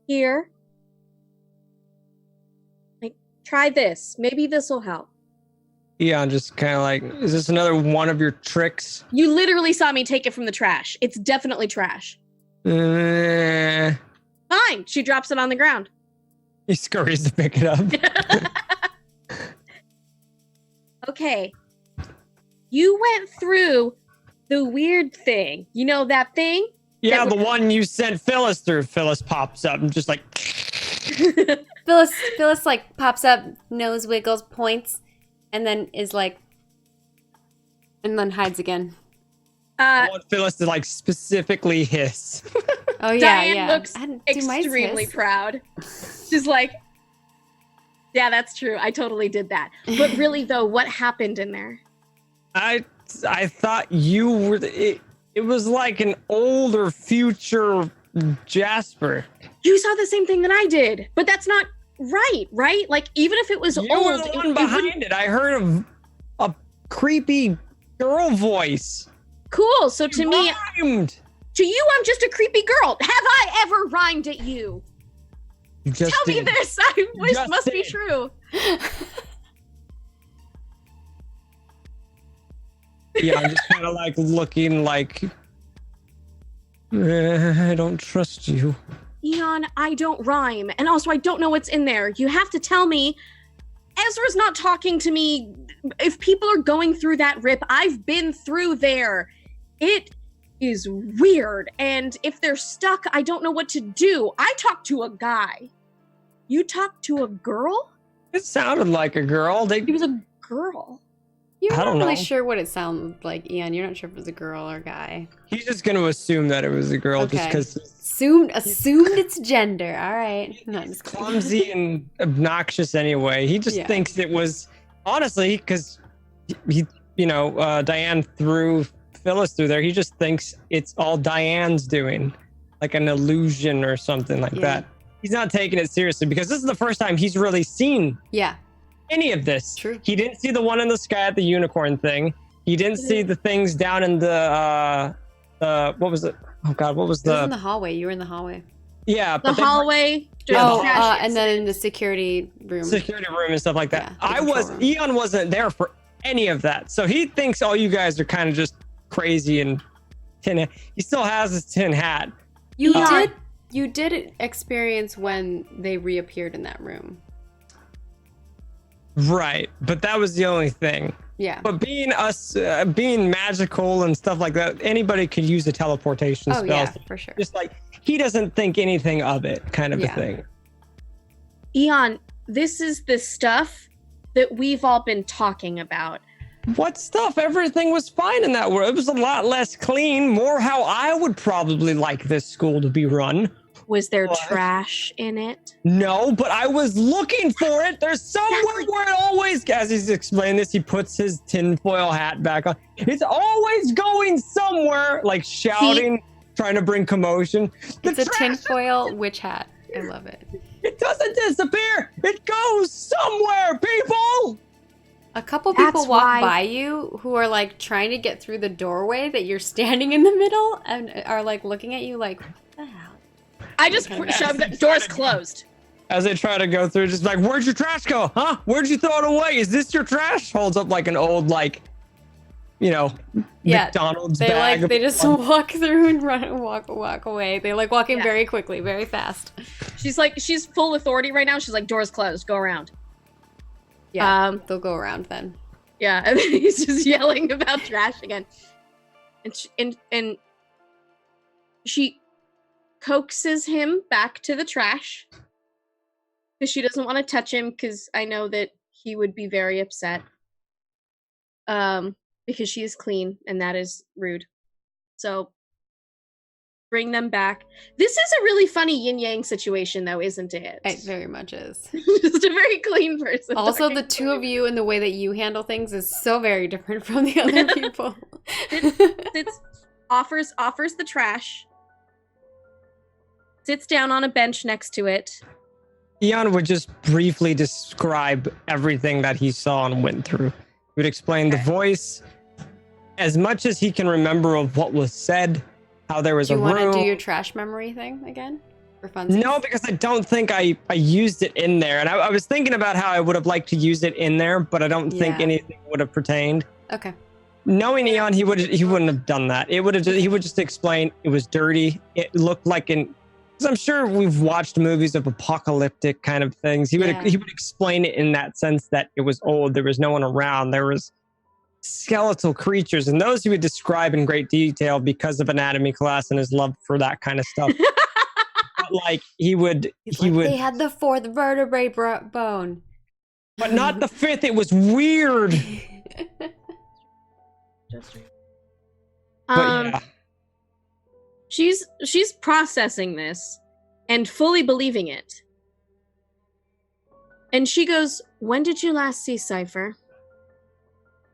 here. Like, try this. Maybe this will help. Eon just kind of like, is this another one of your tricks? You literally saw me take it from the trash. It's definitely trash. Fine. Fine. She drops it on the ground. He scurries to pick it up. Okay. You went through the weird thing. You know that thing? Yeah, the one you sent Phyllis through. Phyllis pops up and just like... Phyllis like pops up, nose wiggles, points, and then is like... And then hides again. I want Phyllis to like specifically hiss. Oh yeah, Diane looks extremely proud. She's like, yeah, that's true. I totally did that. But really, though, what happened in there? I thought you were... It was like an older future Jasper. You saw the same thing that I did, but that's not right? Like, even if it was old... You were the one behind it. I heard a creepy girl voice. Cool, so to me... Rhymed. To you, I'm just a creepy girl. Have I ever rhymed at you? Tell me this. I wish must be true. Yeah, I'm just kind of like looking like... I don't trust you. Eon, I don't rhyme. And also, I don't know what's in there. You have to tell me. Ezra's not talking to me. If people are going through that rip, I've been through there. It is weird. And if they're stuck, I don't know what to do. I talked to a guy. You talked to a girl? It sounded like a girl. He was a girl. You're not really sure what it sounded like, Ian. You're not sure if it was a girl or a guy. He's just going to assume that it was a girl just because... Assumed its gender. All right. He's clumsy and obnoxious anyway. He just thinks it was... Honestly, because Diane threw Phyllis through there. He just thinks it's all Diane's doing. Like an illusion or something like that. He's not taking it seriously because this is the first time he's really seen... any of this. True. He didn't see the one in the sky at the unicorn thing. He didn't see the things down in the what was it? Oh God, what was It was in the hallway. You were in the hallway. Yeah, the hallway. And then in the security room and stuff like that. Yeah, Eon wasn't there for any of that, so he thinks all you guys are kind of just crazy and tin. He still has his tin hat. You did experience when they reappeared in that room. Right, but that was the only thing. Yeah. But being magical and stuff like that, anybody could use a teleportation spell. Yeah, for sure. Just like he doesn't think anything of it, kind of a thing. Eon, this is the stuff that we've all been talking about. What stuff? Everything was fine in that world. It was a lot less clean, more how I would probably like this school to be run. Was there trash in it? No, but I was looking for it. There's somewhere where it always, as he's explaining this, he puts his tinfoil hat back on. It's always going somewhere, like shouting, trying to bring commotion. It's a tinfoil witch hat. I love it. It doesn't disappear. It goes somewhere, people. A couple people walk by you who are like trying to get through the doorway that you're standing in the middle and are like looking at you like, what the hell? I just shoved the doors closed. As they try to go through, just like, where'd your trash go? Huh? Where'd you throw it away? Is this your trash? Holds up like an old, McDonald's bag. They just walk through and walk away. They like walk in very quickly, very fast. She's full authority right now. She's like, doors closed, go around. Yeah, they'll go around then. Yeah, and then he's just yelling about trash again. And she coaxes him back to the trash because she doesn't want to touch him because I know that he would be very upset because she is clean and that is rude. So bring them back. This is a really funny yin-yang situation though, isn't it? It very much is. Just a very clean person. Also, the two of you and the way that you handle things is so very different from the other people. It offers the trash, sits down on a bench next to it. Eon would just briefly describe everything that he saw and went through. He would explain the voice, as much as he can remember of what was said, how there was a room. Do you want to do your trash memory thing again? For funsies? No, because I don't think I used it in there. And I was thinking about how I would have liked to use it in there, but I don't think anything would have pertained. Okay. Knowing Eon, he wouldn't have done that. He would just explain it was dirty. It looked like because I'm sure we've watched movies of apocalyptic kind of things. He would explain it in that sense that it was old. There was no one around. There was skeletal creatures, and those he would describe in great detail because of anatomy class and his love for that kind of stuff. But like he would they had the 4th vertebrae bone, but not the 5th. It was weird. But yeah. She's processing this and fully believing it. And she goes, "When did you last see Cypher?"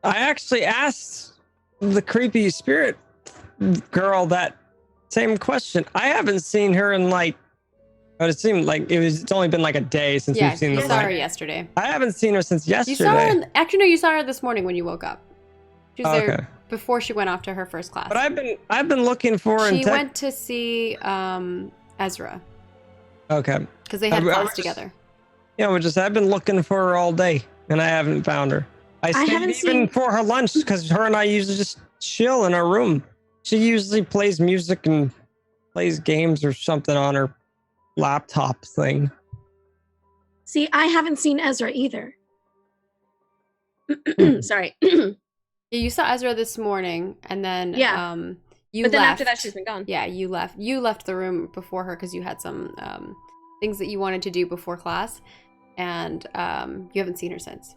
I actually asked the creepy spirit girl that same question. I haven't seen her in but it seemed like it's only been like a day since we've seen you the saw her yesterday. I haven't seen her since yesterday. You saw her actually, no, you saw her this morning when you woke up. She was there before she went off to her first class. But I've been looking for her. She went to see Ezra. Okay. Because they had class together. Yeah, I've been looking for her all day and I haven't found her. I stayed even for her lunch because her and I usually just chill in our room. She usually plays music and plays games or something on her laptop thing. See, I haven't seen Ezra either. Sorry. You saw Ezra this morning, and then you but then left. After that, she's been gone. Yeah, you left. You left the room before her because you had some things that you wanted to do before class, and you haven't seen her since.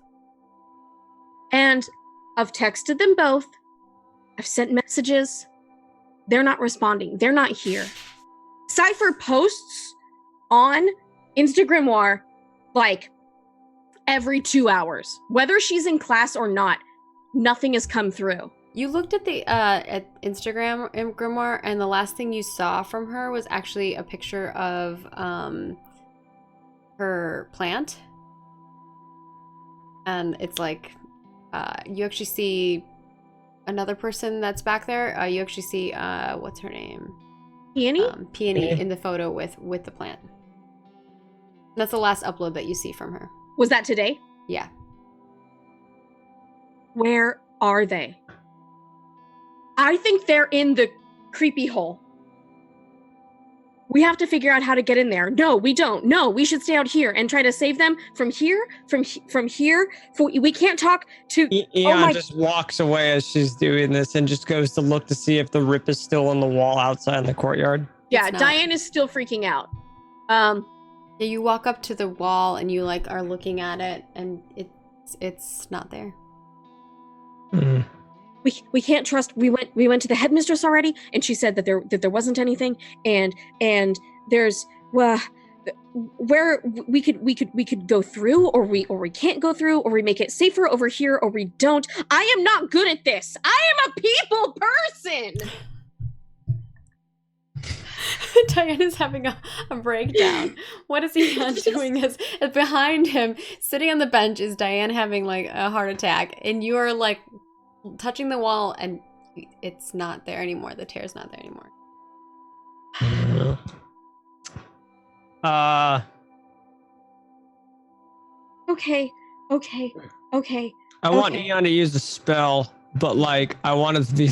And I've texted them both. I've sent messages. They're not responding. They're not here. Cypher posts on Instagrimoire like every 2 hours. Whether she's in class or not, nothing has come through. You looked at the at Instagram Grimoire, and the last thing you saw from her was actually a picture of her plant. And it's like you actually see another person that's back there. You actually see what's her name? Peony? Peony in the photo with the plant. That's the last upload that you see from her. Was that today? Yeah. Where are they? I think they're in the creepy hole. We have to figure out how to get in there. No, we don't. No, we should stay out here and try to save them from here, from here. We can't talk to... Eon just walks away as she's doing this and just goes to look to see if the rip is still on the wall outside in the courtyard. Yeah, Diane is still freaking out. Yeah, you walk up to the wall and you are looking at it, and it's not there. Mm. We can't trust. We went to the headmistress already, and she said that there wasn't anything, and there's where we could go through, or we can't go through, or we make it safer over here, or we don't. I am not good at this. I am a people person. Diane is having a breakdown. What is he doing? As behind him, sitting on the bench, is Diane having a heart attack, and you are touching the wall, and it's not there anymore. The tear's not there anymore. Okay. I want Eon to use the spell, but I want it to be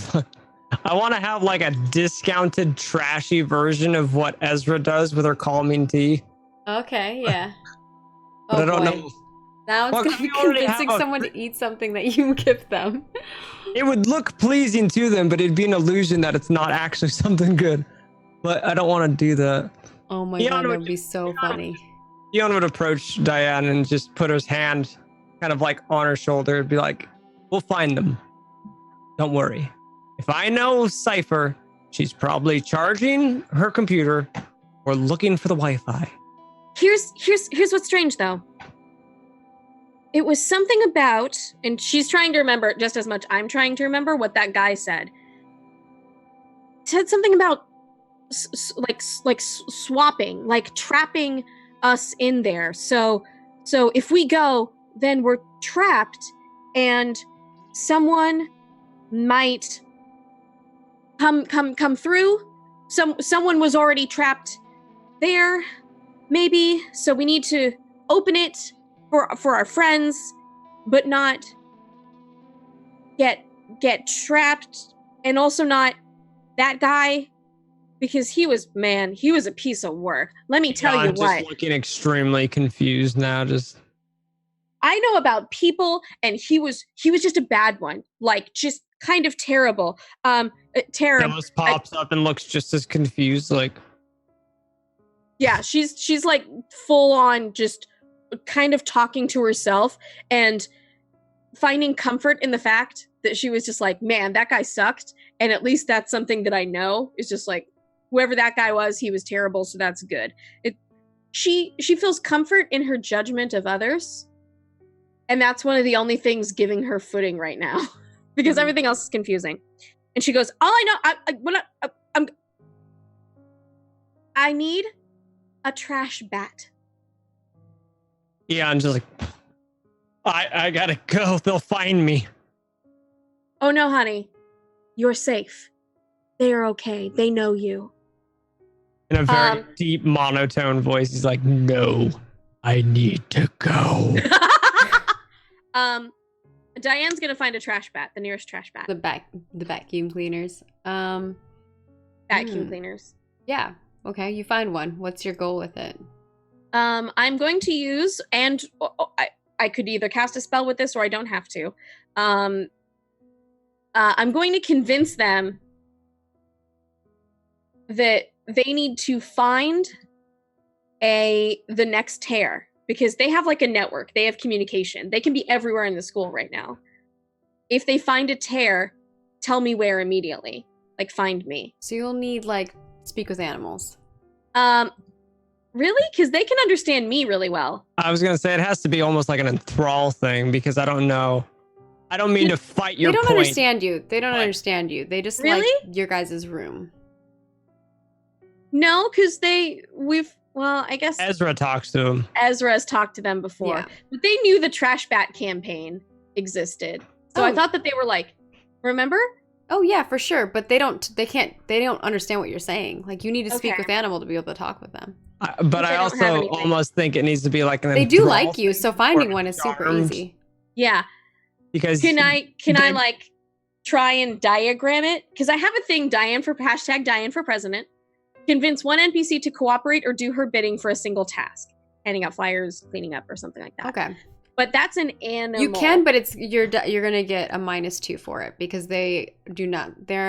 I want to have a discounted, trashy version of what Ezra does with her calming tea. Okay, yeah. But I don't know. Now it's going to be convincing someone to eat something that you give them. It would look pleasing to them, but it'd be an illusion that it's not actually something good. But I don't want to do that. Oh my god, that would be so funny. Eon would approach Diane and just put his hand kind of on her shoulder and be like, "We'll find them. Don't worry. If I know Cypher, she's probably charging her computer or looking for the Wi-Fi." Here's what's strange though. It was something about, and she's trying to remember just as much I'm trying to remember what that guy said. It said something about swapping, trapping us in there. So if we go, then we're trapped, and someone might come through. Someone was already trapped there, maybe. So we need to open it for our friends, but not get trapped, and also not that guy, because he was a piece of work. Let me tell you what. I'm just looking extremely confused now. I know about people, and he was just a bad one, like just kind of terrible. PHILLIS pops up and looks just as confused, like. Yeah, she's like full on just kind of talking to herself and finding comfort in the fact that she was just like, man, that guy sucked, and at least that's something that I know. Is just like, whoever that guy was, he was terrible, so that's good. She feels comfort in her judgment of others, and that's one of the only things giving her footing right now, because everything else is confusing. And she goes, all I know, I need a trash bat. Yeah, I'm just like, I gotta go. They'll find me. Oh no, honey. You're safe. They are okay. They know you. In a very deep monotone voice, he's like, no, I need to go. Diane's gonna find a trash bat, the nearest trash bat. The vacuum cleaners. Vacuum cleaners. Yeah. Okay, you find one. What's your goal with it? I'm going to use, and I could either cast a spell with this or I don't have to. I'm going to convince them that they need to find the next tear, because they have like a network. They have communication. They can be everywhere in the school right now. If they find a tear, tell me where immediately. Like, find me. So you'll need, like, speak with animals. Really? Because they can understand me really well. I was gonna say it has to be almost like an enthrall thing, because I don't know. I don't mean to fight your point. They don't understand you. They don't understand you. They just like your guys' room. No, because I guess Ezra talks to him. Ezra has talked to them before. Yeah. But they knew the Trash Bat campaign existed. So I thought that they were like, remember? Oh yeah, for sure. But they don't understand what you're saying. Like, you need to speak with animal to be able to talk with them. But I also almost think it needs to be like an They do like you, so finding one is super easy. Yeah. Because can I like try and diagram it? Because I have a thing, Diane for president. Convince one NPC to cooperate or do her bidding for a single task. Handing out flyers, cleaning up, or something like that. Okay. But that's an animal. You can, but you're gonna get a -2 for it, because they're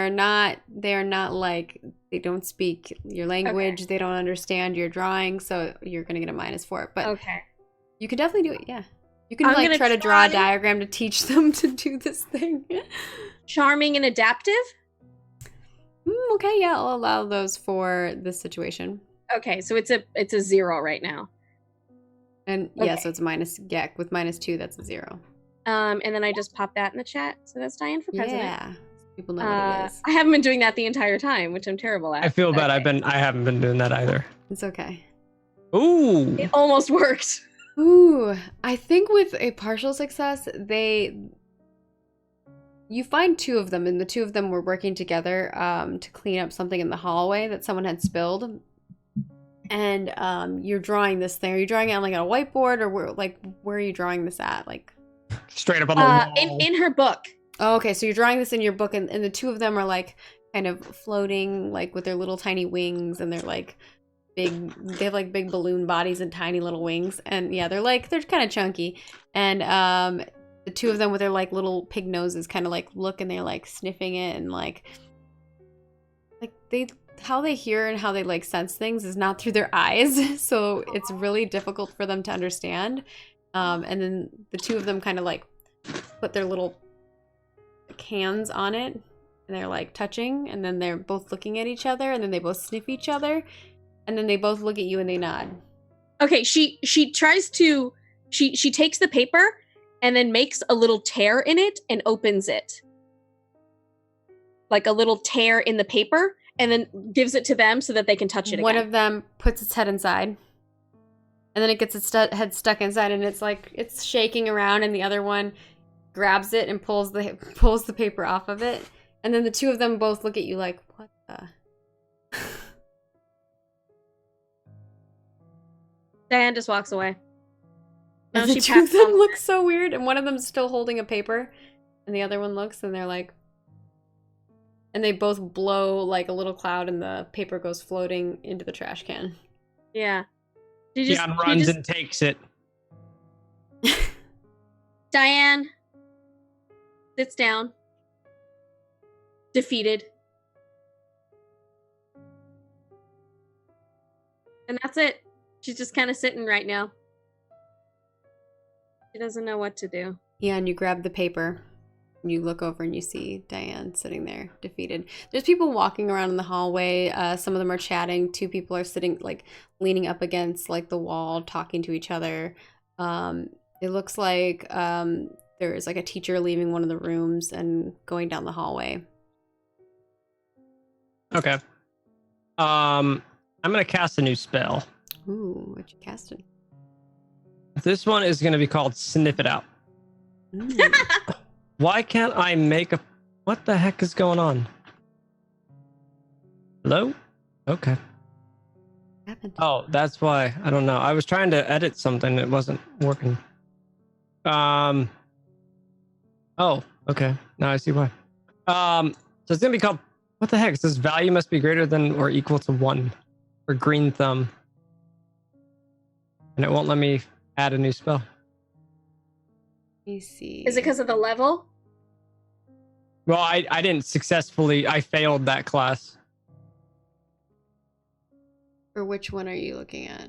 not like, they don't speak your language, they don't understand your drawing, so you're gonna get a -4 for it. But you can definitely do it, yeah. You can like try to draw a diagram to teach them to do this thing. Charming and adaptive? Okay, yeah, I'll allow those for this situation. Okay, so it's a 0 right now. And yeah, so it's with -2, that's a 0. And then I just popped that in the chat. So that's Diane for president. Yeah. People know what it is. I haven't been doing that the entire time, which I'm terrible at. I feel bad. I haven't been doing that either. It's okay. Ooh. It almost worked. Ooh. I think with a partial success, you find 2 of them, and the 2 of them were working together to clean up something in the hallway that someone had spilled. And you're drawing this thing. Are you drawing it on like a whiteboard, or where are you drawing this at? Like straight up on the wall. In her book. Oh, okay. So you're drawing this in your book, and the 2 of them are like kind of floating, like with their little tiny wings, and they're like big. They have like big balloon bodies and tiny little wings, and yeah, they're kind of chunky. And the 2 of them with their like little pig noses kind of like look, and they're like sniffing it, and like how they hear and how they like sense things is not through their eyes, so it's really difficult for them to understand. And then the 2 of them kind of like put their little hands on it, and they're like touching, and then they're both looking at each other, and then they both sniff each other, and then they both look at you and they nod. Okay, she tries to she takes the paper and then makes a little tear in it and opens it. Like a little tear in the paper, and then gives it to them so that they can touch it again. One of them puts its head inside, and then it gets its head stuck inside, and it's shaking around, and the other one grabs it and pulls the paper off of it, and then the 2 of them both look at you like, what the? Diane just walks away. And the two of them look so weird, and one of them's still holding a paper, and the other one looks, and they're like, and they both blow like a little cloud, and the paper goes floating into the trash can. Yeah. Diane runs and takes it. Diane sits down, defeated. And that's it. She's just kind of sitting right now. She doesn't know what to do. Yeah, and you grab the paper. And you look over and you see Diane sitting there, defeated. There's people walking around in the hallway. Some of them are chatting. 2 people are sitting, like, leaning up against, like, the wall, talking to each other. It looks like there's, like, a teacher leaving one of the rooms and going down the hallway. Okay. I'm going to cast a new spell. Ooh, what you casted? This one is going to be called Sniff It Out. Why can't I make a... What the heck is going on? Hello? Okay. What happened? Oh, that's why. I don't know. I was trying to edit something. It wasn't working. Oh, okay. Now I see why. So it's going to be called... What the heck? It says value must be greater than or equal to 1 for green thumb. And it won't let me add a new spell. Let me see. Is it because of the level? Well, I didn't successfully. I failed that class. Or which one are you looking at?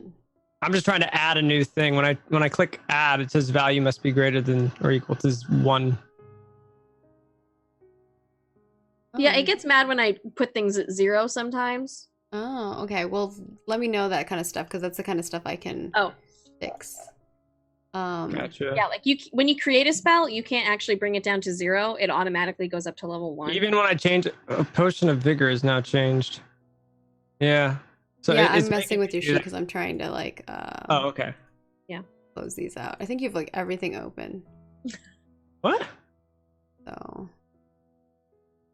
I'm just trying to add a new thing. When I click add, it says value must be greater than or equal to 1. Yeah, it gets mad when I put things at 0 sometimes. Oh, okay. Well, let me know that kind of stuff, because that's the kind of stuff I can fix. Gotcha. Yeah, like when you create a spell, you can't actually bring it down to 0. It automatically goes up to level 1. Even when I change, a potion of vigor is now changed. Yeah. So yeah, I'm messing with your sheet because I'm trying to like. Oh, okay. Yeah. Close these out. I think you have like everything open. What? So.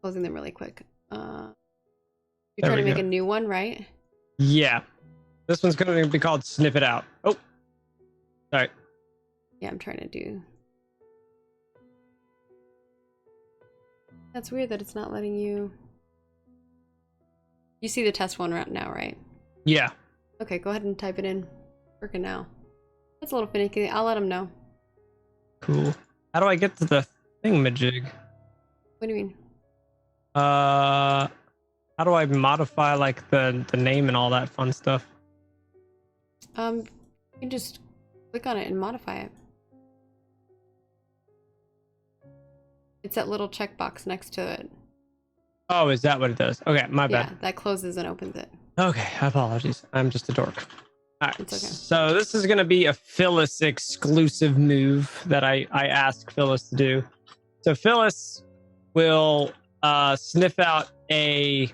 Closing them really quick. You're trying to make a new one, right? Yeah. This one's going to be called Sniff It Out. Oh. Sorry. Yeah, I'm trying to do. That's weird that it's not letting you. You see the test one right now, right? Yeah. Okay, go ahead and type it in. Working now. That's a little finicky. I'll let them know. Cool. How do I get to the thingamajig? What do you mean? How do I modify like the name and all that fun stuff? You can just click on it and modify it. It's that little checkbox next to it. Oh, is that what it does? Okay, my bad. Yeah, that closes and opens it. Okay, apologies. I'm just a dork. All right, it's okay. So this is going to be a PHILLIS exclusive move that I asked PHILLIS to do. So PHILLIS will sniff out a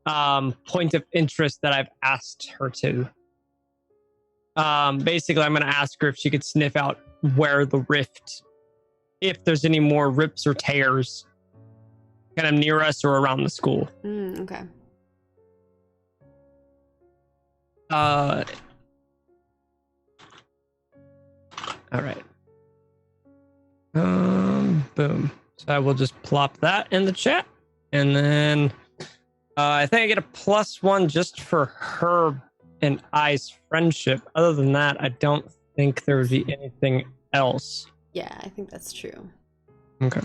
point of interest that I've asked her to. Basically, I'm going to ask her if she could sniff out where the rift, if there's any more rips or tears kind of near us or around the school. Okay. All right. Boom. So I will just plop that in the chat, and then I think I get a +1 just for her and I's friendship. Other than that, I don't think there would be anything else. Yeah, I think that's true. Okay.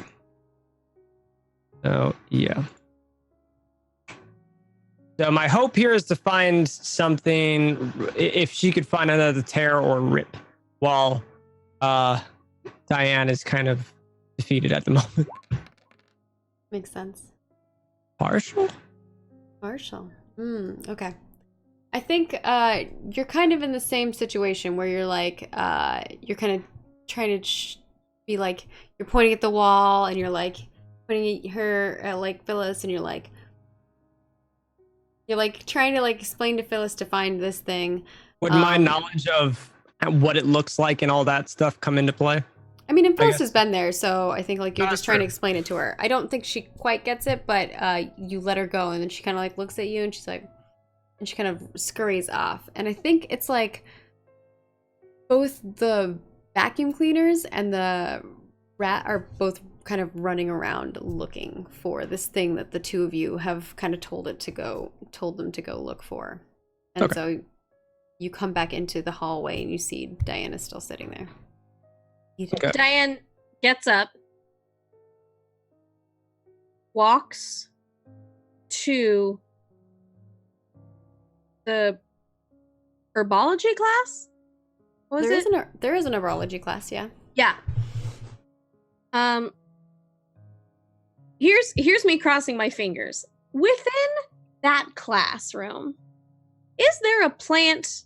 So yeah. So my hope here is to find something, if she could find another tear or rip, while Diane is kind of defeated at the moment. Makes sense. Partial? Partial. Okay. I think you're kind of in the same situation where you're like, you're kind of trying to be like, you're pointing at the wall and you're like pointing at her at like PHILLIS, and you're like trying to like explain to PHILLIS to find this thing. Would my knowledge of what it looks like and all that stuff come into play? I mean, and PHILLIS has been there, so I think like you're just trying to explain it to her. I don't think she quite gets it, but you let her go, and then she kind of like looks at you, and she's like, and she kind of scurries off. And I think it's like both the vacuum cleaners and the rat are both kind of running around looking for this thing that the two of you have kind of told them to go look for. And so you come back into the hallway and you see Diana still sitting there. Okay. Diane gets up, walks to the herbology class. What was it? There is an herbology class, yeah. Yeah. Here's me crossing my fingers. Within that classroom, is there a plant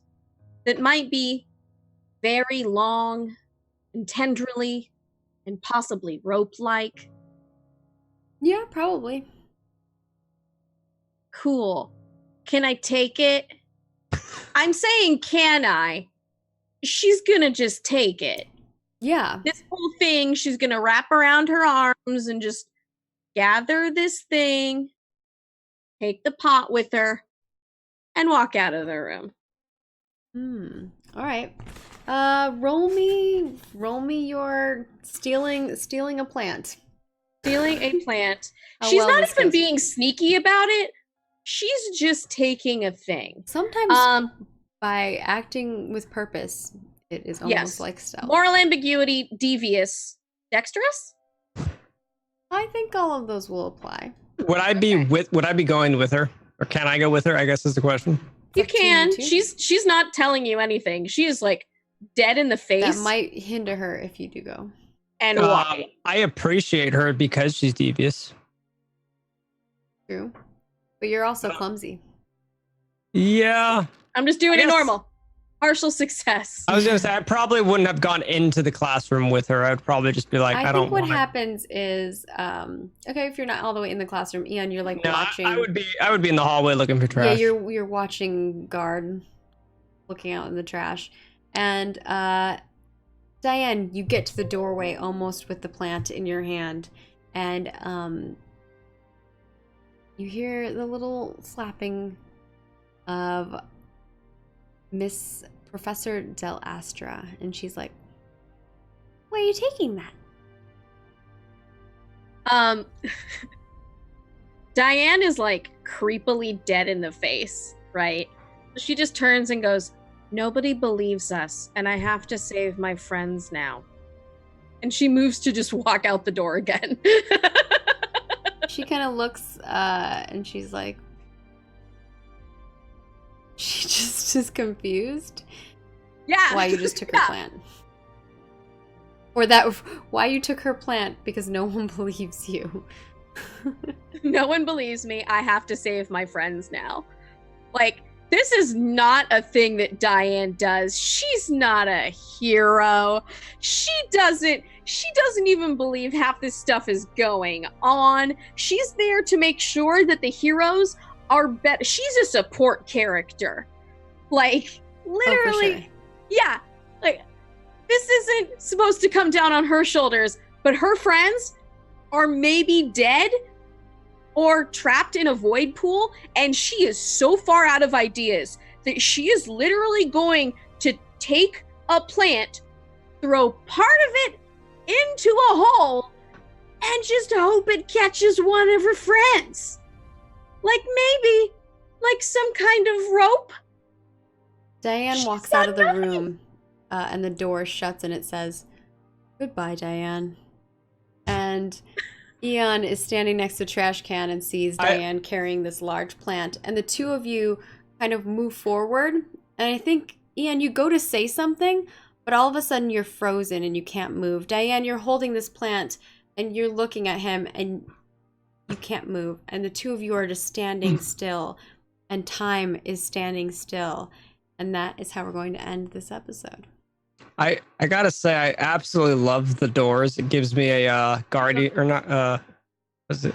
that might be very long and tendrily and possibly rope-like? Yeah, probably. Cool. Can I take it? I'm saying, can I? She's gonna just take it. Yeah. This whole thing, she's gonna wrap around her arms and just gather this thing, take the pot with her, and walk out of the room. All right. Roll me your stealing a plant. Stealing a plant. How She's well not this even goes. being sneaky about it. She's just taking a thing. Sometimes by acting with purpose, it is almost Yes. like stealth. Moral ambiguity, devious, dexterous? I think all of those will apply. Would I be going with her? Or can I go with her? I guess is the question. You Up to you can. two. She's not telling you anything. She is like dead in the face. That might hinder her if you do go. And why? I appreciate her because she's devious. True. But you're also clumsy. Yeah. I'm just doing I it guess- normal. Partial success. I was gonna say I probably wouldn't have gone into the classroom with her. I'd probably just be like, I I don't think what want happens is, okay, if you're not all the way in the classroom, Ian, you're like No, watching. I would be in the hallway looking for Yeah, trash. you're watching guard, looking out in the trash, and Diane, you get to the doorway almost with the plant in your hand, and you hear the little slapping of Miss Professor Del Astra, and she's like, "Why are you taking that?" Diane is like creepily dead in the face, right? She just turns and goes, "Nobody believes us, and I have to save my friends now." And she moves to just walk out the door again. She kind of looks, and she's like, she just is confused. Yeah. Why you just took her plant. Or that, why you took her plant, because no one believes you. No one believes me. I have to save my friends now. Like, this is not a thing that Diane does. She's not a hero. She doesn't even believe half this stuff is going on. She's there to make sure that the heroes are better. She's a support character. Like, literally. Oh, for sure. Yeah. Like, this isn't supposed to come down on her shoulders, but her friends are maybe dead or trapped in a void pool, and she is so far out of ideas that she is literally going to take a plant, throw part of it into a hole, and just hope it catches one of her friends. Like maybe, like some kind of rope. Diane walks out of the room, and the door shuts, and it says, "Goodbye, Diane." And Ian is standing next to a trash can and sees Diane carrying this large plant, and the two of you kind of move forward, and I think, Ian, you go to say something, but all of a sudden you're frozen and you can't move. Diane, you're holding this plant, and you're looking at him, and you can't move, and the two of you are just standing still, and time is standing still, and that is how we're going to end this episode. I gotta say, I absolutely love the doors. It gives me a guardian or not. Was it?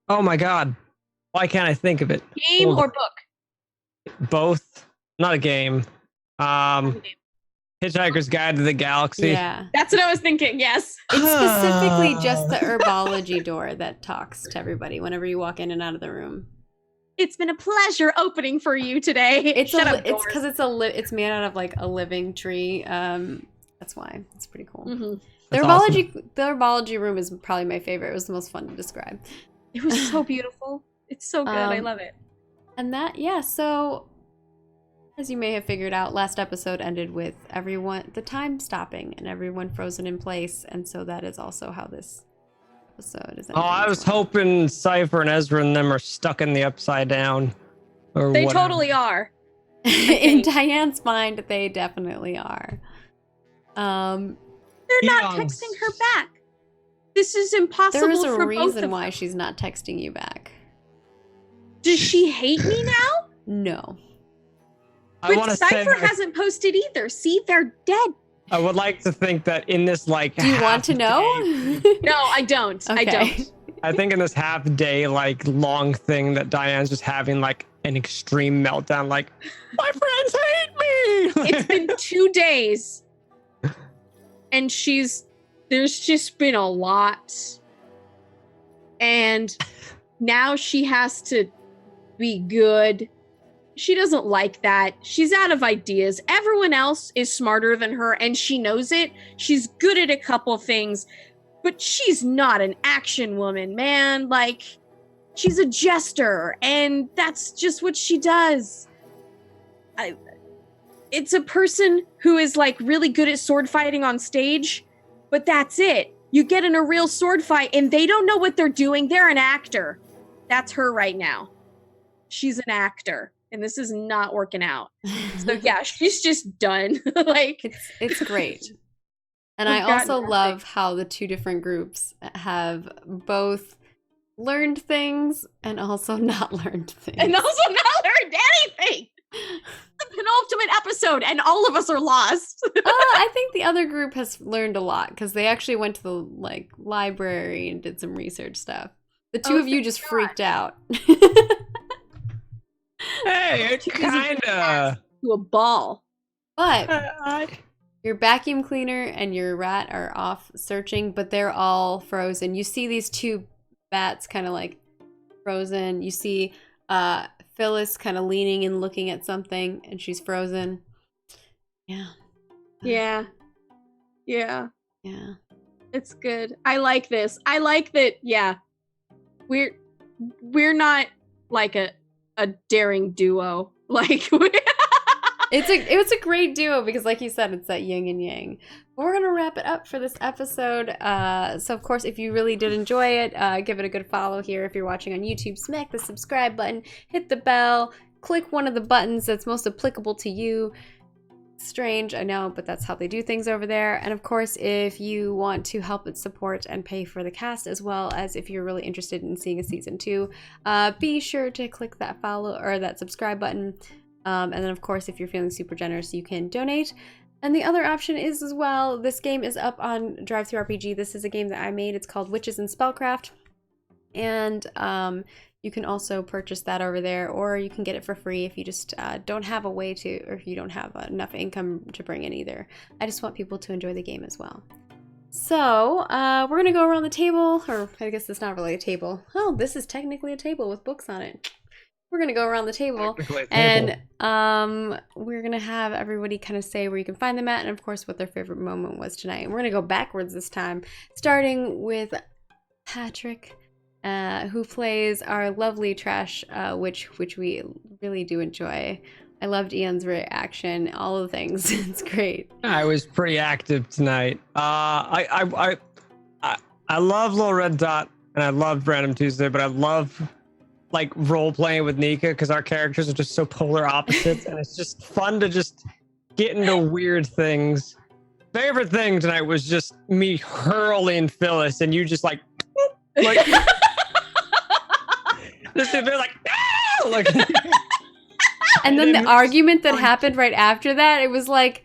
Oh my god! Why can't I think of it? Game or book? Both. Not a game. Hitchhiker's Guide to the Galaxy. Yeah. That's what I was thinking. Yes. It's specifically just the herbology door that talks to everybody whenever you walk in and out of the room. It's been a pleasure opening for you today. It's because it's made out of like a living tree. That's why it's pretty cool. Mm-hmm. The herbology room is probably my favorite. It was the most fun to describe. It was so beautiful. It's so good. I love it. And so as you may have figured out, last episode ended with the time stopping and everyone frozen in place. And so that is also how this episode is ending. Oh, I was hoping Cypher and Ezra and them are stuck in the upside down. Or they whatever. Totally are. In Diane's mind, they definitely are. They're not texting her back. This is impossible for both of them. There is a reason why she's not texting you back. Does she hate me now? No. But Cypher hasn't posted either. See, they're dead. I would like to think that in this Do you want to know? No, I don't. Okay. I don't. I think in this half day long thing that Diane's just having like an extreme meltdown, like my friends hate me. It's been 2 days, and there's just been a lot, and now she has to be good. She doesn't like that. She's out of ideas. Everyone else is smarter than her, and she knows it. She's good at a couple things, but she's not an action woman, man. Like, she's a jester, and that's just what she does. It's a person who is, like, really good at sword fighting on stage, but that's it. You get in a real sword fight, and they don't know what they're doing. They're an actor. That's her right now. She's an actor. And this is not working out. So yeah, she's just done. Like, it's great. And I also love how the two different groups have both learned things and also not learned things. And also not learned anything. The penultimate episode, and all of us are lost. I think the other group has learned a lot because they actually went to the library and did some research stuff. The two of you just freaked out. Hey, it's kinda to a ball. But your vacuum cleaner and your rat are off searching, but they're all frozen. You see these two bats kind of like frozen. You see Phyllis kind of leaning and looking at something, and she's frozen. Yeah. Yeah. It's good. I like this. I like that. Yeah, we're not like a daring duo. Like, it's a great duo because, like you said, it's that yin and yang. But we're gonna wrap it up for this episode. So of course, if you really did enjoy it, give it a good follow here. If you're watching on YouTube, smack the subscribe button, hit the bell, click one of the buttons that's most applicable to you. Strange, I know, but that's how they do things over there. And of course, if you want to help it support and pay for the cast, as well as if you're really interested in seeing a season 2, be sure to click that follow or that subscribe button. And then of course, if you're feeling super generous, you can donate. And the other option is as well, this game is up on TTRPG. This is a game that I made. It's called Witches in Spellcraft. And you can also purchase that over there, or you can get it for free if you just don't have a way to, or if you don't have enough income to bring in either. I just want people to enjoy the game as well. So we're gonna go around the table, or I guess it's not really a table. Oh, this is technically a table with books on it. We're gonna go around the table, and we're gonna have everybody kind of say where you can find them at, and of course what their favorite moment was tonight. And we're gonna go backwards this time, starting with Patrick. Who plays our lovely Trash, which we really do enjoy. I loved Ian's reaction, all the things. It's great. I was pretty active tonight. I love Little Red Dot, and I love Random Tuesday, but I love like role playing with Nika because our characters are just so polar opposites, and it's just fun to just get into weird things. Favorite thing tonight was just me hurling Phyllis, and you just like. They're like, no! Like, and then the argument that happened right after that, it's like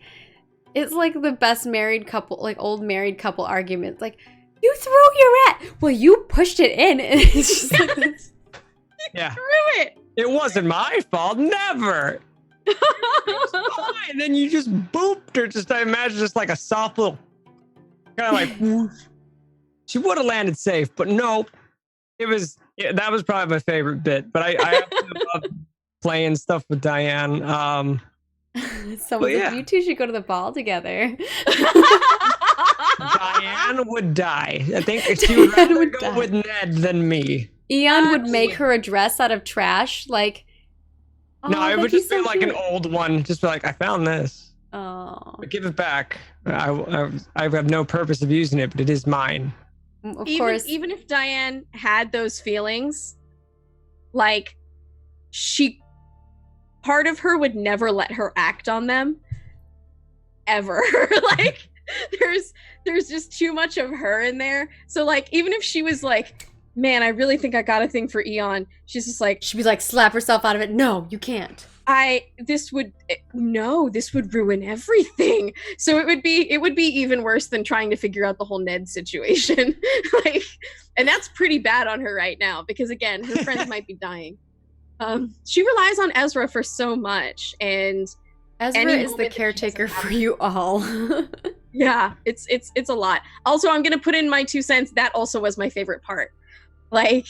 the best married couple, like old married couple argument. Like, you threw your rat. Well, you pushed it in. And it's just like this. Yeah. Threw it. It wasn't my fault. Never. It was fine. Then you just booped her. Just, I imagine just like a soft little, kind of like, whoosh. She would have landed safe, but no. that was probably my favorite bit, but I absolutely love playing stuff with Diane. Someone's like, you two should go to the ball together. Diane would die. I think she would rather go with Ned than me. Eon would make her a dress out of trash, like. No, it would just be like an old one. Just be like, I found this. Oh. But give it back. I have no purpose of using it, but it is mine. Of course. Even if Diane had those feelings, like, part of her would never let her act on them. Ever. Like, there's just too much of her in there. So, like, even if she was like, man, I really think I got a thing for Eon, she's just like, she'd be like, slap herself out of it. No, you can't. This would ruin everything. So it would be even worse than trying to figure out the whole Ned situation. Like, and that's pretty bad on her right now, because again, her friends might be dying. She relies on Ezra for so much, and Ezra is the caretaker for you all. Yeah, it's a lot. Also, I'm gonna put in my 2 cents. That also was my favorite part. Like,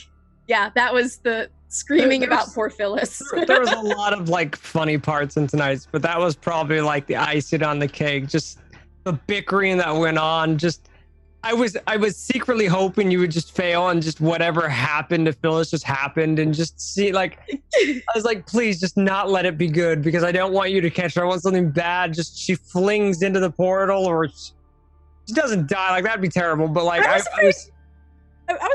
yeah, that was the screaming about poor Phyllis. There was a lot of like funny parts in tonight's, but that was probably like the icing on the cake. Just the bickering that went on. Just I was secretly hoping you would just fail and just whatever happened to Phyllis just happened, and just see, like, I was like, please just not let it be good, because I don't want you to catch her. I want something bad. Just she flings into the portal, or she doesn't die. Like, that'd be terrible. But like I was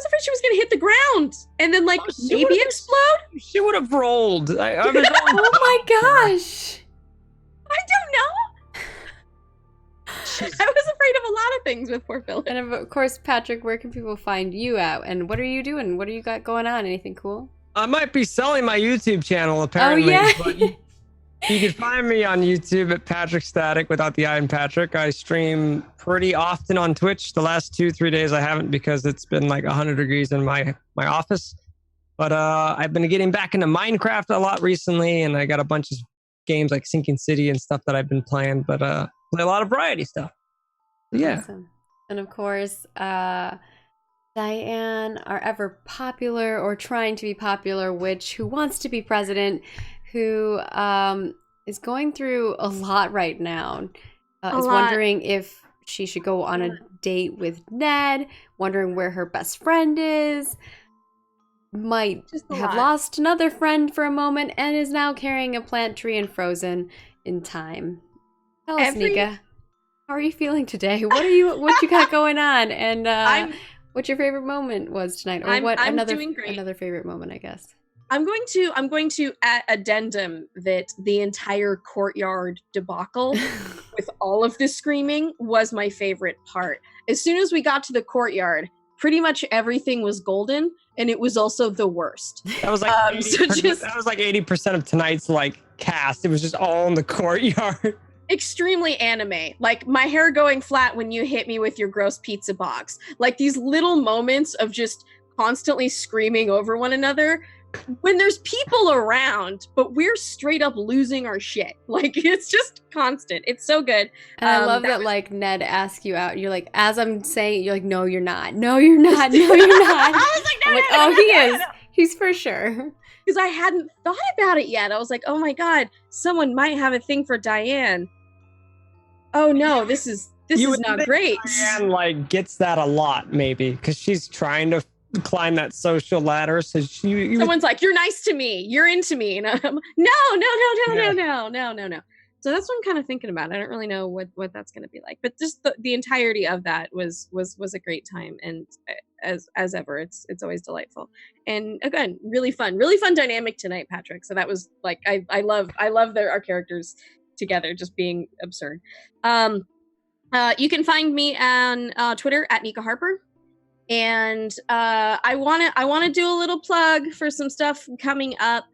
afraid she was gonna hit the ground and then like maybe explode. She would have rolled. Oh my gosh! I don't know. I was afraid of a lot of things with poor Phyllis. And of course, Patrick, where can people find you at? And what are you doing? What do you got going on? Anything cool? I might be selling my YouTube channel apparently. Oh, yeah. But you can find me on YouTube at Patrick Static without the I in Patrick. I stream pretty often on Twitch. The last 2-3 days I haven't, because it's been like 100 degrees in my office. But I've been getting back into Minecraft a lot recently, and I got a bunch of games like Sinking City and stuff that I've been playing. But play a lot of variety stuff. Yeah. Awesome. And of course, Diane, our ever popular or trying to be popular witch who wants to be president, who is going through a lot right now, is wondering if she should go on a date with Ned, wondering where her best friend is, might have lost another friend for a moment, and is now carrying a plant tree and frozen in time. Tell us, Nika, how are you feeling today? What you got going on? And what your favorite moment was tonight, or another favorite moment, I guess. I'm going to addendum that the entire courtyard debacle with all of the screaming was my favorite part. As soon as we got to the courtyard, pretty much everything was golden, and it was also the worst. That was like that was like 80% of tonight's like cast. It was just all in the courtyard. Extremely anime, like my hair going flat when you hit me with your gross pizza box. Like these little moments of just constantly screaming over one another when there's people around, but we're straight up losing our shit. Like, it's just constant. It's so good. And I love that like Ned asks you out. You're like, as I'm saying, you're like, no, you're not. No, you're not. No, you're not. I was like, no, I'm like, he is. He's for sure. Because I hadn't thought about it yet. I was like, oh my god, someone might have a thing for Diane. Oh no, this is not great. Diane like gets that a lot, maybe, because she's trying to climb that social ladder. So someone's like, you're nice to me, you're into me, and I'm no. So that's what I'm kind of thinking about. I don't really know what that's going to be like, but just the entirety of that was a great time, and as ever, it's always delightful, and again, really fun dynamic tonight, Patrick. So that was like, I love our characters together just being absurd. You can find me on Twitter at Nika Harper. And I want to do a little plug for some stuff coming up,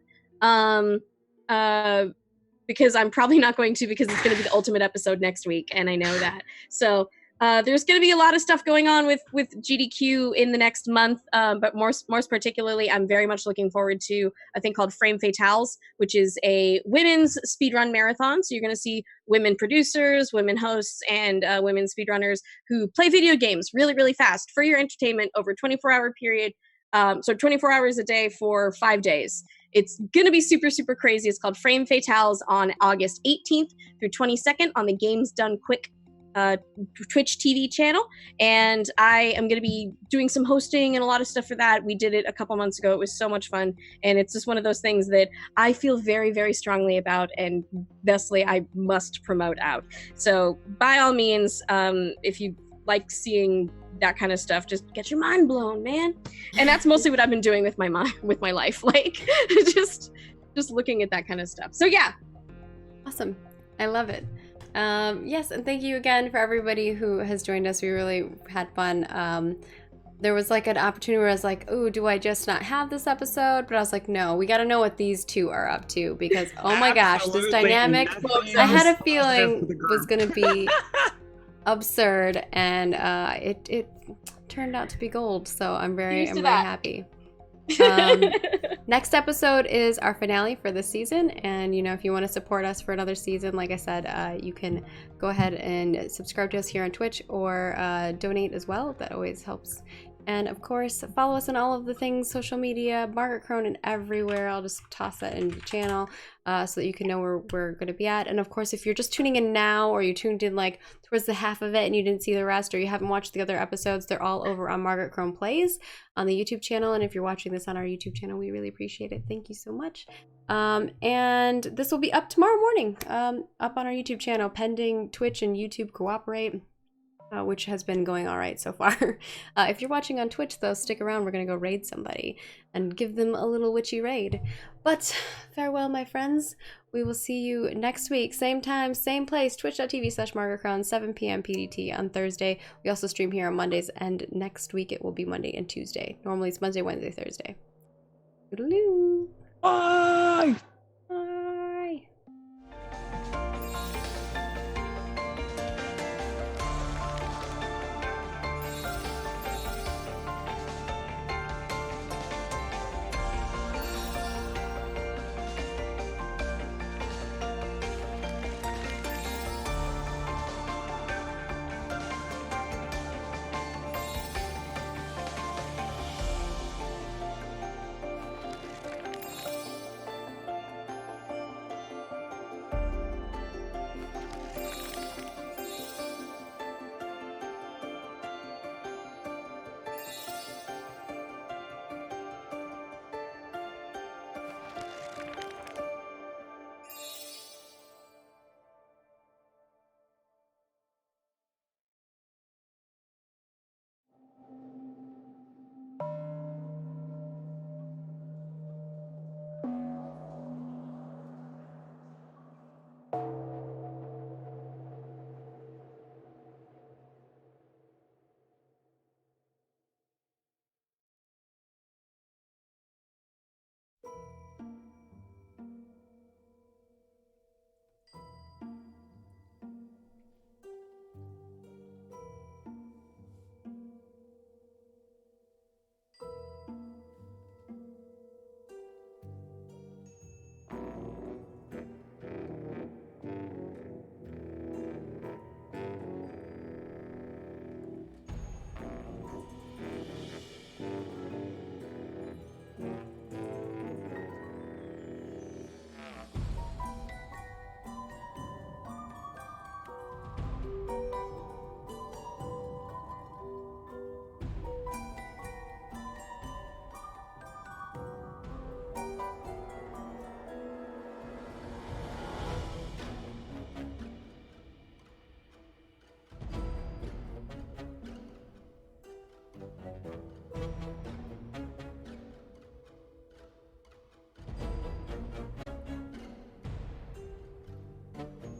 because I'm probably not going to, because it's going to be the ultimate episode next week, and I know that. So there's going to be a lot of stuff going on with GDQ in the next month, but more particularly, I'm very much looking forward to a thing called Frame Fatales, which is a women's speedrun marathon. So you're going to see women producers, women hosts, and women speedrunners who play video games really, really fast for your entertainment over a 24-hour period. So 24 hours a day for 5 days. It's going to be super, super crazy. It's called Frame Fatales on August 18th through 22nd on the Games Done Quick Twitch TV channel. And I am going to be doing some hosting and a lot of stuff for that. We did it a couple months ago. It was so much fun. And it's just one of those things that I feel very, very strongly about, and thusly I must promote out. So by all means, if you like seeing that kind of stuff, just get your mind blown, man. And that's mostly what I've been doing with my life, like just looking at that kind of stuff. So yeah, awesome. I love it. Yes, and thank you again for everybody who has joined us. We really had fun. There was like an opportunity where I was like, oh, do I just not have this episode? But I was like, no, we got to know what these two are up to, because oh my gosh, this dynamic, I had a feeling was going to be absurd, and it turned out to be gold. So I'm very happy. Next episode is our finale for this season, and if you want to support us for another season, like I said, you can go ahead and subscribe to us here on Twitch, or donate as well. That always helps. And of course, follow us on all of the things, social media, Margaret Cronin everywhere. I'll just toss that in the channel so that you can know where we're going to be at. And of course, if you're just tuning in now, or you tuned in like towards the half of it and you didn't see the rest, or you haven't watched the other episodes, they're all over on Margaret Crone Plays on the YouTube channel. And if you're watching this on our YouTube channel, we really appreciate it. Thank you so much. And this will be up tomorrow morning, up on our YouTube channel, pending Twitch and YouTube cooperate. Which has been going all right so far. If you're watching on Twitch, though, stick around. We're going to go raid somebody and give them a little witchy raid. But farewell, my friends. We will see you next week. Same time, same place. Twitch.tv/MargaretCrown, 7 p.m. PDT on Thursday. We also stream here on Mondays, and next week it will be Monday and Tuesday. Normally it's Monday, Wednesday, Thursday. Toodaloo. Bye.